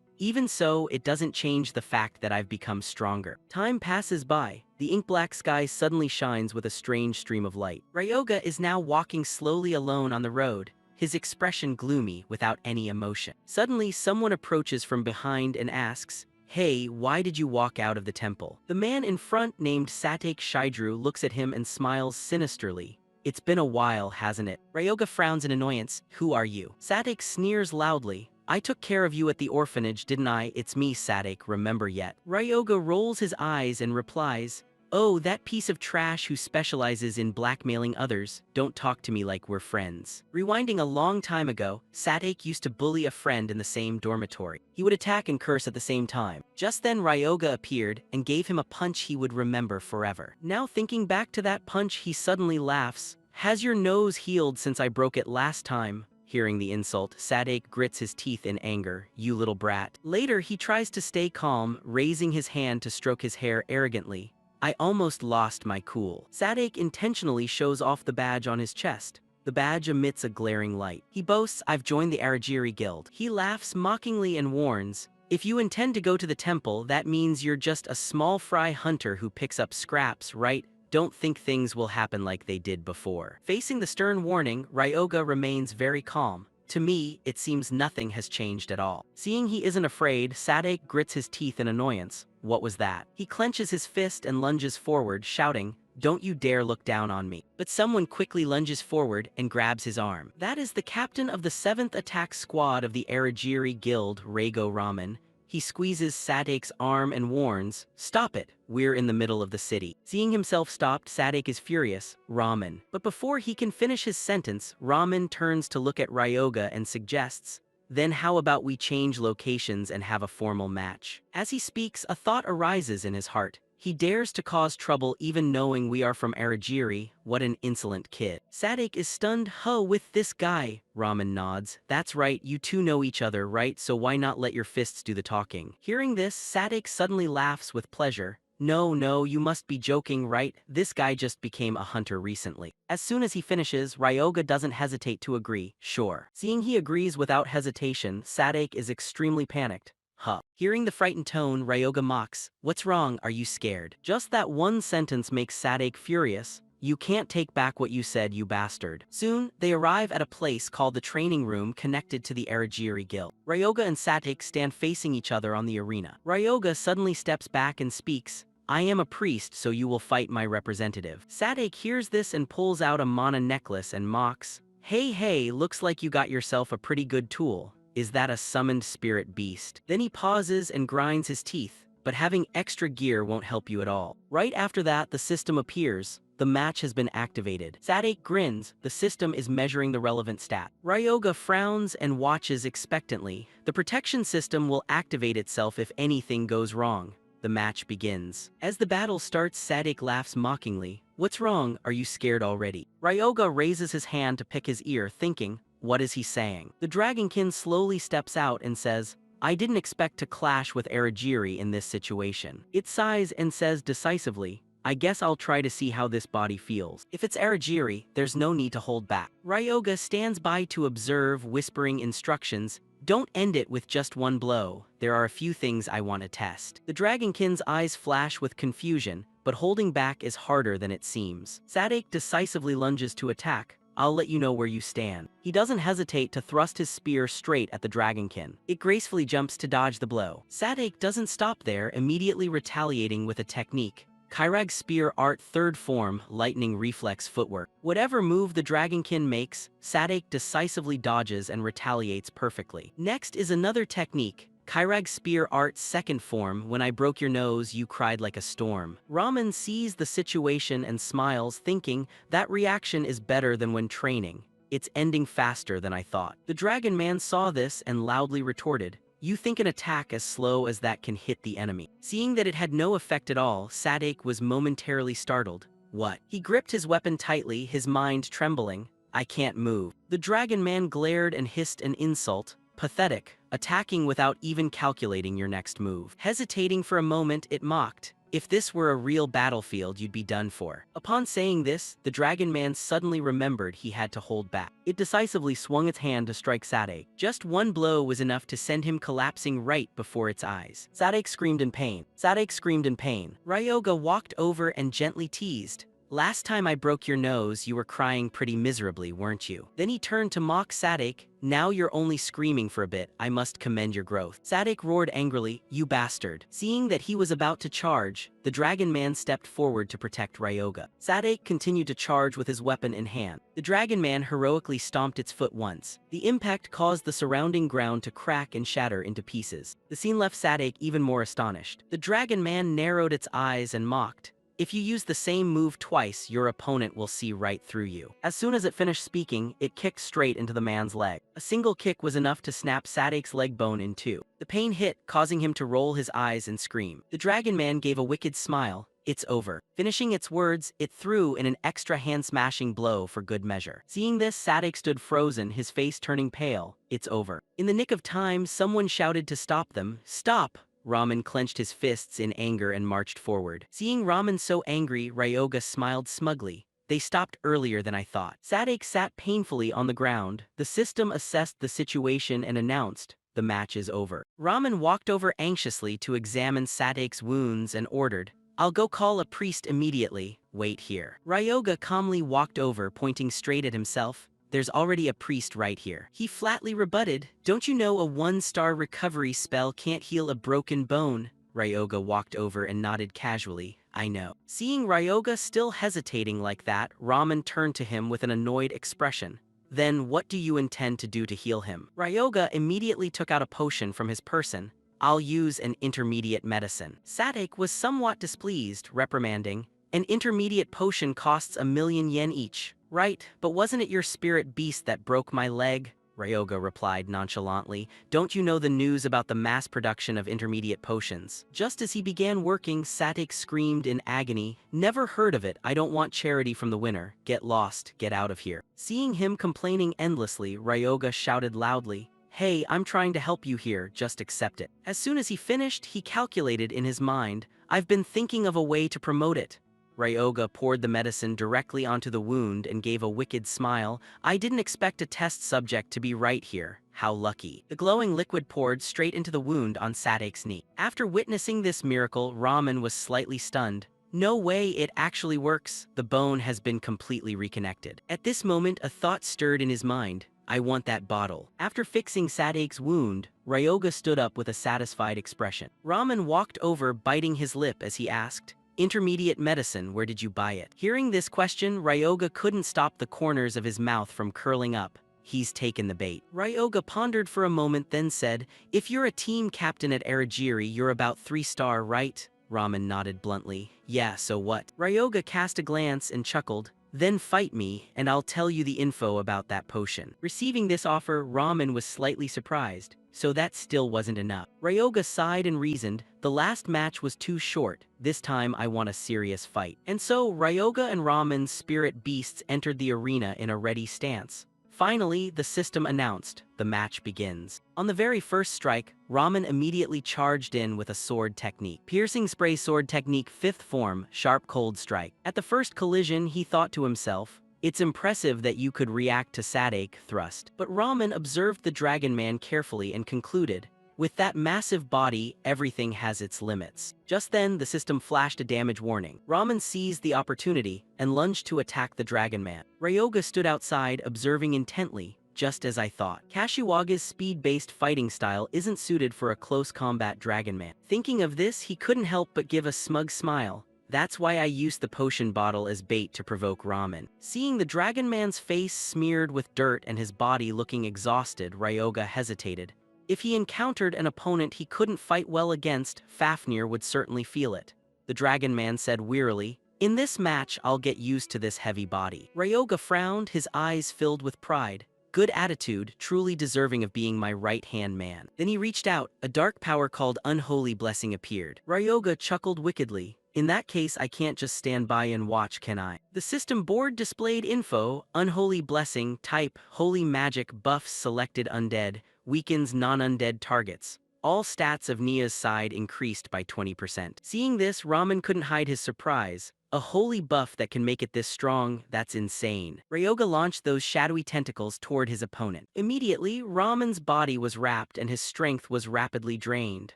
"Even so, it doesn't change the fact that I've become stronger." Time passes by. The ink-black sky suddenly shines with a strange stream of light. Ryoga is now walking slowly alone on the road, his expression gloomy without any emotion. Suddenly, someone approaches from behind and asks, "Hey, why did you walk out of the temple?" The man in front, named Satake Shidru, looks at him and smiles sinisterly. "It's been a while, hasn't it?" Ryoga frowns in annoyance. "Who are you?" Satake sneers loudly. "I took care of you at the orphanage, didn't I? It's me, Satake, remember yet?" Ryoga rolls his eyes and replies, "Oh, that piece of trash who specializes in blackmailing others. Don't talk to me like we're friends." Rewinding a long time ago, Satake used to bully a friend in the same dormitory. He would attack and curse at the same time. Just then Ryoga appeared and gave him a punch he would remember forever. Now thinking back to that punch, he suddenly laughs. "Has your nose healed since I broke it last time?" Hearing the insult, Satake grits his teeth in anger. "You little brat." Later, he tries to stay calm, raising his hand to stroke his hair arrogantly. "I almost lost my cool." Satake intentionally shows off the badge on his chest. The badge emits a glaring light. He boasts, "I've joined the Aragiri Guild." He laughs mockingly and warns, "If you intend to go to the temple, that means you're just a small fry hunter who picks up scraps, right? Don't think things will happen like they did before." Facing the stern warning, Ryoga remains very calm. "To me, it seems nothing has changed at all." Seeing he isn't afraid, Satake grits his teeth in annoyance. "What was that?" He clenches his fist and lunges forward, shouting, "Don't you dare look down on me." But someone quickly lunges forward and grabs his arm. That is the captain of the 7th Attack Squad of the Aragiri Guild, Reigo Ramen. He squeezes Satake's arm and warns, "Stop it, we're in the middle of the city." Seeing himself stopped, Satake is furious. "Ramen." But before he can finish his sentence, Ramen turns to look at Ryoga and suggests, "Then how about we change locations and have a formal match?" As he speaks, a thought arises in his heart. He dares to cause trouble even knowing we are from Aragiri. What an insolent kid. Satake is stunned. "Huh, with this guy?" Ramen nods. "That's right, you two know each other, right? So why not let your fists do the talking?" Hearing this, Satake suddenly laughs with pleasure. No, you must be joking, right? This guy just became a hunter recently." As soon as he finishes, Ryoga doesn't hesitate to agree. "Sure." Seeing he agrees without hesitation, Satake is extremely panicked. "Huh." Hearing the frightened tone, Ryoga mocks, "What's wrong? Are you scared?" Just that one sentence makes Satake furious. "You can't take back what you said, you bastard." Soon, they arrive at a place called the training room connected to the Aragiri Guild. Ryoga and Satake stand facing each other on the arena. Ryoga suddenly steps back and speaks, "I am a priest, so you will fight my representative." Satake hears this and pulls out a mana necklace and mocks, Hey, looks like you got yourself a pretty good tool. Is that a summoned spirit beast?" Then he pauses and grinds his teeth. but having extra gear won't help you at all. Right after that, the system appears. The match has been activated. Sadek grins, the system is measuring the relevant stat. Ryoga frowns and watches expectantly. The protection system will activate itself if anything goes wrong. The match begins. As the battle starts, Sadek laughs mockingly. What's wrong? Are you scared already? Ryoga raises his hand to pick his ear, thinking, what is he saying? The Dragonkin slowly steps out and says, I didn't expect to clash with Erigiri in this situation. It sighs and says decisively, I guess I'll try to see how this body feels. If it's Erigiri, there's no need to hold back. Ryoga stands by to observe, whispering instructions. Don't end it with just one blow. There are a few things I want to test. The Dragonkin's eyes flash with confusion, but holding back is harder than it seems. Sadek decisively lunges to attack. I'll let you know where you stand. He doesn't hesitate to thrust his spear straight at the Dragonkin. It gracefully jumps to dodge the blow. Sadek doesn't stop there, immediately retaliating with a technique. Kairag Spear Art 3rd Form, Lightning Reflex Footwork. Whatever move the Dragonkin makes, Sadek decisively dodges and retaliates perfectly. Next is another technique. Kairag Spear Art 2nd Form, When I Broke Your Nose, You Cried Like a Storm. Ramen sees the situation and smiles, thinking, that reaction is better than when training. It's ending faster than I thought. The Dragon Man saw this and loudly retorted, you think an attack as slow as that can hit the enemy. Seeing that it had no effect at all, Sadek was momentarily startled. What? He gripped his weapon tightly, his mind trembling. I can't move. The Dragon Man glared and hissed an insult. Pathetic, attacking without even calculating your next move. Hesitating for a moment, it mocked. If this were a real battlefield, you'd be done for. Upon saying this, the Dragon Man suddenly remembered he had to hold back. It decisively swung its hand to strike Sadek. Just one blow was enough to send him collapsing right before its eyes. Sadek screamed in pain. Sadek screamed in pain. Ryoga walked over and gently teased. Last time I broke your nose, you were crying pretty miserably, weren't you? Then he turned to mock Sadek. Now you're only screaming for a bit, I must commend your growth. Sadek roared angrily, you bastard. Seeing that he was about to charge, the Dragon Man stepped forward to protect Ryoga. Sadek continued to charge with his weapon in hand. The Dragon Man heroically stomped its foot once. The impact caused the surrounding ground to crack and shatter into pieces. The scene left Sadek even more astonished. The Dragon Man narrowed its eyes and mocked. If you use the same move twice, your opponent will see right through you. As soon as it finished speaking, it kicked straight into the man's leg. A single kick was enough to snap Sadek's leg bone in two. The pain hit, causing him to roll his eyes and scream. The Dragon Man gave a wicked smile. It's over. Finishing its words, it threw in an extra hand-smashing blow for good measure. Seeing this, Sadek stood frozen, his face turning pale. It's over. In the nick of time, someone shouted to stop them. Stop! Ramen clenched his fists in anger and marched forward. Seeing Ramen so angry, Ryoga smiled smugly. They stopped earlier than I thought. Sadek sat painfully on the ground. The system assessed the situation and announced, the match is over. Ramen walked over anxiously to examine Sadek's wounds and ordered, I'll go call a priest immediately. Wait here. Ryoga calmly walked over, pointing straight at himself. There's already a priest right here. He flatly rebutted, don't you know a 1-star recovery spell can't heal a broken bone? Ryoga walked over and nodded casually, I know. Seeing Ryoga still hesitating like that, Ramen turned to him with an annoyed expression. Then what do you intend to do to heal him? Ryoga immediately took out a potion from his person. I'll use an intermediate medicine. Sadek was somewhat displeased, reprimanding, an intermediate potion costs 1,000,000 yen each. Right, but wasn't it your spirit beast that broke my leg? Ryoga replied nonchalantly. Don't you know the news about the mass production of intermediate potions? Just as he began working, Sadek screamed in agony. Never heard of it. I don't want charity from the winner. Get lost. Get out of here. Seeing him complaining endlessly, Ryoga shouted loudly. Hey, I'm trying to help you here. Just accept it. As soon as he finished, he calculated in his mind. I've been thinking of a way to promote it. Ryoga poured the medicine directly onto the wound and gave a wicked smile. I didn't expect a test subject to be right here. How lucky. The glowing liquid poured straight into the wound on Sadek's knee. After witnessing this miracle, Ramen was slightly stunned. No way, it actually works. The bone has been completely reconnected. At this moment, a thought stirred in his mind. I want that bottle. After fixing Sadek's wound, Ryoga stood up with a satisfied expression. Ramen walked over, biting his lip as he asked, Intermediate medicine, where did you buy it? Hearing this question, Ryoga couldn't stop the corners of his mouth from curling up. he's taken the bait. Ryoga pondered for a moment then said, if you're a team captain at Aragiri, you're about 3-star, right? Ramen nodded bluntly. Yeah, so what? Ryoga cast a glance and chuckled. Then fight me, and I'll tell you the info about that potion. Receiving this offer, Ramen was slightly surprised. So that still wasn't enough. Ryoga sighed and reasoned, the last match was too short, this time I want a serious fight. And so, Ryoga and Ramen's spirit beasts entered the arena in a ready stance. Finally, the system announced, the match begins. On the very first strike, Ramen immediately charged in with a sword technique. Piercing spray sword technique 5th form, sharp cold strike. At the first collision, he thought to himself, it's impressive that you could react to Sadake thrust. But Ramen observed the Dragon Man carefully and concluded, with that massive body, everything has its limits. Just then, the system flashed a damage warning. Ramen seized the opportunity and lunged to attack the Dragon Man. Ryoga stood outside, observing intently, just as I thought. Kashiwaga's speed-based fighting style isn't suited for a close combat Dragon Man. Thinking of this, he couldn't help but give a smug smile. That's why I used the potion bottle as bait to provoke Ramen. Seeing the Dragon Man's face smeared with dirt and his body looking exhausted, Ryoga hesitated. If he encountered an opponent he couldn't fight well against, Fafnir would certainly feel it. The Dragon Man said wearily, in this match I'll get used to this heavy body. Ryoga frowned, his eyes filled with pride. Good attitude, truly deserving of being my right-hand man. Then he reached out, a dark power called Unholy Blessing appeared. Ryoga chuckled wickedly. In that case I can't just stand by and watch, can I? The system board displayed info, Unholy Blessing, type, Holy Magic, buffs selected undead, weakens non-undead targets. All stats of Nia's side increased by 20%. Seeing this, Ramen couldn't hide his surprise. A holy buff that can make it this strong, that's insane. Ryoga launched those shadowy tentacles toward his opponent. Immediately, Ramen's body was wrapped and his strength was rapidly drained.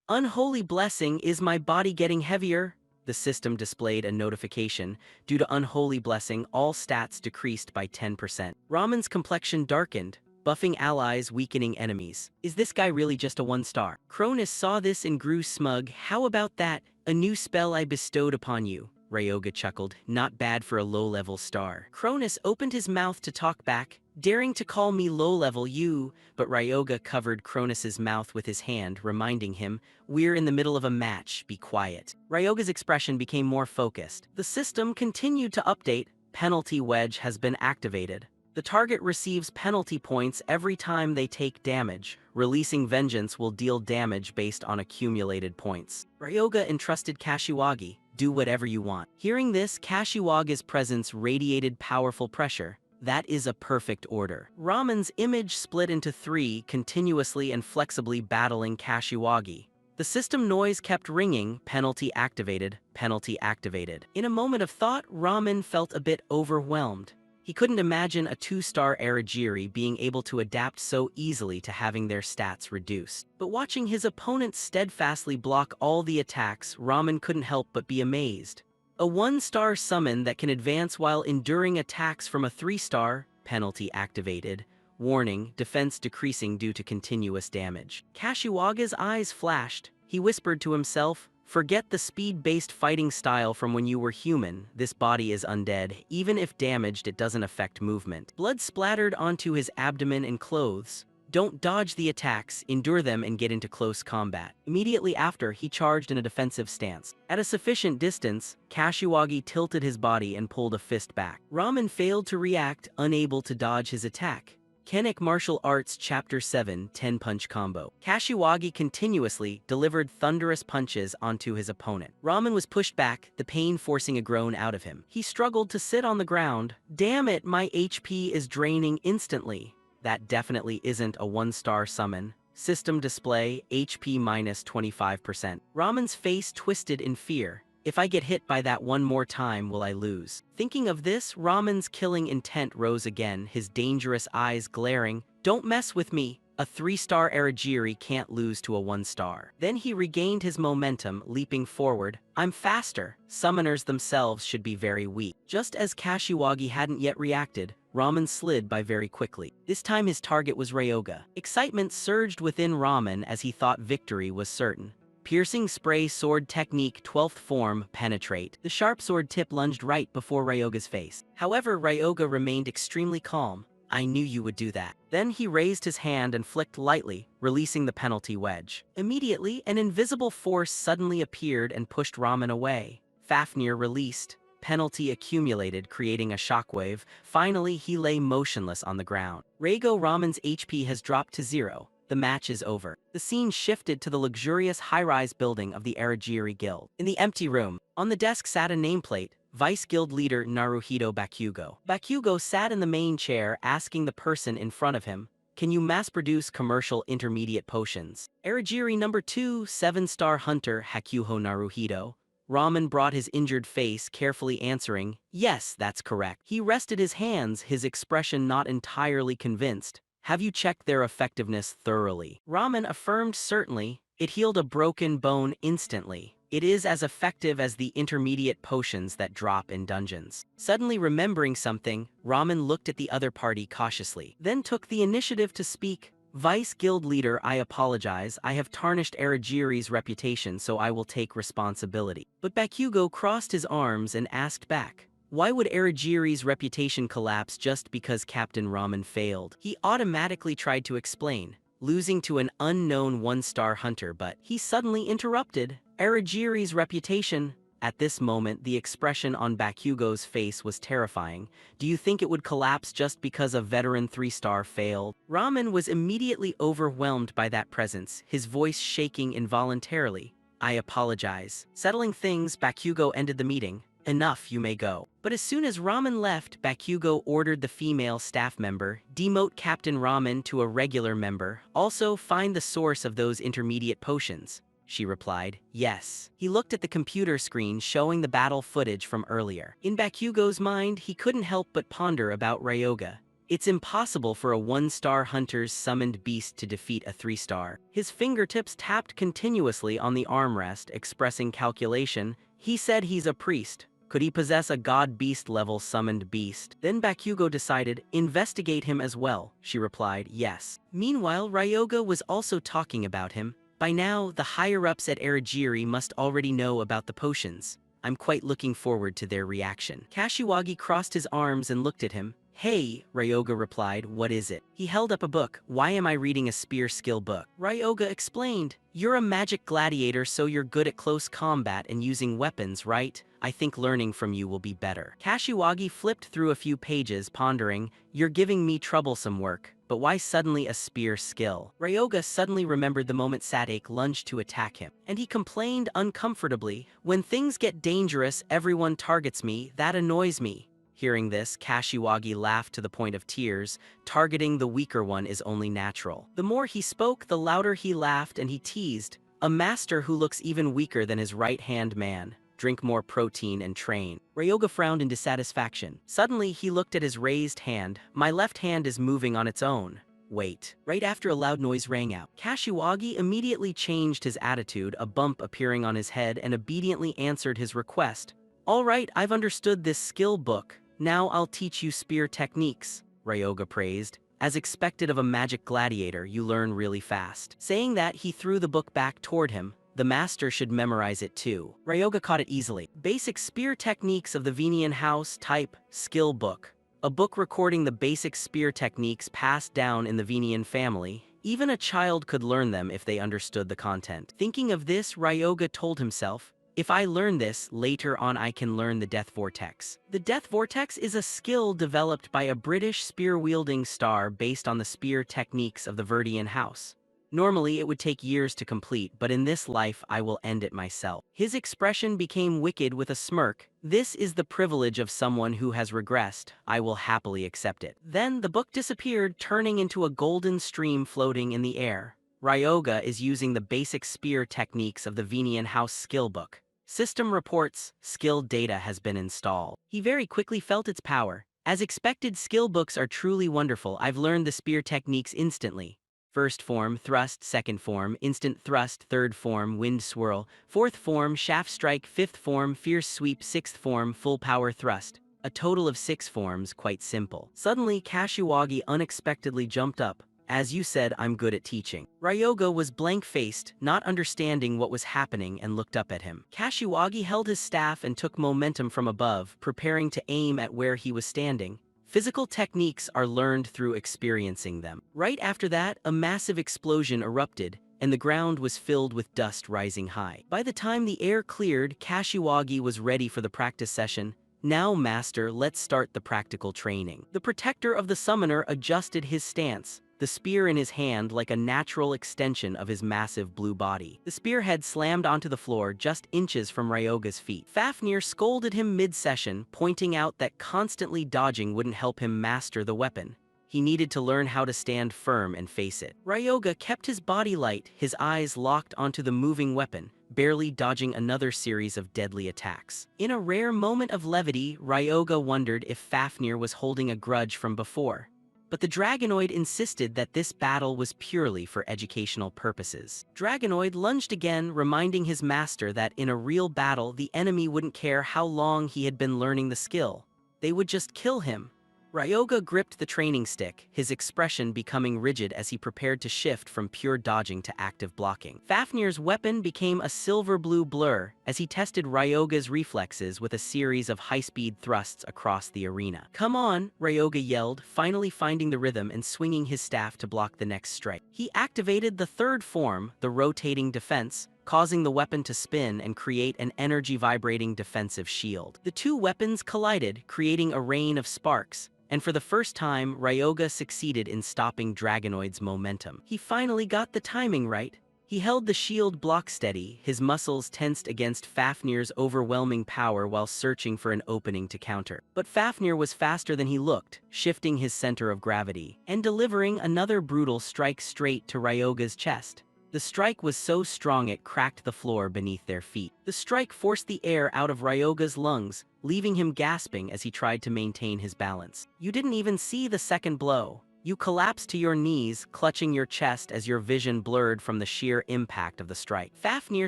Unholy Blessing, is my body getting heavier? The system displayed a notification. Due to Unholy Blessing, all stats decreased by 10%. Ramen's complexion darkened, buffing allies, weakening enemies. Is this guy really just a 1-star? Cronus saw this and grew smug. How about that? A new spell I bestowed upon you. Ryoga chuckled. Not bad for a low-level star. Cronus opened his mouth to talk back, daring to call me low-level you, but Ryoga covered Cronus's mouth with his hand, reminding him, we're in the middle of a match, be quiet. Ryoga's expression became more focused. The system continued to update. Penalty wedge has been activated. The target receives penalty points every time they take damage. Releasing vengeance will deal damage based on accumulated points. Ryoga entrusted Kashiwagi, do whatever you want. Hearing this, Kashiwaga's presence radiated powerful pressure. That is a perfect order. Ramen's image split into 3, continuously and flexibly battling Kashiwagi. The system noise kept ringing, penalty activated, penalty activated. In a moment of thought, Ramen felt a bit overwhelmed. He couldn't imagine a 2-star Aragiri being able to adapt so easily to having their stats reduced. But watching his opponent steadfastly block all the attacks, Ramen couldn't help but be amazed. A 1-star summon that can advance while enduring attacks from a 3-star, penalty activated. Warning, defense decreasing due to continuous damage. Kashiwaga's eyes flashed. He whispered to himself, forget the speed-based fighting style from when you were human, this body is undead, even if damaged it doesn't affect movement. Blood splattered onto his abdomen and clothes. Don't dodge the attacks, endure them and get into close combat. Immediately after, he charged in a defensive stance. At a sufficient distance, Kashiwagi tilted his body and pulled a fist back. Ramen failed to react, unable to dodge his attack. Kennic Martial Arts Chapter 7 10-Punch Combo. Kashiwagi continuously delivered thunderous punches onto his opponent. Ramen was pushed back, the pain forcing a groan out of him. He struggled to sit on the ground. Damn it, my HP is draining instantly. That definitely isn't a 1-star summon. System display, HP minus 25%. Ramen's face twisted in fear. If I get hit by that one more time, will I lose? Thinking of this, Ramen's killing intent rose again, his dangerous eyes glaring. Don't mess with me. A 3-star Aragiri can't lose to a 1-star. Then he regained his momentum, leaping forward. I'm faster. Summoners themselves should be very weak. Just as Kashiwagi hadn't yet reacted, Ramen slid by very quickly. This time his target was Ryoga. Excitement surged within Ramen as he thought victory was certain. Piercing spray sword technique 12th form, penetrate. The sharp sword tip lunged right before Ryoga's face. However, Ryoga remained extremely calm. I knew you would do that. Then he raised his hand and flicked lightly, releasing the penalty wedge. Immediately, an invisible force suddenly appeared and pushed Ramen away. Fafnir released. Penalty accumulated, creating a shockwave. Finally, he lay motionless on the ground. Reigo Ramen's HP has dropped to 0. The match is over. The scene shifted to the luxurious high-rise building of the Aragiri Guild. In the empty room, on the desk sat a nameplate, Vice Guild Leader Naruhito Bakugo. Bakugo sat in the main chair asking the person in front of him, "Can you mass-produce commercial intermediate potions?" Aragiri number 2, 7-star hunter Hakuho Naruhito. Ramen brought his injured face, carefully answering, "Yes, that's correct." He rested his hands, his expression not entirely convinced. "Have you checked their effectiveness thoroughly?" Ramen affirmed certainly. It healed a broken bone instantly. It is as effective as the intermediate potions that drop in dungeons. Suddenly remembering something, Ramen looked at the other party cautiously, then took the initiative to speak. "Vice Guild Leader, I apologize. I have tarnished Aragiri's reputation, so I will take responsibility." But Bakugo crossed his arms and asked back, "Why would Aragiri's reputation collapse just because Captain Ramen failed?" He automatically tried to explain, losing to an unknown 1-star hunter, but he suddenly interrupted. Aragiri's reputation. At this moment, the expression on Bakugo's face was terrifying. "Do you think it would collapse just because a veteran 3-star failed?" Ramen was immediately overwhelmed by that presence, his voice shaking involuntarily. "I apologize." Settling things, Bakugo ended the meeting. "Enough, you may go." But as soon as Ramen left, Bakugo ordered the female staff member, "Demote Captain Ramen to a regular member. Also, find the source of those intermediate potions." She replied, "Yes." He looked at the computer screen showing the battle footage from earlier. In Bakugo's mind, he couldn't help but ponder about Ryoga. It's impossible for a 1-star hunter's summoned beast to defeat a 3-star. His fingertips tapped continuously on the armrest, expressing calculation. He said he's a priest. Could he possess a god-beast level summoned beast? Then Bakugo decided, investigate him as well. She replied, yes. Meanwhile, Ryoga was also talking about him. By now, the higher-ups at Aragiri must already know about the potions. I'm quite looking forward to their reaction. Kashiwagi crossed his arms and looked at him. Hey, Ryoga replied, what is it? He held up a book. Why am I reading a spear skill book? Ryoga explained, you're a magic gladiator, so you're good at close combat and using weapons, right? I think learning from you will be better. Kashiwagi flipped through a few pages, pondering, you're giving me troublesome work, but why suddenly a spear skill? Ryoga suddenly remembered the moment Sadake lunged to attack him, and he complained uncomfortably, when things get dangerous, everyone targets me, that annoys me. Hearing this, Kashiwagi laughed to the point of tears. Targeting the weaker one is only natural. The more he spoke, the louder he laughed, and he teased, a master who looks even weaker than his right-hand man. Drink more protein and train. Ryoga frowned in dissatisfaction. Suddenly, he looked at his raised hand. My left hand is moving on its own. Wait. Right after a loud noise rang out, Kashiwagi immediately changed his attitude, a bump appearing on his head, and obediently answered his request. All right, I've understood this skill book. Now I'll teach you spear techniques, Ryoga praised. As expected of a magic gladiator, you learn really fast. Saying that, he threw the book back toward him. The master should memorize it too. Ryoga caught it easily. Basic spear techniques of the Venian house, type, skill book. A book recording the basic spear techniques passed down in the Venian family. Even a child could learn them if they understood the content. Thinking of this, Ryoga told himself, if I learn this, later on I can learn the Death Vortex. The Death Vortex is a skill developed by a British spear-wielding star based on the spear techniques of the Verdian house. Normally, it would take years to complete, but in this life I will end it myself. His expression became wicked with a smirk. This is the privilege of someone who has regressed. I will happily accept it. Then the book disappeared, turning into a golden stream floating in the air. Ryoga is using the basic spear techniques of the Venian house skill book. System reports, skill data has been installed. He very quickly felt its power. As expected, skill books are truly wonderful. I've learned the spear techniques instantly. First form, thrust, second form, instant thrust, third form, wind swirl, fourth form, shaft strike, fifth form, fierce sweep, sixth form, full power thrust. A total of 6 forms, quite simple. Suddenly, Kashiwagi unexpectedly jumped up. As you said, I'm good at teaching. Ryoga was blank-faced, not understanding what was happening, and looked up at him. Kashiwagi held his staff and took momentum from above, preparing to aim at where he was standing. Physical techniques are learned through experiencing them. Right after that, a massive explosion erupted, and the ground was filled with dust rising high. By the time the air cleared, Kashiwagi was ready for the practice session. Now, Master, let's start the practical training. The protector of the summoner adjusted his stance, the spear in his hand like a natural extension of his massive blue body. The spearhead slammed onto the floor just inches from Ryoga's feet. Fafnir scolded him mid-session, pointing out that constantly dodging wouldn't help him master the weapon. He needed to learn how to stand firm and face it. Ryoga kept his body light, his eyes locked onto the moving weapon, barely dodging another series of deadly attacks. In a rare moment of levity, Ryoga wondered if Fafnir was holding a grudge from before. But the Dragonoid insisted that this battle was purely for educational purposes. Dragonoid lunged again, reminding his master that in a real battle, the enemy wouldn't care how long he had been learning the skill. They would just kill him. Ryoga gripped the training stick, his expression becoming rigid as he prepared to shift from pure dodging to active blocking. Fafnir's weapon became a silver-blue blur as he tested Ryoga's reflexes with a series of high-speed thrusts across the arena. "Come on," Ryoga yelled, finally finding the rhythm and swinging his staff to block the next strike. He activated the third form, the rotating defense, causing the weapon to spin and create an energy-vibrating defensive shield. The two weapons collided, creating a rain of sparks, and for the first time, Ryoga succeeded in stopping Dragonoid's momentum. He finally got the timing right. He held the shield block steady, his muscles tensed against Fafnir's overwhelming power while searching for an opening to counter. But Fafnir was faster than he looked, shifting his center of gravity, and delivering another brutal strike straight to Ryoga's chest. The strike was so strong it cracked the floor beneath their feet. The strike forced the air out of Ryoga's lungs, leaving him gasping as he tried to maintain his balance. You didn't even see the second blow. You collapsed to your knees, clutching your chest as your vision blurred from the sheer impact of the strike. Fafnir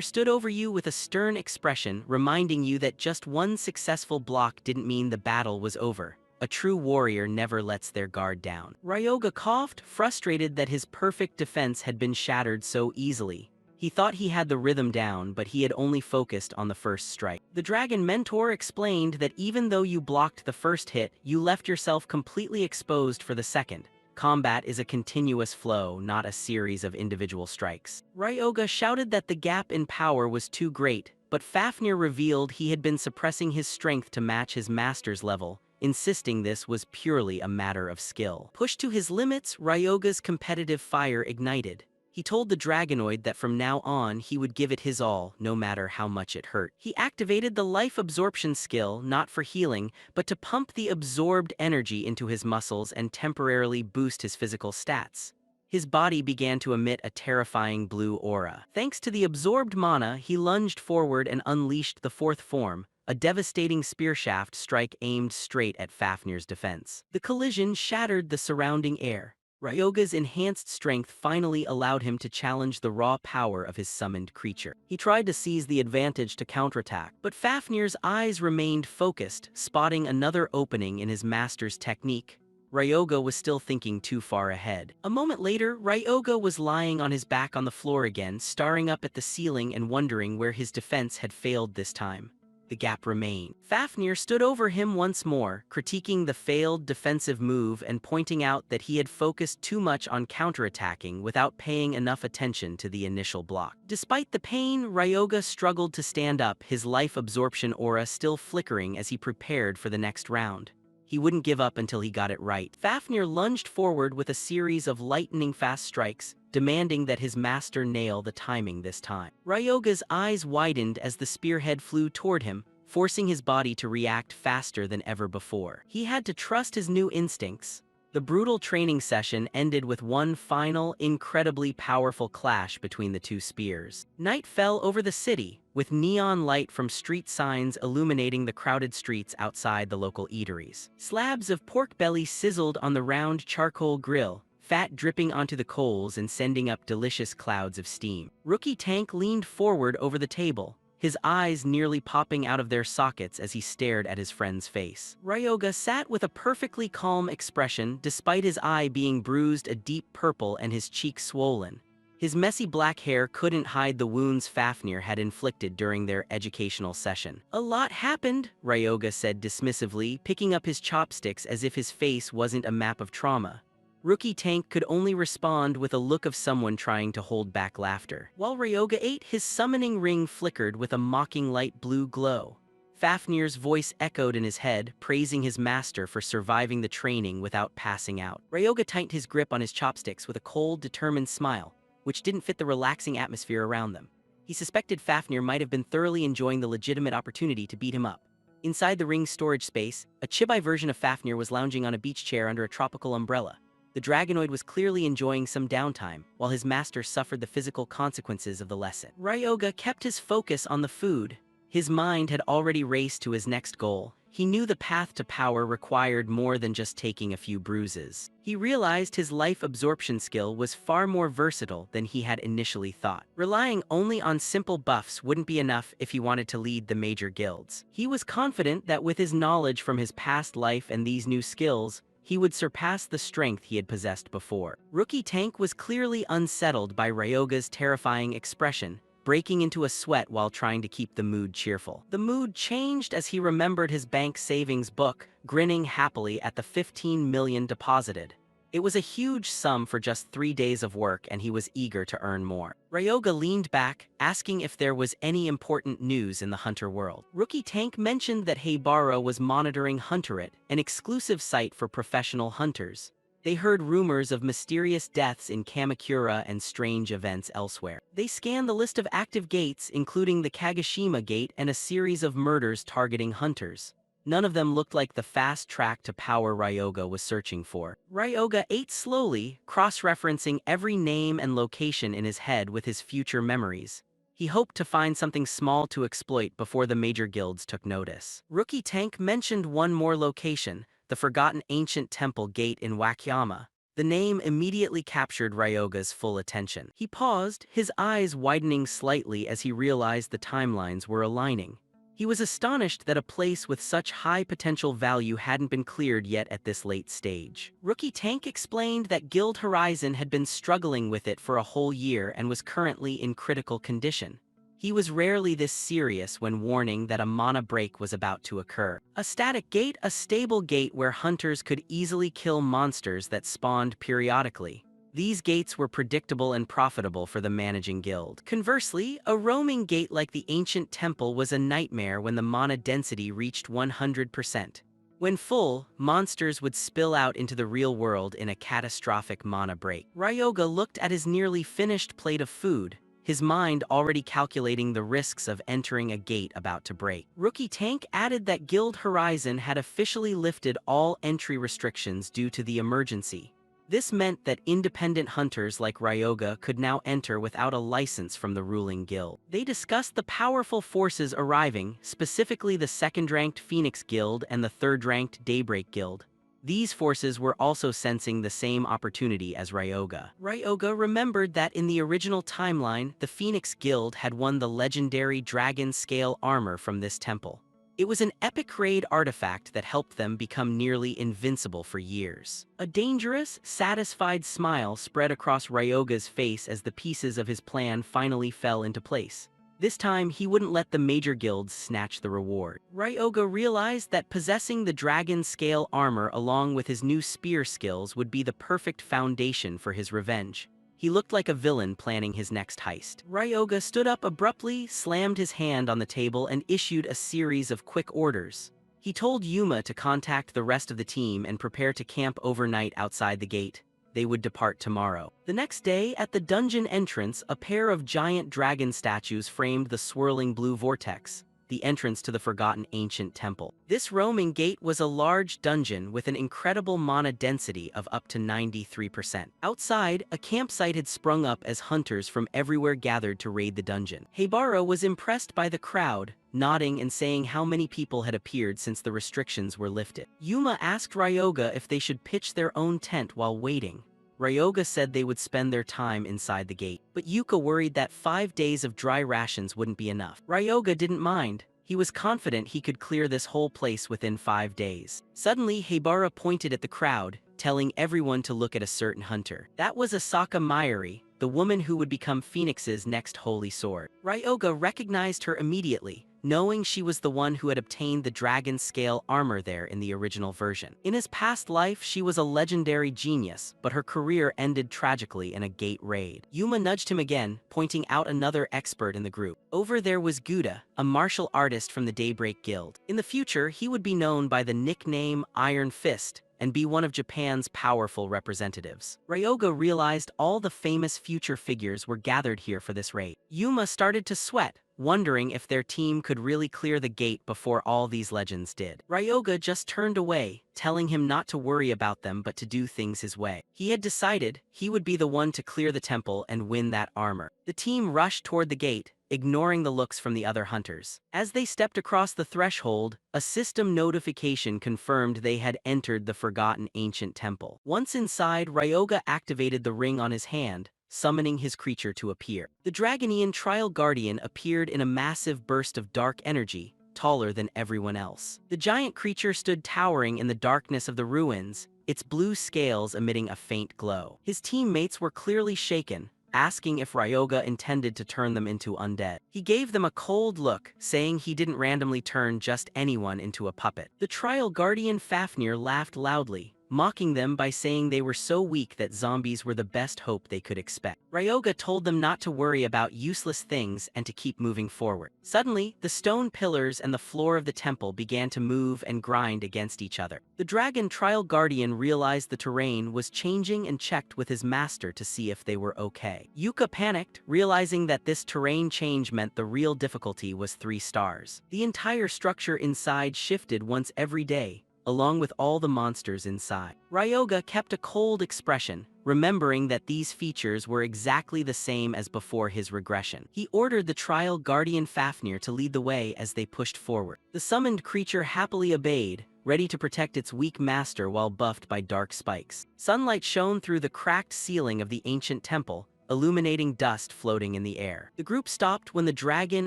stood over you with a stern expression, reminding you that just one successful block didn't mean the battle was over. A true warrior never lets their guard down. Ryoga coughed, frustrated that his perfect defense had been shattered so easily. He thought he had the rhythm down, but he had only focused on the first strike. The Dragon Mentor explained that even though you blocked the first hit, you left yourself completely exposed for the second. Combat is a continuous flow, not a series of individual strikes. Ryoga shouted that the gap in power was too great, but Fafnir revealed he had been suppressing his strength to match his master's level, insisting this was purely a matter of skill. Pushed to his limits, Ryoga's competitive fire ignited. He told the Dragonoid that from now on he would give it his all, no matter how much it hurt. He activated the life absorption skill, not for healing, but to pump the absorbed energy into his muscles and temporarily boost his physical stats. His body began to emit a terrifying blue aura. Thanks to the absorbed mana, he lunged forward and unleashed the fourth form, a devastating spearshaft strike aimed straight at Fafnir's defense. The collision shattered the surrounding air. Ryoga's enhanced strength finally allowed him to challenge the raw power of his summoned creature. He tried to seize the advantage to counterattack, but Fafnir's eyes remained focused, spotting another opening in his master's technique. Ryoga was still thinking too far ahead. A moment later, Ryoga was lying on his back on the floor again, staring up at the ceiling and wondering where his defense had failed this time. The gap remained. Fafnir stood over him once more, critiquing the failed defensive move and pointing out that he had focused too much on counterattacking without paying enough attention to the initial block. Despite the pain, Ryoga struggled to stand up, his life absorption aura still flickering as he prepared for the next round. He wouldn't give up until he got it right. Fafnir lunged forward with a series of lightning-fast strikes, demanding that his master nail the timing this time. Ryoga's eyes widened as the spearhead flew toward him, forcing his body to react faster than ever before. He had to trust his new instincts. The brutal training session ended with one final, incredibly powerful clash between the two spears. Night fell over the city, with neon light from street signs illuminating the crowded streets outside the local eateries. Slabs of pork belly sizzled on the round charcoal grill, fat dripping onto the coals and sending up delicious clouds of steam. Rookie Tank leaned forward over the table, his eyes nearly popping out of their sockets as he stared at his friend's face. Ryoga sat with a perfectly calm expression despite his eye being bruised a deep purple and his cheek swollen. His messy black hair couldn't hide the wounds Fafnir had inflicted during their educational session. "A lot happened," Ryoga said dismissively, picking up his chopsticks as if his face wasn't a map of trauma. Rookie Tank could only respond with a look of someone trying to hold back laughter. While Ryoga ate, his summoning ring flickered with a mocking light blue glow. Fafnir's voice echoed in his head, praising his master for surviving the training without passing out. Ryoga tightened his grip on his chopsticks with a cold, determined smile, which didn't fit the relaxing atmosphere around them. He suspected Fafnir might have been thoroughly enjoying the legitimate opportunity to beat him up. Inside the ring's storage space, a chibi version of Fafnir was lounging on a beach chair under a tropical umbrella. The dragonoid was clearly enjoying some downtime, while his master suffered the physical consequences of the lesson. Ryoga kept his focus on the food. His mind had already raced to his next goal. He knew the path to power required more than just taking a few bruises. He realized his life absorption skill was far more versatile than he had initially thought. Relying only on simple buffs wouldn't be enough if he wanted to lead the major guilds. He was confident that with his knowledge from his past life and these new skills, he would surpass the strength he had possessed before. Rookie Tank was clearly unsettled by Ryoga's terrifying expression, breaking into a sweat while trying to keep the mood cheerful. The mood changed as he remembered his bank savings book, grinning happily at the 15 million deposited. It was a huge sum for just 3 days of work, and he was eager to earn more. Ryoga leaned back, asking if there was any important news in the hunter world. Rookie Tank mentioned that Heibara was monitoring Hunterit, an exclusive site for professional hunters. They heard rumors of mysterious deaths in Kamakura and strange events elsewhere. They scanned the list of active gates, including the Kagoshima Gate and a series of murders targeting hunters. None of them looked like the fast track to power Ryoga was searching for. Ryoga ate slowly, cross-referencing every name and location in his head with his future memories. He hoped to find something small to exploit before the major guilds took notice. Rookie Tank mentioned one more location, the forgotten ancient temple gate in Wakayama. The name immediately captured Ryoga's full attention. He paused, his eyes widening slightly as he realized the timelines were aligning. He was astonished that a place with such high potential value hadn't been cleared yet at this late stage. Rookie Tank explained that Guild Horizon had been struggling with it for a whole year and was currently in critical condition. He was rarely this serious when warning that a mana break was about to occur. A static gate, a stable gate where hunters could easily kill monsters that spawned periodically. These gates were predictable and profitable for the managing guild. Conversely, a roaming gate like the ancient temple was a nightmare when the mana density reached 100%. When full, monsters would spill out into the real world in a catastrophic mana break. Ryoga looked at his nearly finished plate of food, his mind already calculating the risks of entering a gate about to break. Rookie Tank added that Guild Horizon had officially lifted all entry restrictions due to the emergency. This meant that independent hunters like Ryoga could now enter without a license from the ruling guild. They discussed the powerful forces arriving, specifically the second-ranked Phoenix Guild and the third-ranked Daybreak Guild. These forces were also sensing the same opportunity as Ryoga. Ryoga remembered that in the original timeline, the Phoenix Guild had won the legendary dragon-scale armor from this temple. It was an epic raid artifact that helped them become nearly invincible for years. A dangerous, satisfied smile spread across Ryoga's face as the pieces of his plan finally fell into place. This time, he wouldn't let the major guilds snatch the reward. Ryoga realized that possessing the dragon-scale armor along with his new spear skills would be the perfect foundation for his revenge. He looked like a villain planning his next heist. Ryoga stood up abruptly, slammed his hand on the table, and issued a series of quick orders. He told Yuma to contact the rest of the team and prepare to camp overnight outside the gate. They would depart tomorrow. The next day, at the dungeon entrance, a pair of giant dragon statues framed the swirling blue vortex, the entrance to the forgotten ancient temple. This roaming gate was a large dungeon with an incredible mana density of up to 93%. Outside, a campsite had sprung up as hunters from everywhere gathered to raid the dungeon. Heibara was impressed by the crowd, nodding and saying how many people had appeared since the restrictions were lifted. Yuma asked Ryoga if they should pitch their own tent while waiting. Ryoga said they would spend their time inside the gate, but Yuka worried that 5 days of dry rations wouldn't be enough. Ryoga didn't mind. He was confident he could clear this whole place within 5 days. Suddenly, Heibara pointed at the crowd, telling everyone to look at a certain hunter. That was Asaka Mayuri, the woman who would become Phoenix's next holy sword. Ryoga recognized her immediately, knowing she was the one who had obtained the dragon scale armor there in the original version. In his past life, she was a legendary genius, but her career ended tragically in a gate raid. Yuma nudged him again, pointing out another expert in the group. Over there was Gouda, a martial artist from the Daybreak Guild. In the future, he would be known by the nickname Iron Fist, and be one of Japan's powerful representatives. Ryoga realized all the famous future figures were gathered here for this raid. Yuma started to sweat, wondering if their team could really clear the gate before all these legends did. Ryoga just turned away, telling him not to worry about them but to do things his way. He had decided he would be the one to clear the temple and win that armor. The team rushed toward the gate, ignoring the looks from the other hunters. As they stepped across the threshold, a system notification confirmed they had entered the forgotten ancient temple. Once inside, Ryoga activated the ring on his hand, summoning his creature to appear. The Dragonian Trial Guardian appeared in a massive burst of dark energy, taller than everyone else. The giant creature stood towering in the darkness of the ruins, its blue scales emitting a faint glow. His teammates were clearly shaken, asking if Ryoga intended to turn them into undead. He gave them a cold look, saying he didn't randomly turn just anyone into a puppet. The Trial Guardian Fafnir laughed loudly, mocking them by saying they were so weak that zombies were the best hope they could expect. Ryoga told them not to worry about useless things and to keep moving forward. Suddenly, the stone pillars and the floor of the temple began to move and grind against each other. The Dragon Trial Guardian realized the terrain was changing and checked with his master to see if they were okay. Yuka panicked, realizing that this terrain change meant the real difficulty was 3 stars. The entire structure inside shifted once every day, along with all the monsters inside. Ryoga kept a cold expression, remembering that these features were exactly the same as before his regression. He ordered the Trial Guardian Fafnir to lead the way as they pushed forward. The summoned creature happily obeyed, ready to protect its weak master while buffed by dark spikes. Sunlight shone through the cracked ceiling of the ancient temple, illuminating dust floating in the air. The group stopped when the dragon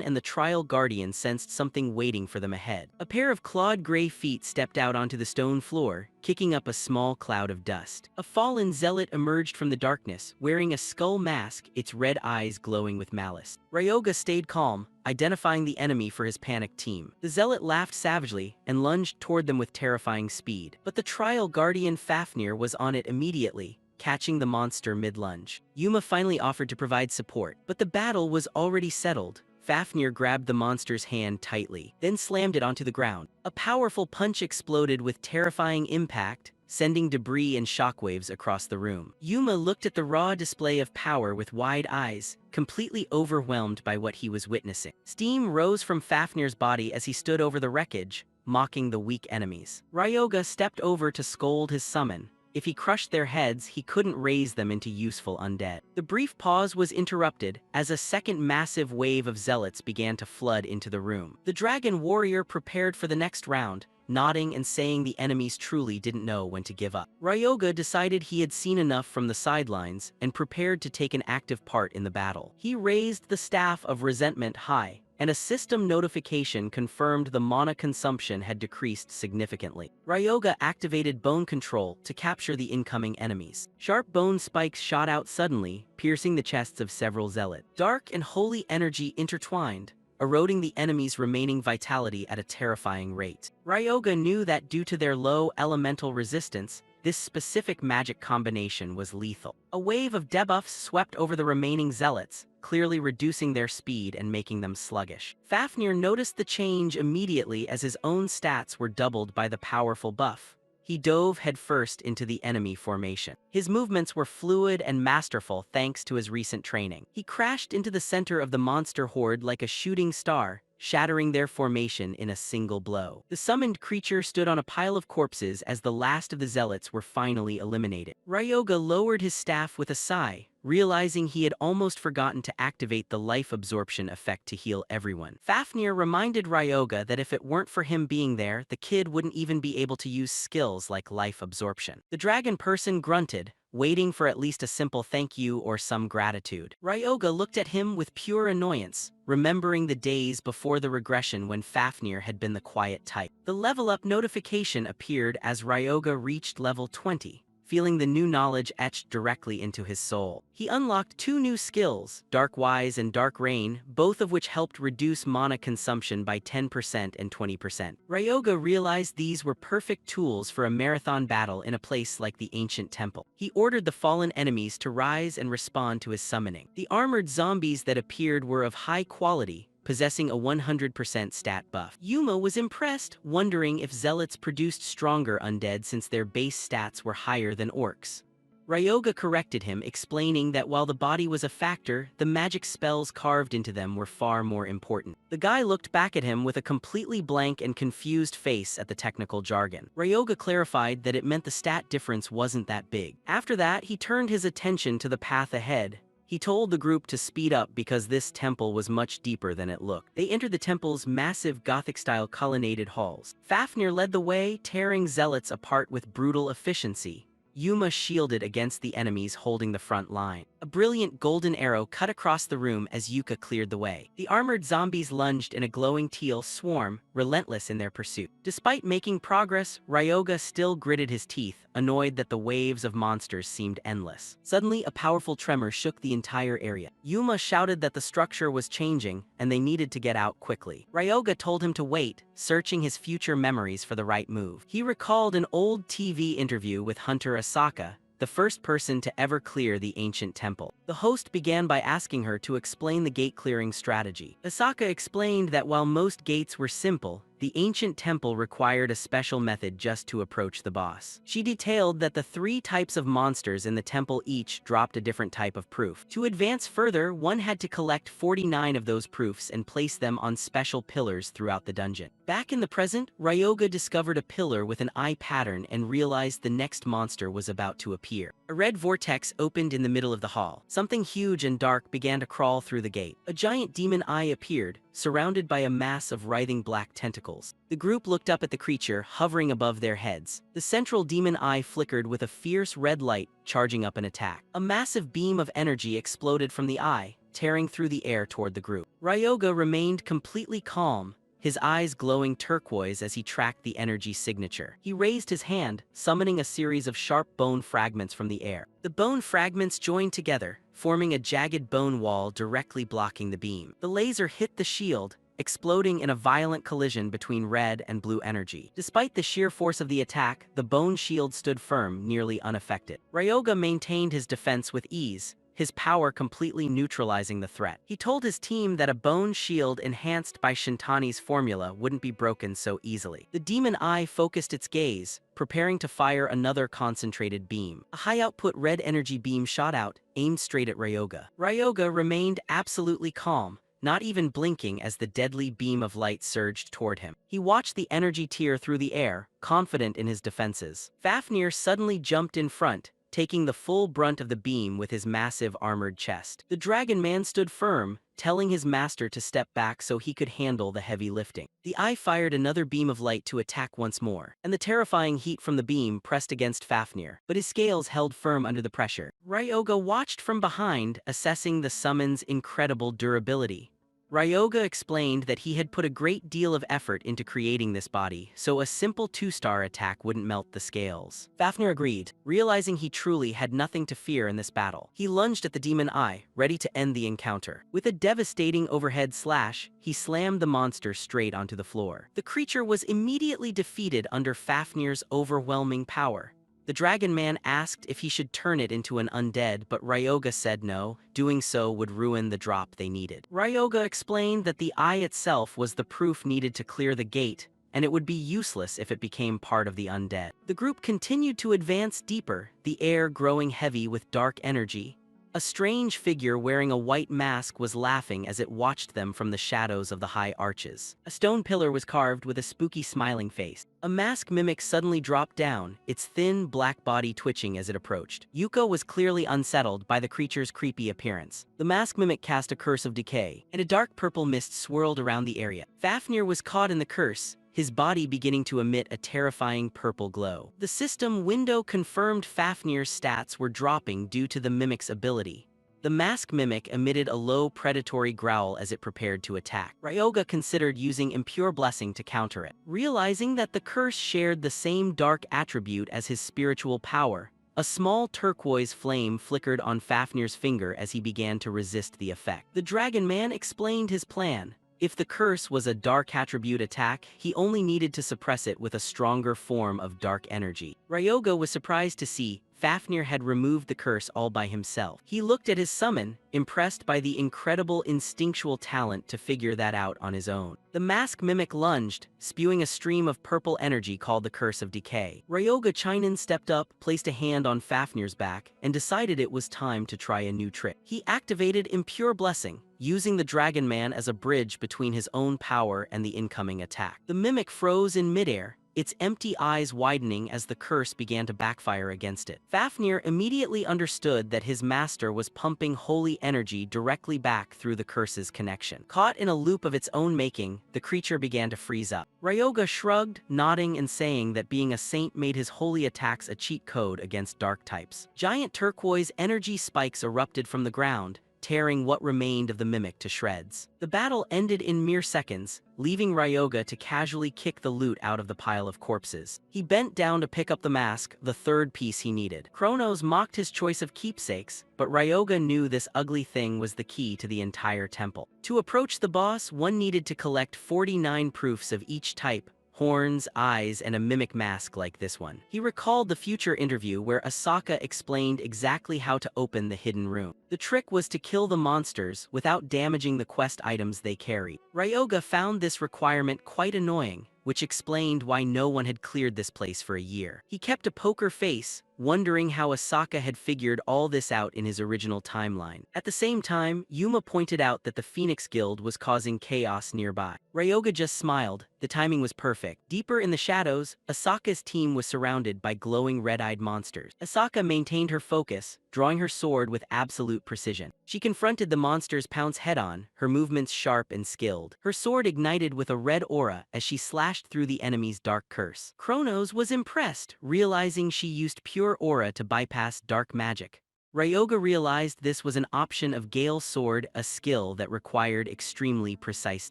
and the Trial Guardian sensed something waiting for them ahead. A pair of clawed gray feet stepped out onto the stone floor, kicking up a small cloud of dust. A fallen zealot emerged from the darkness, wearing a skull mask, its red eyes glowing with malice. Ryoga stayed calm, identifying the enemy for his panicked team. The zealot laughed savagely and lunged toward them with terrifying speed. But the Trial Guardian Fafnir was on it immediately, catching the monster mid-lunge. Yuma finally offered to provide support, but the battle was already settled. Fafnir grabbed the monster's hand tightly, then slammed it onto the ground. A powerful punch exploded with terrifying impact, sending debris and shockwaves across the room. Yuma looked at the raw display of power with wide eyes, completely overwhelmed by what he was witnessing. Steam rose from Fafnir's body as he stood over the wreckage, mocking the weak enemies. Ryoga stepped over to scold his summon. If he crushed their heads, he couldn't raise them into useful undead. The brief pause was interrupted as a second massive wave of zealots began to flood into the room. The dragon warrior prepared for the next round, nodding and saying the enemies truly didn't know when to give up. Ryoga decided he had seen enough from the sidelines and prepared to take an active part in the battle. He raised the staff of resentment high, and a system notification confirmed the mana consumption had decreased significantly. Ryoga activated bone control to capture the incoming enemies. Sharp bone spikes shot out suddenly, piercing the chests of several zealots. Dark and holy energy intertwined, eroding the enemy's remaining vitality at a terrifying rate. Ryoga knew that due to their low elemental resistance, this specific magic combination was lethal. A wave of debuffs swept over the remaining zealots, clearly reducing their speed and making them sluggish. Fafnir noticed the change immediately as his own stats were doubled by the powerful buff. He dove headfirst into the enemy formation. His movements were fluid and masterful thanks to his recent training. He crashed into the center of the monster horde like a shooting star, shattering their formation in a single blow. The summoned creature stood on a pile of corpses as the last of the zealots were finally eliminated. Ryoga lowered his staff with a sigh, realizing he had almost forgotten to activate the life absorption effect to heal everyone. Fafnir reminded Ryoga that if it weren't for him being there, the kid wouldn't even be able to use skills like life absorption. The dragon person grunted, waiting for at least a simple thank you or some gratitude. Ryoga looked at him with pure annoyance, remembering the days before the regression when Fafnir had been the quiet type. The level up notification appeared as Ryoga reached level 20. feeling the new knowledge etched directly into his soul. He unlocked two new skills, Dark Wise and Dark Rain, both of which helped reduce mana consumption by 10% and 20%. Ryoga realized these were perfect tools for a marathon battle in a place like the ancient temple. He ordered the fallen enemies to rise and respond to his summoning. The armored zombies that appeared were of high quality, possessing a 100% stat buff. Yuma was impressed, wondering if zealots produced stronger undead since their base stats were higher than orcs. Ryoga corrected him, explaining that while the body was a factor, the magic spells carved into them were far more important. The guy looked back at him with a completely blank and confused face at the technical jargon. Ryoga clarified that it meant the stat difference wasn't that big. After that, he turned his attention to the path ahead. He told the group to speed up because this temple was much deeper than it looked. They entered the temple's massive Gothic-style colonnaded halls. Fafnir led the way, tearing zealots apart with brutal efficiency. Yuma shielded against the enemies holding the front line. A brilliant golden arrow cut across the room as Yuka cleared the way. The armored zombies lunged in a glowing teal swarm, relentless in their pursuit. Despite making progress, Ryoga still gritted his teeth, annoyed that the waves of monsters seemed endless. Suddenly, a powerful tremor shook the entire area. Yuma shouted that the structure was changing, and they needed to get out quickly. Ryoga told him to wait, searching his future memories for the right move. He recalled an old TV interview with Hunter Asaka, the first person to ever clear the ancient temple. The host began by asking her to explain the gate-clearing strategy. Asaka explained that while most gates were simple, the ancient temple required a special method just to approach the boss. She detailed that the 3 types of monsters in the temple each dropped a different type of proof. To advance further, one had to collect 49 of those proofs and place them on special pillars throughout the dungeon. Back in the present, Ryoga discovered a pillar with an eye pattern and realized the next monster was about to appear. A red vortex opened in the middle of the hall. Something huge and dark began to crawl through the gate. A giant demon eye appeared, surrounded by a mass of writhing black tentacles. The group looked up at the creature hovering above their heads. The central demon eye flickered with a fierce red light, charging up an attack. A massive beam of energy exploded from the eye, tearing through the air toward the group. Ryoga remained completely calm, his eyes glowing turquoise as he tracked the energy signature. He raised his hand, summoning a series of sharp bone fragments from the air. The bone fragments joined together, forming a jagged bone wall directly blocking the beam. The laser hit the shield, exploding in a violent collision between red and blue energy. Despite the sheer force of the attack, the bone shield stood firm, nearly unaffected. Ryoga maintained his defense with ease, his power completely neutralizing the threat. He told his team that a bone shield enhanced by Shintani's formula wouldn't be broken so easily. The demon eye focused its gaze, preparing to fire another concentrated beam. A high-output red energy beam shot out, aimed straight at Ryoga. Ryoga remained absolutely calm, not even blinking as the deadly beam of light surged toward him. He watched the energy tear through the air, confident in his defenses. Fafnir suddenly jumped in front, taking the full brunt of the beam with his massive armored chest. The Dragon Man stood firm, telling his master to step back so he could handle the heavy lifting. The eye fired another beam of light to attack once more, and the terrifying heat from the beam pressed against Fafnir, but his scales held firm under the pressure. Ryoga watched from behind, assessing the summon's incredible durability. Ryoga explained that he had put a great deal of effort into creating this body, so a simple 2-star attack wouldn't melt the scales. Fafnir agreed, realizing he truly had nothing to fear in this battle. He lunged at the demon eye, ready to end the encounter. With a devastating overhead slash, he slammed the monster straight onto the floor. The creature was immediately defeated under Fafnir's overwhelming power. The Dragon Man asked if he should turn it into an undead, but Ryoga said no, doing so would ruin the drop they needed. Ryoga explained that the eye itself was the proof needed to clear the gate, and it would be useless if it became part of the undead. The group continued to advance deeper, the air growing heavy with dark energy. A strange figure wearing a white mask was laughing as it watched them from the shadows of the high arches. A stone pillar was carved with a spooky smiling face. A mask mimic suddenly dropped down, its thin black body twitching as it approached. Yuko was clearly unsettled by the creature's creepy appearance. The mask mimic cast a curse of decay, and a dark purple mist swirled around the area. Fafnir was caught in the curse, his body beginning to emit a terrifying purple glow. The system window confirmed Fafnir's stats were dropping due to the mimic's ability. The mask mimic emitted a low predatory growl as it prepared to attack. Ryoga considered using Impure Blessing to counter it. Realizing that the curse shared the same dark attribute as his spiritual power, A small turquoise flame flickered on Fafnir's finger as he began to resist the effect. The Dragon Man explained his plan. If the curse was a dark attribute attack, he only needed to suppress it with a stronger form of dark energy. Ryoga was surprised to see Fafnir had removed the curse all by himself. He looked at his summon, impressed by the incredible instinctual talent to figure that out on his own. The mask mimic lunged, spewing a stream of purple energy called the Curse of Decay. Ryoga Chinen stepped up, placed a hand on Fafnir's back, and decided it was time to try a new trick. He activated Impure Blessing, using the Dragon Man as a bridge between his own power and the incoming attack. The mimic froze in midair, its empty eyes widening as the curse began to backfire against it. Fafnir immediately understood that his master was pumping holy energy directly back through the curse's connection. Caught in a loop of its own making, the creature began to freeze up. Ryoga shrugged, nodding and saying that being a saint made his holy attacks a cheat code against dark types. Giant turquoise energy spikes erupted from the ground, tearing what remained of the mimic to shreds. The battle ended in mere seconds, leaving Ryoga to casually kick the loot out of the pile of corpses. He bent down to pick up the mask, the third piece he needed. Kronos mocked his choice of keepsakes, but Ryoga knew this ugly thing was the key to the entire temple. To approach the boss, one needed to collect 49 proofs of each type: horns, eyes, and a mimic mask like this one. He recalled the future interview where Asaka explained exactly how to open the hidden room. The trick was to kill the monsters without damaging the quest items they carried. Ryoga found this requirement quite annoying, which explained why no one had cleared this place for a year. He kept a poker face, wondering how Asaka had figured all this out in his original timeline. At the same time, Yuma pointed out that the Phoenix Guild was causing chaos nearby. Ryoga just smiled. The timing was perfect. Deeper in the shadows, Asaka's team was surrounded by glowing red-eyed monsters. Asaka maintained her focus, drawing her sword with absolute precision. She confronted the monsters' pounce head-on, her movements sharp and skilled. Her sword ignited with a red aura as she slashed through the enemy's dark curse. Kronos was impressed, realizing she used pure aura to bypass dark magic. Ryoga realized this was an option of Gale's sword, a skill that required extremely precise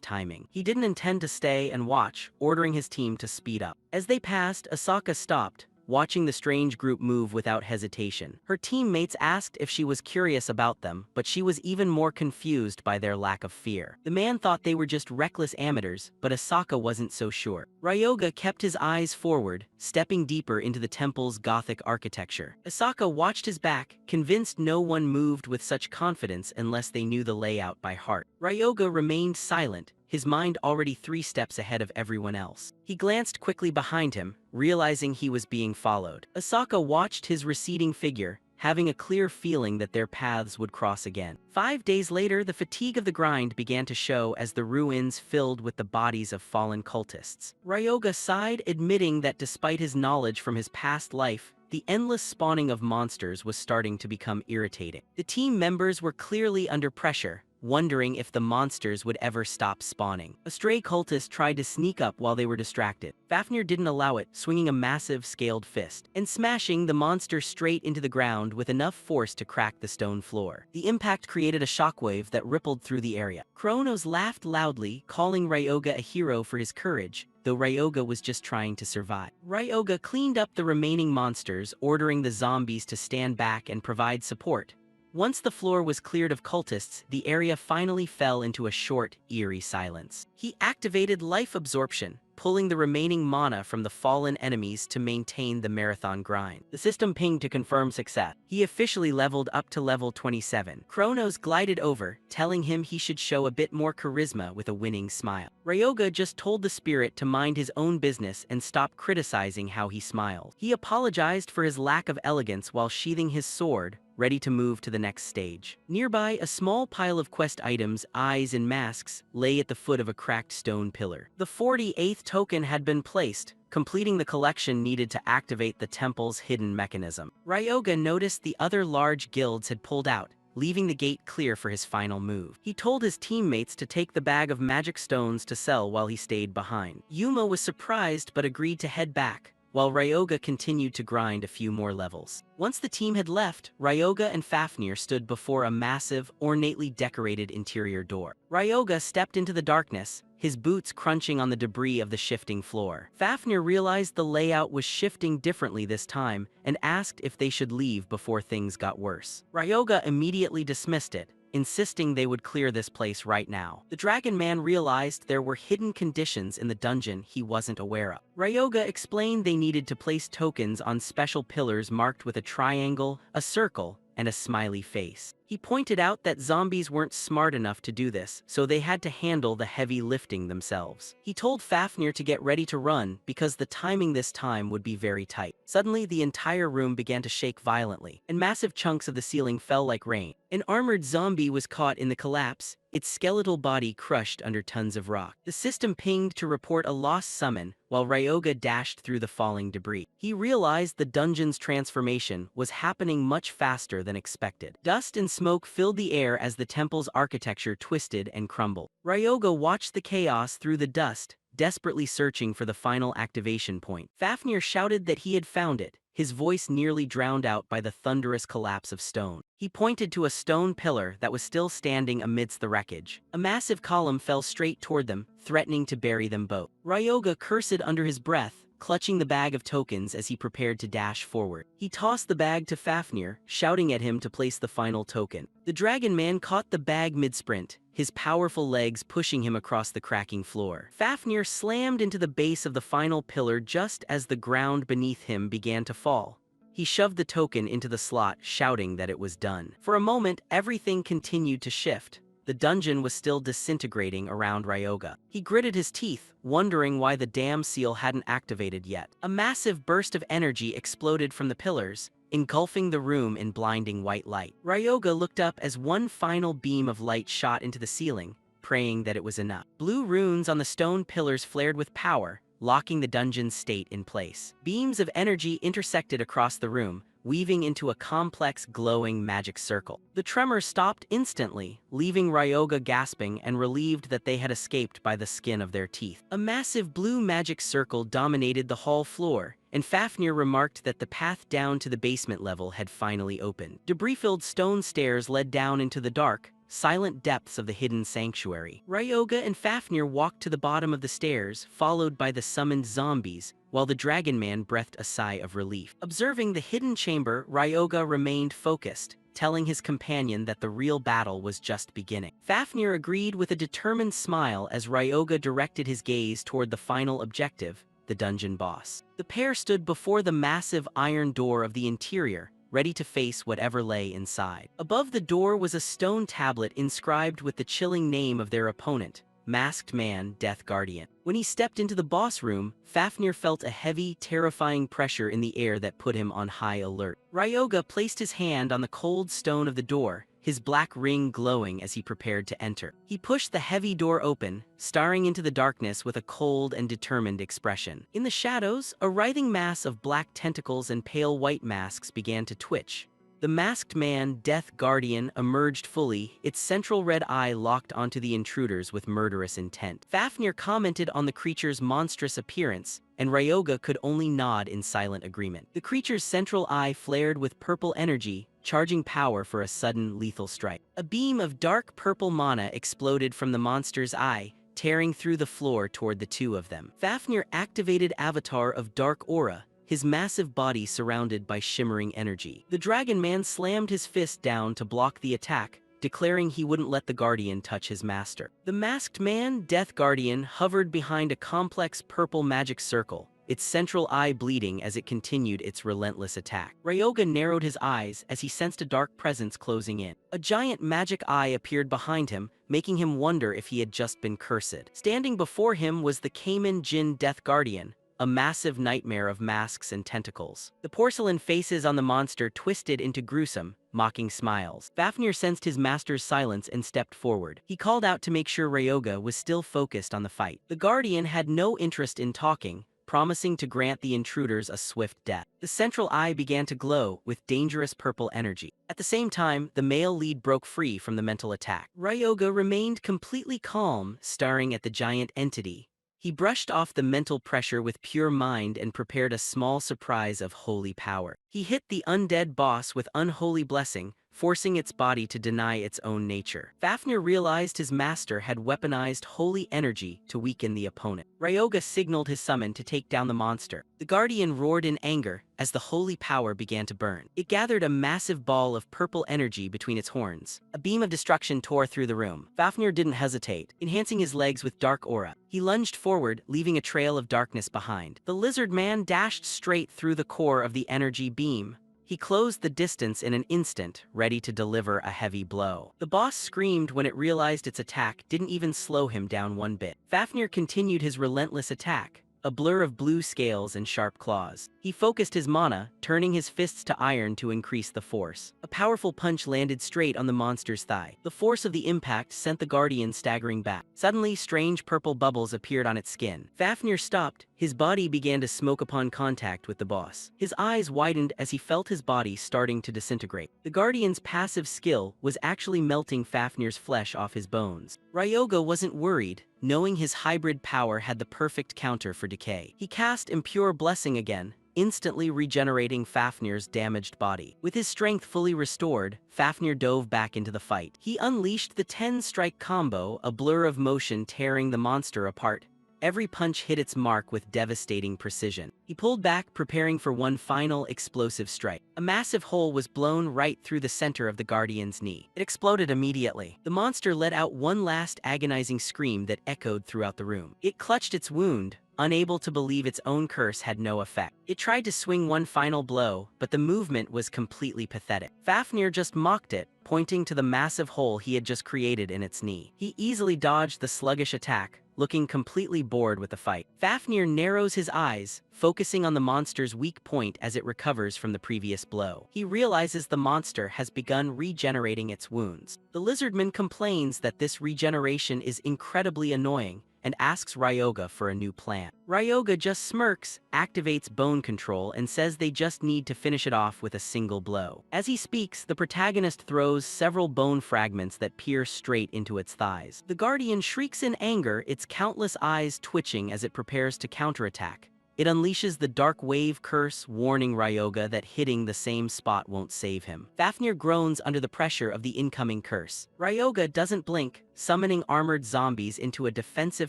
timing. He didn't intend to stay and watch, ordering his team to speed up. As they passed, Asaka stopped, watching the strange group move without hesitation. Her teammates asked if she was curious about them, but she was even more confused by their lack of fear. The man thought they were just reckless amateurs, but Asaka wasn't so sure. Ryoga kept his eyes forward, stepping deeper into the temple's Gothic architecture. Asaka watched his back, convinced no one moved with such confidence unless they knew the layout by heart. Ryoga remained silent, his mind already 3 steps ahead of everyone else. He glanced quickly behind him, realizing he was being followed. Asaka watched his receding figure, having a clear feeling that their paths would cross again. 5 days later, the fatigue of the grind began to show as the ruins filled with the bodies of fallen cultists. Ryoga sighed, admitting that despite his knowledge from his past life, the endless spawning of monsters was starting to become irritating. The team members were clearly under pressure, wondering if the monsters would ever stop spawning. A stray cultist tried to sneak up while they were distracted. Fafnir didn't allow it, swinging a massive scaled fist and smashing the monster straight into the ground with enough force to crack the stone floor. The impact created a shockwave that rippled through the area. Kronos laughed loudly, calling Ryoga a hero for his courage, though Ryoga was just trying to survive. Ryoga cleaned up the remaining monsters, ordering the zombies to stand back and provide support. Once the floor was cleared of cultists, the area finally fell into a short, eerie silence. He activated life absorption, pulling the remaining mana from the fallen enemies to maintain the marathon grind. The system pinged to confirm success. He officially leveled up to level 27. Kronos glided over, telling him he should show a bit more charisma with a winning smile. Ryoga just told the spirit to mind his own business and stop criticizing how he smiled. He apologized for his lack of elegance while sheathing his sword, ready to move to the next stage. Nearby, a small pile of quest items, eyes and masks, lay at the foot of a cracked stone pillar. The 48th token had been placed, completing the collection needed to activate the temple's hidden mechanism. Ryoga noticed the other large guilds had pulled out, leaving the gate clear for his final move. He told his teammates to take the bag of magic stones to sell while he stayed behind. Yuma was surprised but agreed to head back, while Ryoga continued to grind a few more levels. Once the team had left, Ryoga and Fafnir stood before a massive, ornately decorated interior door. Ryoga stepped into the darkness, his boots crunching on the debris of the shifting floor. Fafnir realized the layout was shifting differently this time and asked if they should leave before things got worse. Ryoga immediately dismissed it, insisting they would clear this place right now. The Dragon Man realized there were hidden conditions in the dungeon he wasn't aware of. Ryoga explained they needed to place tokens on special pillars marked with a triangle, a circle, and a smiley face. He pointed out that zombies weren't smart enough to do this, so they had to handle the heavy lifting themselves. He told Fafnir to get ready to run because the timing this time would be very tight. Suddenly, the entire room began to shake violently, and massive chunks of the ceiling fell like rain. An armored zombie was caught in the collapse, its skeletal body crushed under tons of rock. The system pinged to report a lost summon, while Ryoga dashed through the falling debris. He realized the dungeon's transformation was happening much faster than expected. Dust and smoke filled the air as the temple's architecture twisted and crumbled. Ryoga watched the chaos through the dust, desperately searching for the final activation point. Fafnir shouted that he had found it, his voice nearly drowned out by the thunderous collapse of stone. He pointed to a stone pillar that was still standing amidst the wreckage. A massive column fell straight toward them, threatening to bury them both. Ryoga cursed under his breath, clutching the bag of tokens as he prepared to dash forward. He tossed the bag to Fafnir, shouting at him to place the final token. The Dragon Man caught the bag mid-sprint, his powerful legs pushing him across the cracking floor. Fafnir slammed into the base of the final pillar just as the ground beneath him began to fall. He shoved the token into the slot, shouting that it was done. For a moment, everything continued to shift. The dungeon was still disintegrating around Ryoga. He gritted his teeth, wondering why the dam seal hadn't activated yet. A massive burst of energy exploded from the pillars, engulfing the room in blinding white light. Ryoga looked up as one final beam of light shot into the ceiling, praying that it was enough. Blue runes on the stone pillars flared with power, locking the dungeon's state in place. Beams of energy intersected across the room, weaving into a complex, glowing magic circle. The tremor stopped instantly, leaving Ryoga gasping and relieved that they had escaped by the skin of their teeth. A massive blue magic circle dominated the hall floor, and Fafnir remarked that the path down to the basement level had finally opened. Debris-filled stone stairs led down into the dark, silent depths of the hidden sanctuary. Ryoga and Fafnir walked to the bottom of the stairs, followed by the summoned zombies, while the Dragon Man breathed a sigh of relief. Observing the hidden chamber, Ryoga remained focused, telling his companion that the real battle was just beginning. Fafnir agreed with a determined smile as Ryoga directed his gaze toward the final objective, the dungeon boss. The pair stood before the massive iron door of the interior, ready to face whatever lay inside. Above the door was a stone tablet inscribed with the chilling name of their opponent, Masked Man, Death Guardian. When he stepped into the boss room, Fafnir felt a heavy, terrifying pressure in the air that put him on high alert. Ryoga placed his hand on the cold stone of the door, his black ring glowing as he prepared to enter. He pushed the heavy door open, staring into the darkness with a cold and determined expression. In the shadows, a writhing mass of black tentacles and pale white masks began to twitch. The masked man, Death Guardian, emerged fully, its central red eye locked onto the intruders with murderous intent. Fafnir commented on the creature's monstrous appearance, and Ryoga could only nod in silent agreement. The creature's central eye flared with purple energy, charging power for a sudden, lethal strike. A beam of dark purple mana exploded from the monster's eye, tearing through the floor toward the two of them. Fafnir activated Avatar of Dark Aura, his massive body surrounded by shimmering energy. The Dragon Man slammed his fist down to block the attack, declaring he wouldn't let the Guardian touch his master. The masked man, Death Guardian, hovered behind a complex purple magic circle, its central eye bleeding as it continued its relentless attack. Ryoga narrowed his eyes as he sensed a dark presence closing in. A giant magic eye appeared behind him, making him wonder if he had just been cursed. Standing before him was the Cayman Jinn Death Guardian, a massive nightmare of masks and tentacles. The porcelain faces on the monster twisted into gruesome, mocking smiles. Fafnir sensed his master's silence and stepped forward. He called out to make sure Ryoga was still focused on the fight. The Guardian had no interest in talking, promising to grant the intruders a swift death. The central eye began to glow with dangerous purple energy. At the same time, the male lead broke free from the mental attack. Ryoga remained completely calm, staring at the giant entity. He brushed off the mental pressure with pure mind and prepared a small surprise of holy power. He hit the undead boss with unholy blessing, forcing its body to deny its own nature. Fafnir realized his master had weaponized holy energy to weaken the opponent. Ryoga signaled his summon to take down the monster. The Guardian roared in anger as the holy power began to burn. It gathered a massive ball of purple energy between its horns. A beam of destruction tore through the room. Fafnir didn't hesitate, enhancing his legs with dark aura. He lunged forward, leaving a trail of darkness behind. The lizard man dashed straight through the core of the energy beam. He closed the distance in an instant, ready to deliver a heavy blow. The boss screamed when it realized its attack didn't even slow him down one bit. Fafnir continued his relentless attack, a blur of blue scales and sharp claws. He focused his mana, turning his fists to iron to increase the force. A powerful punch landed straight on the monster's thigh. The force of the impact sent the Guardian staggering back. Suddenly, strange purple bubbles appeared on its skin. Fafnir stopped. His body began to smoke upon contact with the boss. His eyes widened as he felt his body starting to disintegrate. The Guardian's passive skill was actually melting Fafnir's flesh off his bones. Ryoga wasn't worried, knowing his hybrid power had the perfect counter for decay. He cast Impure Blessing again, instantly regenerating Fafnir's damaged body. With his strength fully restored, Fafnir dove back into the fight. He unleashed the 10-strike combo, a blur of motion tearing the monster apart. Every punch hit its mark with devastating precision. He pulled back, preparing for one final explosive strike. A massive hole was blown right through the center of the Guardian's knee. It exploded immediately. The monster let out one last agonizing scream that echoed throughout the room. It clutched its wound, unable to believe its own curse had no effect. It tried to swing one final blow, but the movement was completely pathetic. Fafnir just mocked it, pointing to the massive hole he had just created in its knee. He easily dodged the sluggish attack, looking completely bored with the fight. Fafnir narrows his eyes, focusing on the monster's weak point as it recovers from the previous blow. He realizes the monster has begun regenerating its wounds. The lizardman complains that this regeneration is incredibly annoying, and asks Ryoga for a new plan. Ryoga just smirks, activates bone control, and says they just need to finish it off with a single blow. As he speaks, the protagonist throws several bone fragments that pierce straight into its thighs. The Guardian shrieks in anger, its countless eyes twitching as it prepares to counterattack. It unleashes the Dark Wave curse, warning Ryoga that hitting the same spot won't save him. Fafnir groans under the pressure of the incoming curse. Ryoga doesn't blink, summoning armored zombies into a defensive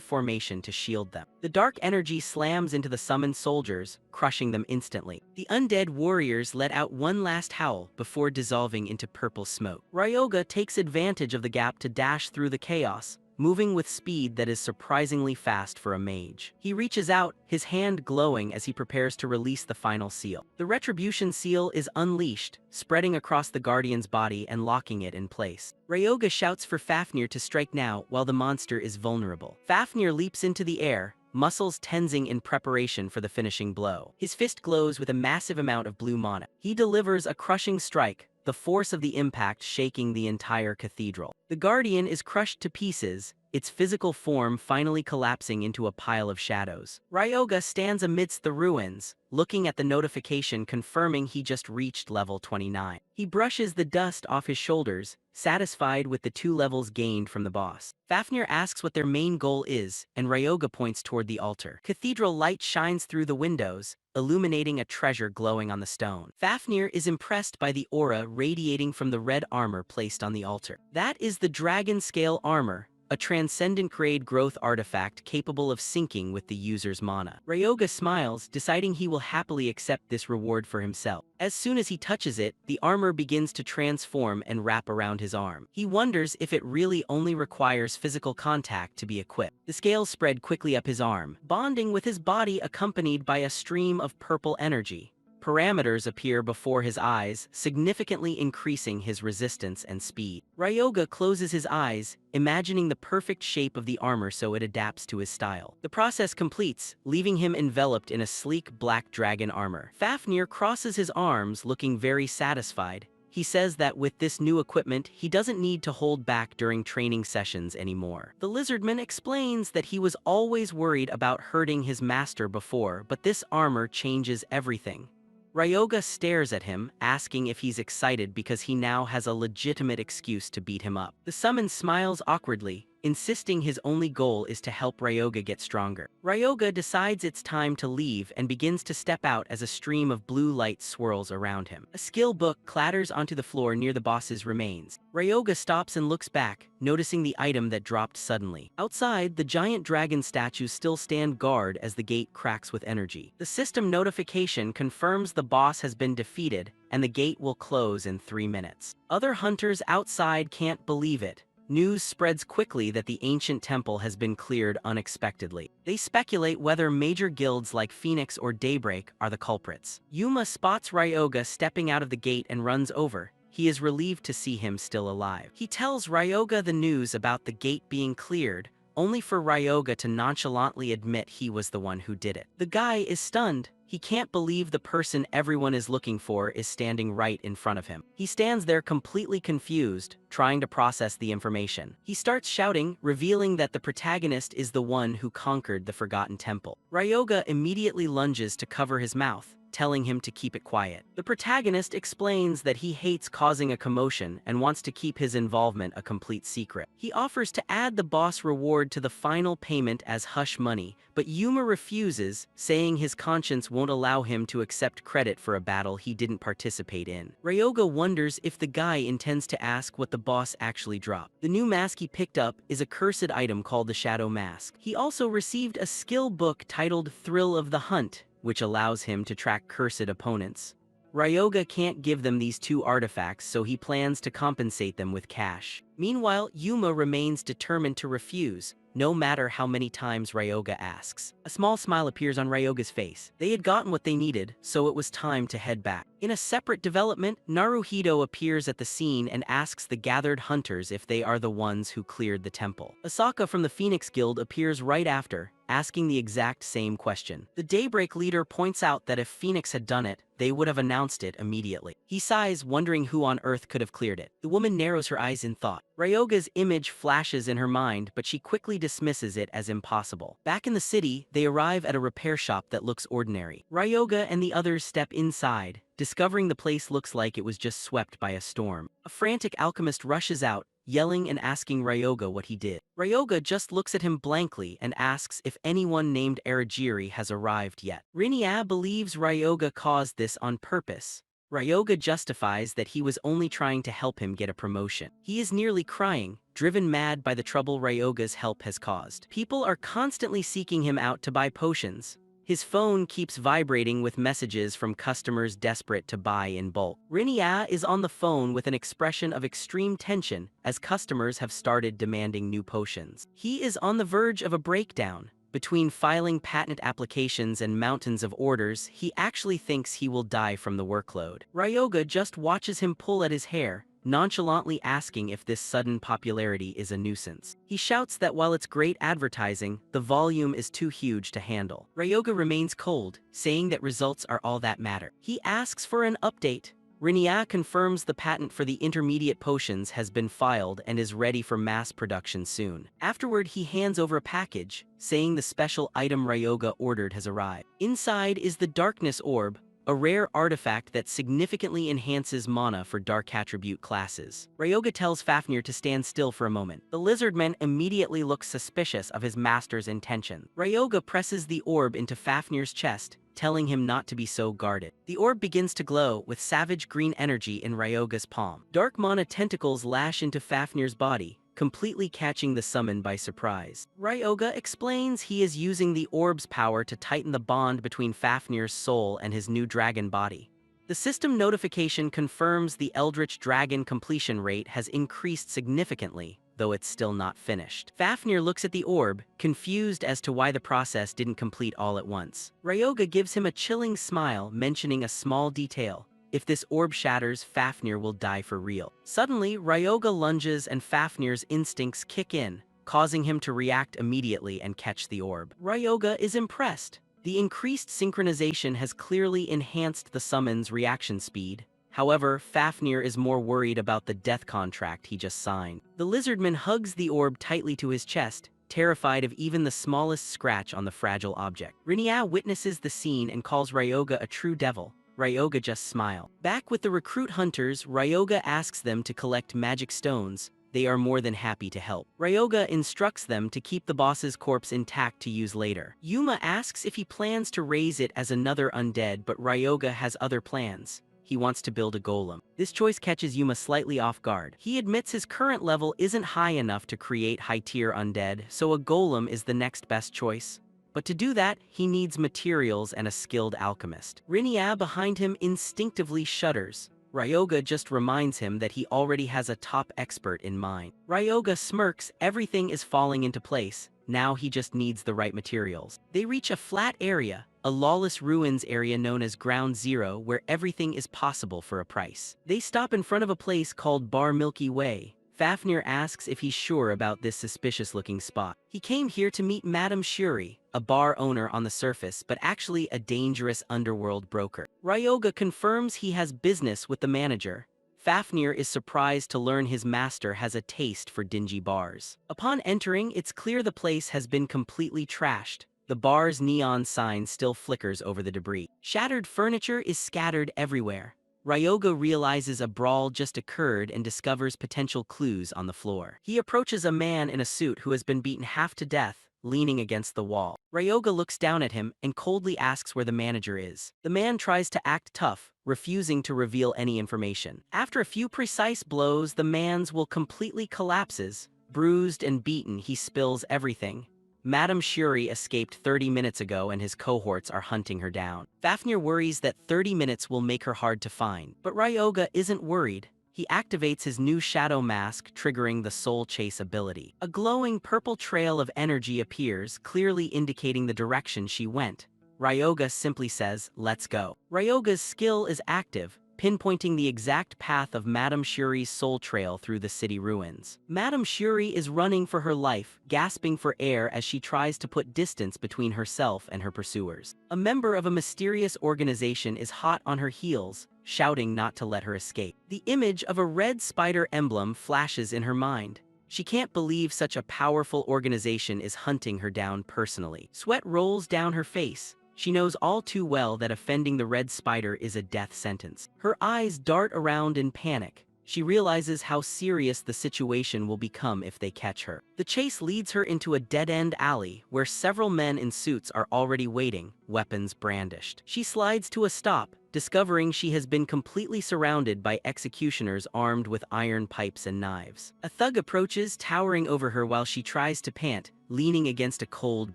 formation to shield them. The dark energy slams into the summoned soldiers, crushing them instantly. The undead warriors let out one last howl before dissolving into purple smoke. Ryoga takes advantage of the gap to dash through the chaos, moving with speed that is surprisingly fast for a mage. He reaches out, his hand glowing as he prepares to release the final seal. The Retribution seal is unleashed, spreading across the Guardian's body and locking it in place. Ryoga shouts for Fafnir to strike now while the monster is vulnerable. Fafnir leaps into the air, muscles tensing in preparation for the finishing blow. His fist glows with a massive amount of blue mana. He delivers a crushing strike, the force of the impact shaking the entire cathedral. The Guardian is crushed to pieces, its physical form finally collapsing into a pile of shadows. Ryoga stands amidst the ruins, looking at the notification confirming he just reached level 29. He brushes the dust off his shoulders, satisfied with the 2 levels gained from the boss. Fafnir asks what their main goal is, and Ryoga points toward the altar. Cathedral light shines through the windows, illuminating a treasure glowing on the stone. Fafnir is impressed by the aura radiating from the red armor placed on the altar. That is the Dragon Scale armor, a transcendent grade growth artifact capable of syncing with the user's mana. Ryoga smiles, deciding he will happily accept this reward for himself. As soon as he touches it, the armor begins to transform and wrap around his arm. He wonders if it really only requires physical contact to be equipped. The scales spread quickly up his arm, bonding with his body accompanied by a stream of purple energy. Parameters appear before his eyes, significantly increasing his resistance and speed. Ryoga closes his eyes, imagining the perfect shape of the armor so it adapts to his style. The process completes, leaving him enveloped in a sleek black dragon armor. Fafnir crosses his arms, looking very satisfied. He says that with this new equipment, he doesn't need to hold back during training sessions anymore. The lizardman explains that he was always worried about hurting his master before, but this armor changes everything. Ryoga stares at him, asking if he's excited because he now has a legitimate excuse to beat him up. The summon smiles awkwardly, insisting his only goal is to help Ryoga get stronger. Ryoga decides it's time to leave and begins to step out as a stream of blue light swirls around him. A skill book clatters onto the floor near the boss's remains. Ryoga stops and looks back, noticing the item that dropped suddenly. Outside, the giant dragon statues still stand guard as the gate cracks with energy. The system notification confirms the boss has been defeated, and the gate will close in 3 minutes. Other hunters outside can't believe it. News spreads quickly that the ancient temple has been cleared unexpectedly. They speculate whether major guilds like Phoenix or Daybreak are the culprits. Yuma spots Ryoga stepping out of the gate and runs over. He is relieved to see him still alive. He tells Ryoga the news about the gate being cleared, only for Ryoga to nonchalantly admit he was the one who did it. The guy is stunned. He can't believe the person everyone is looking for is standing right in front of him. He stands there completely confused, trying to process the information. He starts shouting, revealing that the protagonist is the one who conquered the Forgotten Temple. Ryoga immediately lunges to cover his mouth, telling him to keep it quiet. The protagonist explains that he hates causing a commotion and wants to keep his involvement a complete secret. He offers to add the boss reward to the final payment as hush money, but Yuma refuses, saying his conscience won't allow him to accept credit for a battle he didn't participate in. Ryoga wonders if the guy intends to ask what the boss actually dropped. The new mask he picked up is a cursed item called the Shadow Mask. He also received a skill book titled Thrill of the Hunt, which allows him to track cursed opponents. Ryoga can't give them these 2 artifacts, so he plans to compensate them with cash. Meanwhile, Yuma remains determined to refuse, no matter how many times Ryoga asks. A small smile appears on Ryoga's face. They had gotten what they needed, so it was time to head back. In a separate development, Naruhito appears at the scene and asks the gathered hunters if they are the ones who cleared the temple. Asaka from the Phoenix Guild appears right after, asking the exact same question. The Daybreak leader points out that if Phoenix had done it, they would have announced it immediately. He sighs, wondering who on earth could have cleared it. The woman narrows her eyes in thought. Ryoga's image flashes in her mind, but she quickly dismisses it as impossible. Back in the city, they arrive at a repair shop that looks ordinary. Ryoga and the others step inside, discovering the place looks like it was just swept by a storm. A frantic alchemist rushes out, yelling and asking Ryoga what he did. Ryoga just looks at him blankly and asks if anyone named Arajiri has arrived yet. Rinya believes Ryoga caused this on purpose. Ryoga justifies that he was only trying to help him get a promotion. He is nearly crying, driven mad by the trouble Ryoga's help has caused. People are constantly seeking him out to buy potions. His phone keeps vibrating with messages from customers desperate to buy in bulk. Rinya is on the phone with an expression of extreme tension as customers have started demanding new potions. He is on the verge of a breakdown. Between filing patent applications and mountains of orders, he actually thinks he will die from the workload. Ryoga just watches him pull at his hair, nonchalantly asking if this sudden popularity is a nuisance. He shouts that while it's great advertising, the volume is too huge to handle. Ryoga remains cold, saying that results are all that matter. He asks for an update. Rinya confirms the patent for the intermediate potions has been filed and is ready for mass production soon. Afterward, he hands over a package, saying the special item Ryoga ordered has arrived. Inside is the Darkness Orb, a rare artifact that significantly enhances mana for dark attribute classes. Ryoga tells Fafnir to stand still for a moment. The lizardman immediately looks suspicious of his master's intention. Ryoga presses the orb into Fafnir's chest, telling him not to be so guarded. The orb begins to glow with savage green energy in Ryoga's palm. Dark mana tentacles lash into Fafnir's body, completely catching the summon by surprise. Ryoga explains he is using the orb's power to tighten the bond between Fafnir's soul and his new dragon body. The system notification confirms the Eldritch Dragon completion rate has increased significantly, though it's still not finished. Fafnir looks at the orb, confused as to why the process didn't complete all at once. Ryoga gives him a chilling smile, mentioning a small detail. If this orb shatters, Fafnir will die for real. Suddenly, Ryoga lunges and Fafnir's instincts kick in, causing him to react immediately and catch the orb. Ryoga is impressed. The increased synchronization has clearly enhanced the summon's reaction speed. However, Fafnir is more worried about the death contract he just signed. The lizardman hugs the orb tightly to his chest, terrified of even the smallest scratch on the fragile object. Rinya witnesses the scene and calls Ryoga a true devil. Ryoga just smiles. Back with the recruit hunters, Ryoga asks them to collect magic stones, they are more than happy to help. Ryoga instructs them to keep the boss's corpse intact to use later. Yuma asks if he plans to raise it as another undead, but Ryoga has other plans. He wants to build a golem. This choice catches Yuma slightly off guard. He admits his current level isn't high enough to create high-tier undead, so a golem is the next best choice. But to do that, he needs materials and a skilled alchemist. Rinia behind him instinctively shudders. Ryoga just reminds him that he already has a top expert in mind. Ryoga smirks, everything is falling into place. Now he just needs the right materials. They reach a flat area, a lawless ruins area known as Ground Zero, where everything is possible for a price. They stop in front of a place called Bar Milky Way. Fafnir asks if he's sure about this suspicious-looking spot. He came here to meet Madame Shuri, a bar owner on the surface, but actually a dangerous underworld broker. Ryoga confirms he has business with the manager. Fafnir is surprised to learn his master has a taste for dingy bars. Upon entering, it's clear the place has been completely trashed. The bar's neon sign still flickers over the debris. Shattered furniture is scattered everywhere. Ryoga realizes a brawl just occurred and discovers potential clues on the floor. He approaches a man in a suit who has been beaten half to death, leaning against the wall. Ryoga looks down at him and coldly asks where the manager is. The man tries to act tough, refusing to reveal any information. After a few precise blows, the man's will completely collapses. Bruised and beaten, he spills everything. Madame Shuri escaped 30 minutes ago and his cohorts are hunting her down. Fafnir worries that 30 minutes will make her hard to find, but Ryoga isn't worried. He activates his new shadow mask, triggering the soul chase ability. A glowing purple trail of energy appears, clearly indicating the direction she went. Ryoga simply says, "Let's go." Ryoga's skill is active, pinpointing the exact path of Madame Shuri's soul trail through the city ruins. Madame Shuri is running for her life, gasping for air as she tries to put distance between herself and her pursuers. A member of a mysterious organization is hot on her heels, shouting not to let her escape. The image of a red spider emblem flashes in her mind. She can't believe such a powerful organization is hunting her down personally. Sweat rolls down her face. She knows all too well that offending the red spider is a death sentence. Her eyes dart around in panic. She realizes how serious the situation will become if they catch her. The chase leads her into a dead-end alley where several men in suits are already waiting, weapons brandished. She slides to a stop, discovering she has been completely surrounded by executioners armed with iron pipes and knives. A thug approaches, towering over her while she tries to pant, leaning against a cold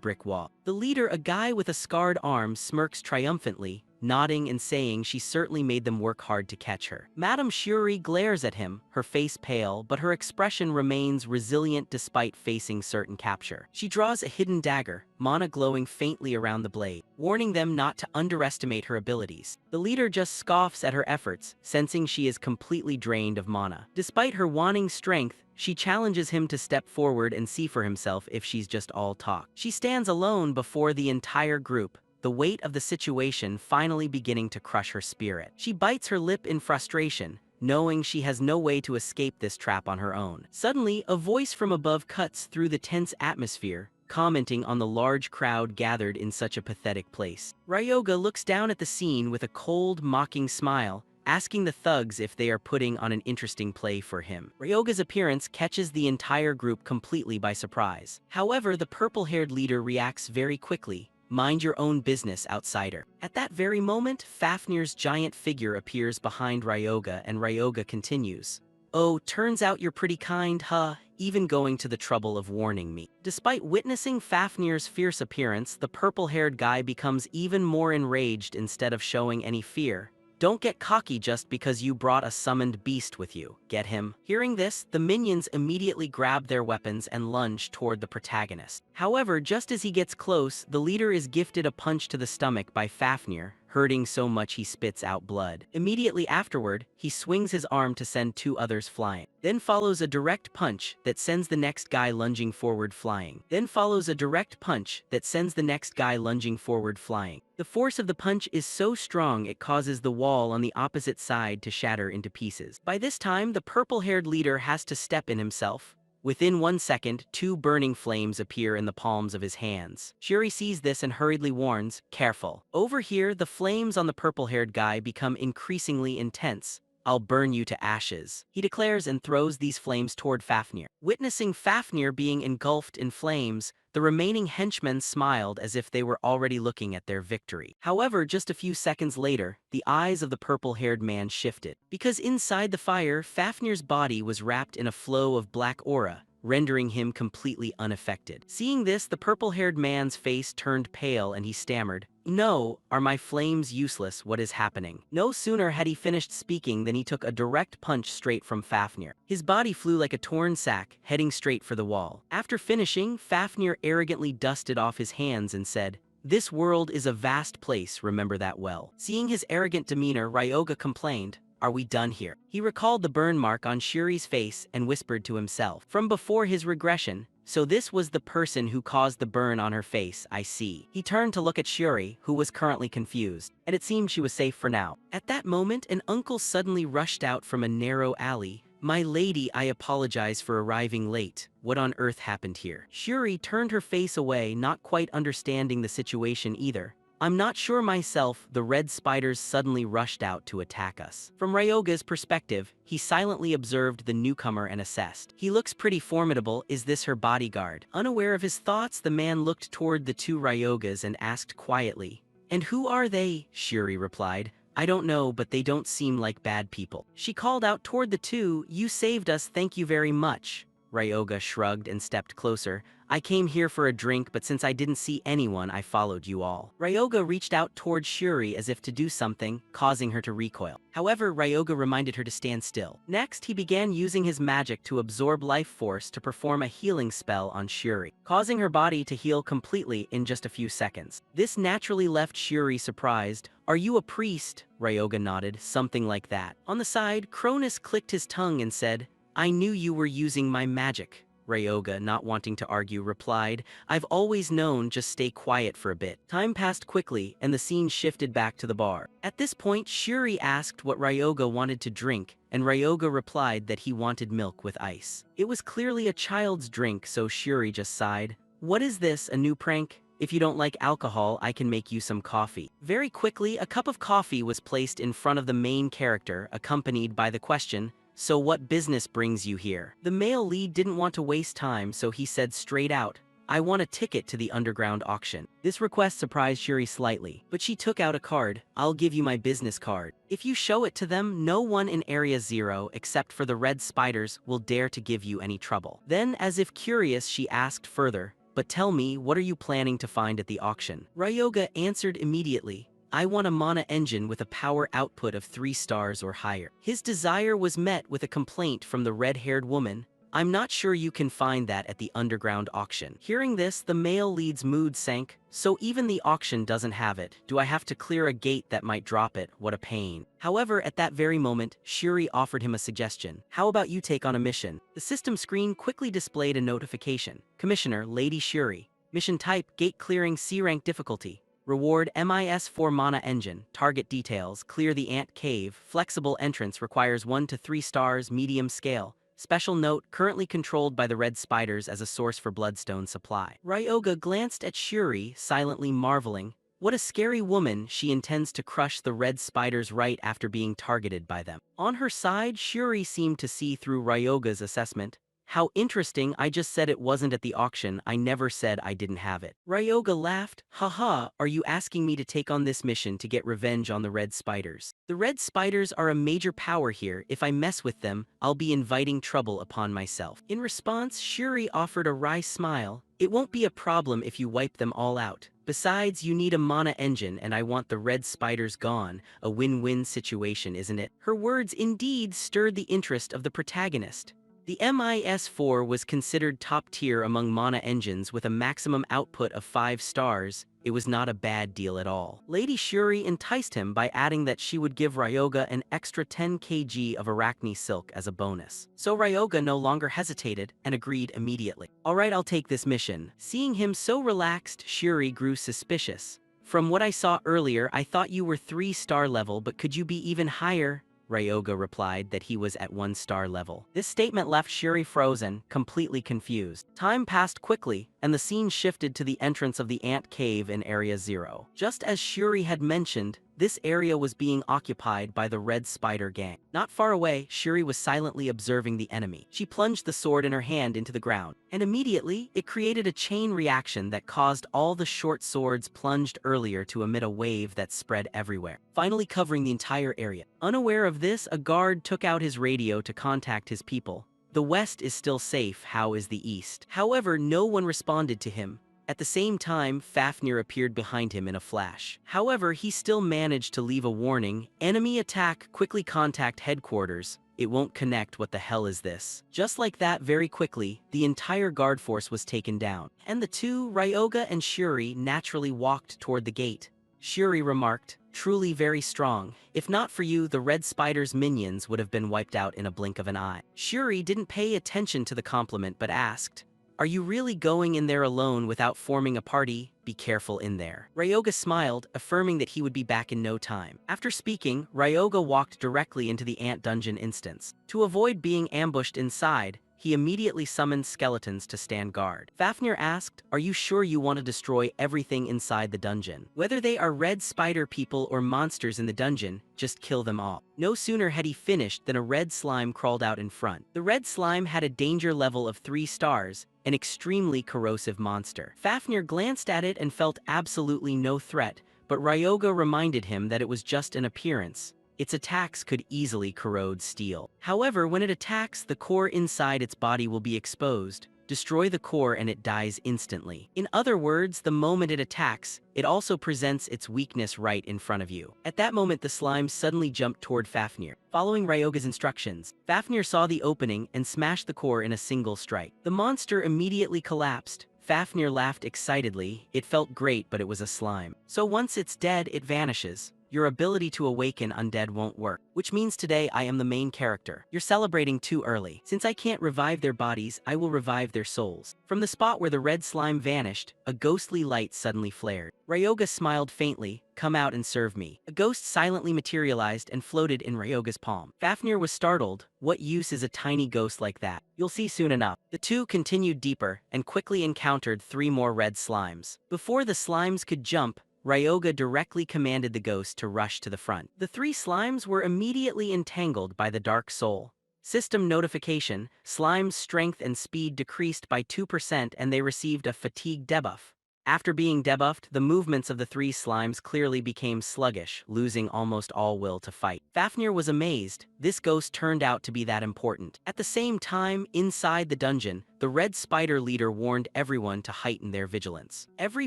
brick wall. The leader, a guy with a scarred arm, smirks triumphantly, nodding and saying she certainly made them work hard to catch her. Madame Shuri glares at him, her face pale, but her expression remains resilient despite facing certain capture. She draws a hidden dagger, mana glowing faintly around the blade, warning them not to underestimate her abilities. The leader just scoffs at her efforts, sensing she is completely drained of mana. Despite her wanting strength, she challenges him to step forward and see for himself if she's just all talk. She stands alone before the entire group, the weight of the situation finally beginning to crush her spirit. She bites her lip in frustration, knowing she has no way to escape this trap on her own. Suddenly, a voice from above cuts through the tense atmosphere, commenting on the large crowd gathered in such a pathetic place. Ryoga looks down at the scene with a cold, mocking smile, asking the thugs if they are putting on an interesting play for him. Ryoga's appearance catches the entire group completely by surprise. However, the purple-haired leader reacts very quickly. "Mind your own business, outsider." At that very moment, Fafnir's giant figure appears behind Ryoga and Ryoga continues, "Oh, turns out you're pretty kind, huh? Even going to the trouble of warning me." Despite witnessing Fafnir's fierce appearance, the purple-haired guy becomes even more enraged instead of showing any fear. "Don't get cocky just because you brought a summoned beast with you. Get him?" Hearing this, the minions immediately grab their weapons and lunge toward the protagonist. However, just as he gets close, the leader is gifted a punch to the stomach by Fafnir, hurting so much he spits out blood. Immediately afterward, he swings his arm to send two others flying. Then follows a direct punch that sends the next guy lunging forward flying. Then follows a direct punch that sends the next guy lunging forward flying. The force of the punch is so strong it causes the wall on the opposite side to shatter into pieces. By this time, the purple-haired leader has to step in himself. Within 1 second, 2 burning flames appear in the palms of his hands. Shuri sees this and hurriedly warns, "Careful." Over here, the flames on the purple-haired guy become increasingly intense, I'll burn you to ashes," he declares and throws these flames toward Fafnir. Witnessing Fafnir being engulfed in flames, the remaining henchmen smiled as if they were already looking at their victory. However, just a few seconds later, the eyes of the purple-haired man shifted. Because inside the fire, Fafnir's body was wrapped in a flow of black aura, rendering him completely unaffected. Seeing this, the purple-haired man's face turned pale and he stammered, "No, are my flames useless? What is happening?" No sooner had he finished speaking than he took a direct punch straight from Fafnir. His body flew like a torn sack, heading straight for the wall. After finishing, Fafnir arrogantly dusted off his hands and said, "This world is a vast place, remember that well." Seeing his arrogant demeanor, Ryoga complained, "Are we done here?" He recalled the burn mark on Shuri's face and whispered to himself, from before his regression, "So this was the person who caused the burn on her face, I see." He turned to look at Shuri, who was currently confused, and it seemed she was safe for now. At that moment, an uncle suddenly rushed out from a narrow alley. "My lady, I apologize for arriving late. What on earth happened here?" Shuri turned her face away, not quite understanding the situation either. "I'm not sure myself, the red spiders suddenly rushed out to attack us." From Ryoga's perspective, he silently observed the newcomer and assessed. "He looks pretty formidable, is this her bodyguard?" Unaware of his thoughts, the man looked toward the two Ryogas and asked quietly, "And who are they?" Shuri replied, "I don't know, but they don't seem like bad people." She called out toward the two, "You saved us, thank you very much." Ryoga shrugged and stepped closer. "I came here for a drink, but since I didn't see anyone, I followed you all." Ryoga reached out toward Shuri as if to do something, causing her to recoil. However, Ryoga reminded her to stand still. Next, he began using his magic to absorb life force to perform a healing spell on Shuri, causing her body to heal completely in just a few seconds. This naturally left Shuri surprised. "Are you a priest?" Ryoga nodded, "Something like that." On the side, Cronus clicked his tongue and said, "I knew you were using my magic." Ryoga, not wanting to argue, replied, "I've always known, just stay quiet for a bit." Time passed quickly, and the scene shifted back to the bar. At this point, Shuri asked what Ryoga wanted to drink, and Ryoga replied that he wanted milk with ice. It was clearly a child's drink, so Shuri just sighed. "What is this, a new prank? If you don't like alcohol, I can make you some coffee." Very quickly, a cup of coffee was placed in front of the main character, accompanied by the question, "So what business brings you here?" The male lead didn't want to waste time, so he said straight out, "I want a ticket to the underground auction." This request surprised Shuri slightly, but she took out a card. "I'll give you my business card. If you show it to them, no one in Area 0, except for the red spiders, will dare to give you any trouble." Then, as if curious, she asked further, "But tell me, what are you planning to find at the auction?" Ryoga answered immediately, "I want a mana engine with a power output of 3 stars or higher." His desire was met with a complaint from the red-haired woman, "I'm not sure you can find that at the underground auction." Hearing this, the male lead's mood sank. "So even the auction doesn't have it. Do I have to clear a gate that might drop it? What a pain." However, at that very moment, Shuri offered him a suggestion. "How about you take on a mission?" The system screen quickly displayed a notification. "Commissioner, Lady Shuri. Mission type, gate clearing, C-rank difficulty. Reward MIS4 mana engine. Target details, clear the ant cave. Flexible entrance requires 1 to 3 stars, medium scale. Special note, currently controlled by the red spiders as a source for bloodstone supply." Ryoga glanced at Shuri, silently marveling. What a scary woman. She intends to crush the red spiders right after being targeted by them. On her side, Shuri seemed to see through Ryoga's assessment. "How interesting, I just said it wasn't at the auction, I never said I didn't have it." Ryoga laughed, "Haha, are you asking me to take on this mission to get revenge on the red spiders? The red spiders are a major power here, if I mess with them, I'll be inviting trouble upon myself." In response, Shuri offered a wry smile, "It won't be a problem if you wipe them all out. Besides, you need a mana engine and I want the red spiders gone, a win-win situation, isn't it?" Her words indeed stirred the interest of the protagonist. The MIS4 was considered top tier among mana engines with a maximum output of 5 stars. It was not a bad deal at all. Lady Shuri enticed him by adding that she would give Ryoga an extra 10 kg of Arachne silk as a bonus. So Ryoga no longer hesitated and agreed immediately. "Alright, I'll take this mission." Seeing him so relaxed, Shuri grew suspicious. "From what I saw earlier, I thought you were 3-star level, but could you be even higher?" Ryoga replied that he was at 1-star level. This statement left Shuri frozen, completely confused. Time passed quickly, and the scene shifted to the entrance of the ant cave in Area 0. Just as Shuri had mentioned, this area was being occupied by the Red Spider gang. Not far away, Shuri was silently observing the enemy. She plunged the sword in her hand into the ground, and immediately, it created a chain reaction that caused all the short swords plunged earlier to emit a wave that spread everywhere, finally covering the entire area. Unaware of this, a guard took out his radio to contact his people. The West is still safe, how is the East? However, no one responded to him. At the same time, Fafnir appeared behind him in a flash. However, he still managed to leave a warning. Enemy attack, quickly contact headquarters. It won't connect, what the hell is this? Just like that, very quickly, the entire guard force was taken down. And the two, Ryoga and Shuri, naturally walked toward the gate. Shuri remarked, "Truly very strong. If not for you, the Red Spider's minions would have been wiped out in a blink of an eye." Shuri didn't pay attention to the compliment but asked, "Are you really going in there alone without forming a party? Be careful in there." Ryoga smiled, affirming that he would be back in no time. After speaking, Ryoga walked directly into the ant dungeon instance. To avoid being ambushed inside, he immediately summoned skeletons to stand guard. Fafnir asked, "Are you sure you want to destroy everything inside the dungeon? Whether they are red spider people or monsters in the dungeon, just kill them all." No sooner had he finished than a red slime crawled out in front. The red slime had a danger level of 3 stars, an extremely corrosive monster. Fafnir glanced at it and felt absolutely no threat, but Ryoga reminded him that it was just an appearance. Its attacks could easily corrode steel. However, when it attacks, the core inside its body will be exposed. Destroy the core and it dies instantly. In other words, the moment it attacks, it also presents its weakness right in front of you. At that moment, the slime suddenly jumped toward Fafnir. Following Ryoga's instructions, Fafnir saw the opening and smashed the core in a single strike. The monster immediately collapsed. Fafnir laughed excitedly. It felt great, but it was a slime. So once it's dead, it vanishes. Your ability to awaken undead won't work. Which means today I am the main character. You're celebrating too early. Since I can't revive their bodies, I will revive their souls. From the spot where the red slime vanished, a ghostly light suddenly flared. Ryoga smiled faintly. "Come out and serve me." A ghost silently materialized and floated in Ryoga's palm. Fafnir was startled. What use is a tiny ghost like that? You'll see soon enough. The two continued deeper and quickly encountered 3 more red slimes. Before the slimes could jump, Ryoga directly commanded the ghost to rush to the front. The 3 slimes were immediately entangled by the dark soul. System notification: slime's strength and speed decreased by 2% and they received a fatigue debuff. After being debuffed, the movements of the 3 slimes clearly became sluggish, losing almost all will to fight. Fafnir was amazed. This ghost turned out to be that important. At the same time, inside the dungeon, the Red Spider leader warned everyone to heighten their vigilance. Every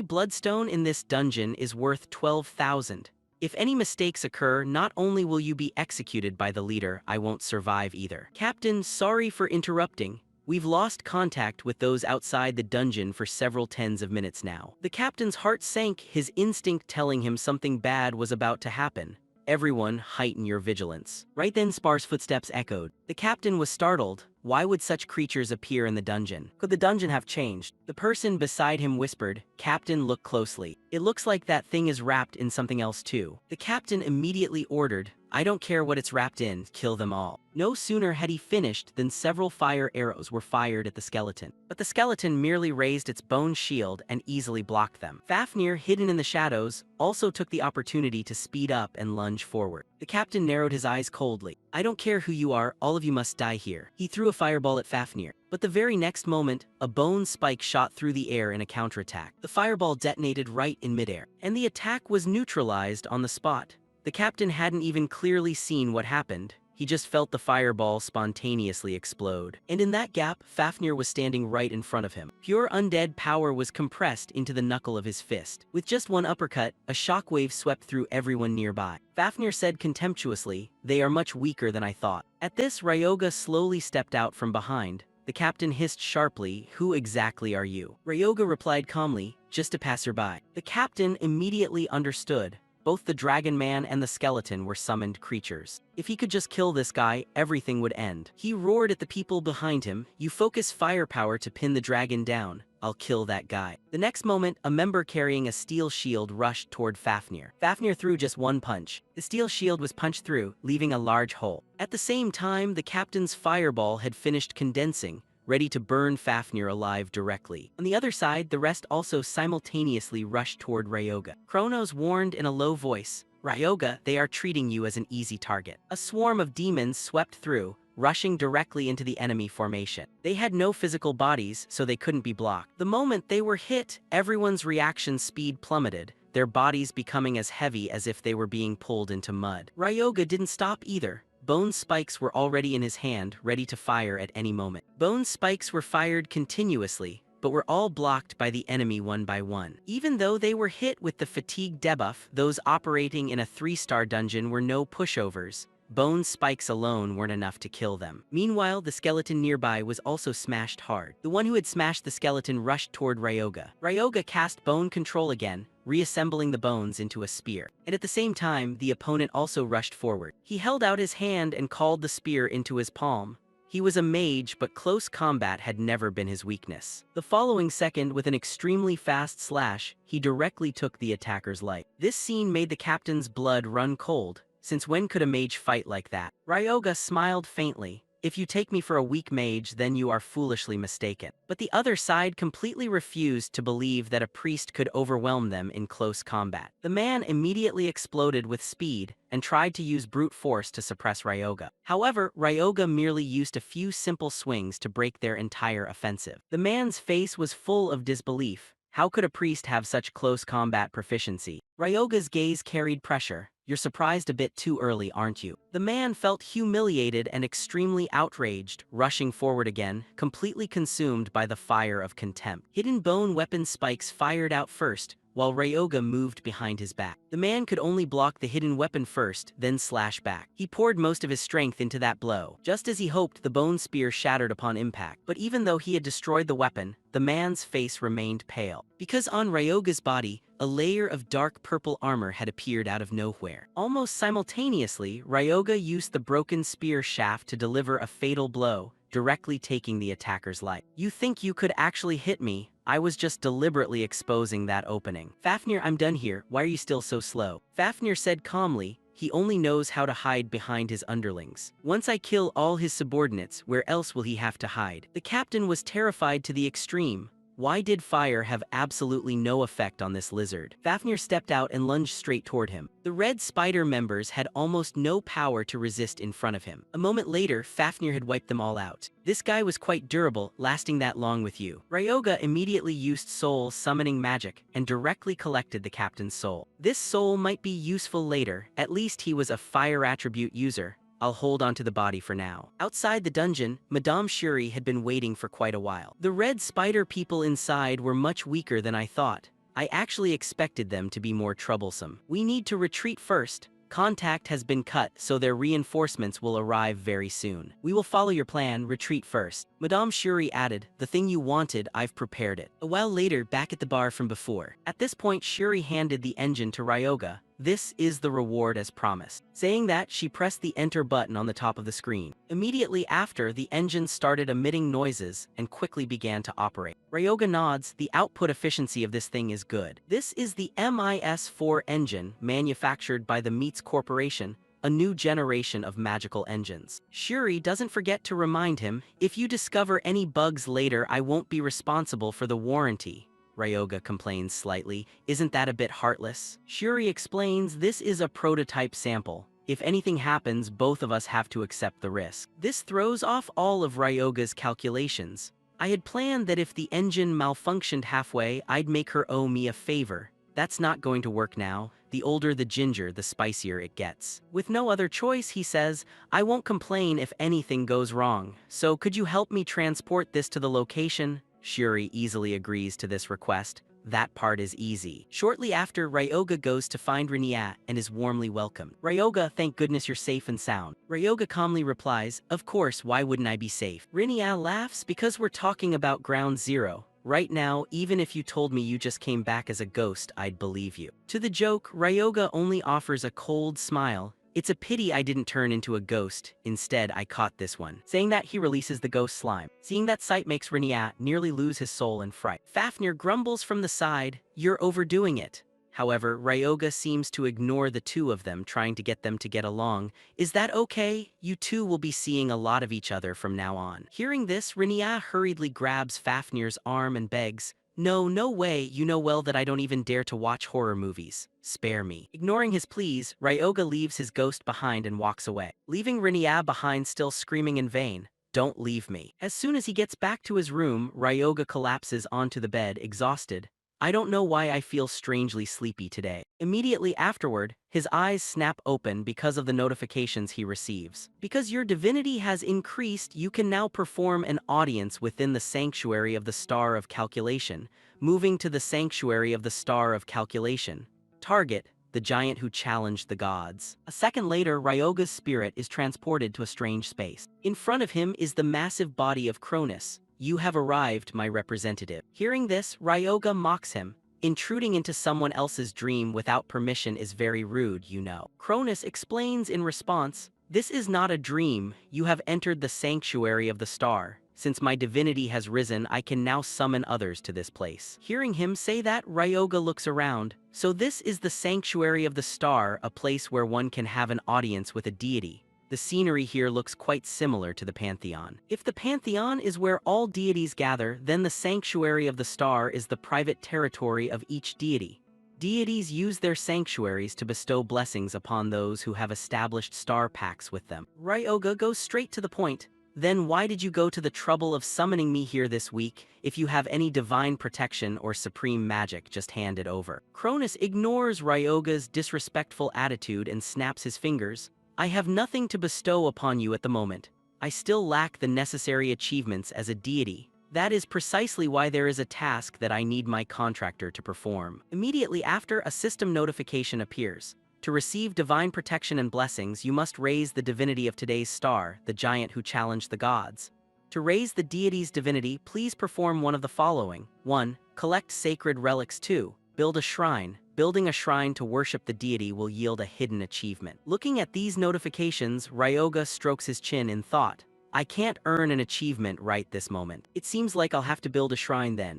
bloodstone in this dungeon is worth 12,000. If any mistakes occur, not only will you be executed by the leader, I won't survive either. Captain, sorry for interrupting. We've lost contact with those outside the dungeon for several tens of minutes now. The captain's heart sank, his instinct telling him something bad was about to happen. Everyone, heighten your vigilance. Right then, sparse footsteps echoed. The captain was startled. Why would such creatures appear in the dungeon? Could the dungeon have changed? The person beside him whispered, "Captain, look closely. It looks like that thing is wrapped in something else too." The captain immediately ordered, "I don't care what it's wrapped in, kill them all." No sooner had he finished than several fire arrows were fired at the skeleton. But the skeleton merely raised its bone shield and easily blocked them. Fafnir, hidden in the shadows, also took the opportunity to speed up and lunge forward. The captain narrowed his eyes coldly. "I don't care who you are, all of you must die here." He threw a fireball at Fafnir. But the very next moment, a bone spike shot through the air in a counterattack. The fireball detonated right in midair, and the attack was neutralized on the spot. The captain hadn't even clearly seen what happened. He just felt the fireball spontaneously explode. And in that gap, Fafnir was standing right in front of him. Pure undead power was compressed into the knuckle of his fist. With just one uppercut, a shockwave swept through everyone nearby. Fafnir said contemptuously, "They are much weaker than I thought." At this, Ryoga slowly stepped out from behind. The captain hissed sharply, "Who exactly are you?" Ryoga replied calmly, "Just a passerby." The captain immediately understood. Both the dragon man and the skeleton were summoned creatures. If he could just kill this guy, everything would end. He roared at the people behind him, "You focus firepower to pin the dragon down. I'll kill that guy." The next moment, a member carrying a steel shield rushed toward Fafnir. Fafnir threw just one punch. The steel shield was punched through, leaving a large hole. At the same time, the captain's fireball had finished condensing, ready to burn Fafnir alive directly. On the other side, the rest also simultaneously rushed toward Ryoga. Kronos warned in a low voice, Ryoga, they are treating you as an easy target. A swarm of demons swept through, rushing directly into the enemy formation. They had no physical bodies, so they couldn't be blocked. The moment they were hit, everyone's reaction speed plummeted, their bodies becoming as heavy as if they were being pulled into mud. Ryoga didn't stop either. Bone spikes were already in his hand, ready to fire at any moment. Bone spikes were fired continuously, but were all blocked by the enemy one by one. Even though they were hit with the fatigue debuff, those operating in a 3-star dungeon were no pushovers. Bone spikes alone weren't enough to kill them. Meanwhile, the skeleton nearby was also smashed hard. The one who had smashed the skeleton rushed toward Ryoga. Ryoga cast bone control again, reassembling the bones into a spear. And at the same time, the opponent also rushed forward. He held out his hand and called the spear into his palm. He was a mage, but close combat had never been his weakness. The following second, with an extremely fast slash, he directly took the attacker's life. This scene made the captain's blood run cold, since when could a mage fight like that? Ryoga smiled faintly. If you take me for a weak mage, then you are foolishly mistaken. But the other side completely refused to believe that a priest could overwhelm them in close combat. The man immediately exploded with speed and tried to use brute force to suppress Ryoga. However, Ryoga merely used a few simple swings to break their entire offensive. The man's face was full of disbelief. How could a priest have such close combat proficiency? Ryoga's gaze carried pressure. You're surprised a bit too early, aren't you? The man felt humiliated and extremely outraged, rushing forward again, completely consumed by the fire of contempt. Hidden bone weapon spikes fired out first, while Ryoga moved behind his back. The man could only block the hidden weapon first, then slash back. He poured most of his strength into that blow. Just as he hoped, the bone spear shattered upon impact. But even though he had destroyed the weapon, the man's face remained pale. Because on Ryoga's body, a layer of dark purple armor had appeared out of nowhere. Almost simultaneously, Ryoga used the broken spear shaft to deliver a fatal blow, directly taking the attacker's life. You think you could actually hit me? I was just deliberately exposing that opening. Fafnir, I'm done here. Why are you still so slow? Fafnir said calmly. He only knows how to hide behind his underlings. Once I kill all his subordinates, where else will he have to hide? The captain was terrified to the extreme. Why did fire have absolutely no effect on this lizard? Fafnir stepped out and lunged straight toward him. The red spider members had almost no power to resist in front of him. A moment later, Fafnir had wiped them all out. This guy was quite durable, lasting that long with you. Ryoga immediately used soul summoning magic and directly collected the captain's soul. This soul might be useful later, at least he was a fire attribute user. I'll hold onto the body for now. Outside the dungeon, Madame Shuri had been waiting for quite a while. The red spider people inside were much weaker than I thought. I actually expected them to be more troublesome. We need to retreat first. Contact has been cut, so their reinforcements will arrive very soon. We will follow your plan, retreat first. Madame Shuri added, the thing you wanted, I've prepared it. A while later, back at the bar from before. At this point, Shuri handed the engine to Ryoga. This is the reward as promised. Saying that, she pressed the enter button on the top of the screen. Immediately after, the engine started emitting noises and quickly began to operate. Ryoga nods, the output efficiency of this thing is good. This is the MIS-4 engine, manufactured by the Meats Corporation, a new generation of magical engines. Shuri doesn't forget to remind him, if you discover any bugs later, I won't be responsible for the warranty. Ryoga complains slightly, isn't that a bit heartless? Shuri explains this is a prototype sample. If anything happens, both of us have to accept the risk. This throws off all of Ryoga's calculations. I had planned that if the engine malfunctioned halfway, I'd make her owe me a favor. That's not going to work now. The older the ginger, the spicier it gets. With no other choice, he says, I won't complain if anything goes wrong. So could you help me transport this to the location? Shuri easily agrees to this request. That part is easy. Shortly after, Ryoga goes to find Rinia and is warmly welcomed. Ryoga, thank goodness you're safe and sound. Ryoga calmly replies, of course, why wouldn't I be safe? Rinia laughs, because we're talking about Ground Zero. Right now, even if you told me you just came back as a ghost, I'd believe you. To the joke, Ryoga only offers a cold smile. It's a pity I didn't turn into a ghost. Instead, I caught this one. Saying that, he releases the ghost slime. Seeing that sight makes Rinia nearly lose his soul in fright. Fafnir grumbles from the side, you're overdoing it. However, Ryoga seems to ignore the two of them, trying to get them to get along. Is that okay? You two will be seeing a lot of each other from now on. Hearing this, Rinia hurriedly grabs Fafnir's arm and begs, No, no way, you know well that I don't even dare to watch horror movies. Spare me. Ignoring his pleas, Ryoga leaves his ghost behind and walks away, leaving Rinya behind still screaming in vain. Don't leave me. As soon as he gets back to his room, Ryoga collapses onto the bed, exhausted. I don't know why I feel strangely sleepy today. Immediately afterward, his eyes snap open because of the notifications he receives. Because your divinity has increased, you can now perform an audience within the Sanctuary of the Star of Calculation, moving to the Sanctuary of the Star of Calculation. Target: the giant who challenged the gods. A second later, Ryoga's spirit is transported to a strange space. In front of him is the massive body of Cronus. You have arrived, my representative. Hearing this, Ryoga mocks him. Intruding into someone else's dream without permission is very rude, you know. Cronus explains in response, this is not a dream, you have entered the sanctuary of the star. Since my divinity has risen, I can now summon others to this place. Hearing him say that, Ryoga looks around. So this is the sanctuary of the star, a place where one can have an audience with a deity. The scenery here looks quite similar to the Pantheon. If the Pantheon is where all deities gather, then the Sanctuary of the Star is the private territory of each deity. Deities use their sanctuaries to bestow blessings upon those who have established star pacts with them. Ryoga goes straight to the point. Then why did you go to the trouble of summoning me here this week? If you have any divine protection or supreme magic, just hand it over. Cronus ignores Ryoga's disrespectful attitude and snaps his fingers. I have nothing to bestow upon you at the moment. I still lack the necessary achievements as a deity. That is precisely why there is a task that I need my contractor to perform. Immediately after, a system notification appears. To receive divine protection and blessings, you must raise the divinity of today's star, the giant who challenged the gods. To raise the deity's divinity, please perform one of the following. 1. Collect sacred relics. 2. Build a shrine. Building a shrine to worship the deity will yield a hidden achievement. Looking at these notifications, Ryoga strokes his chin in thought. I can't earn an achievement right this moment. It seems like I'll have to build a shrine then.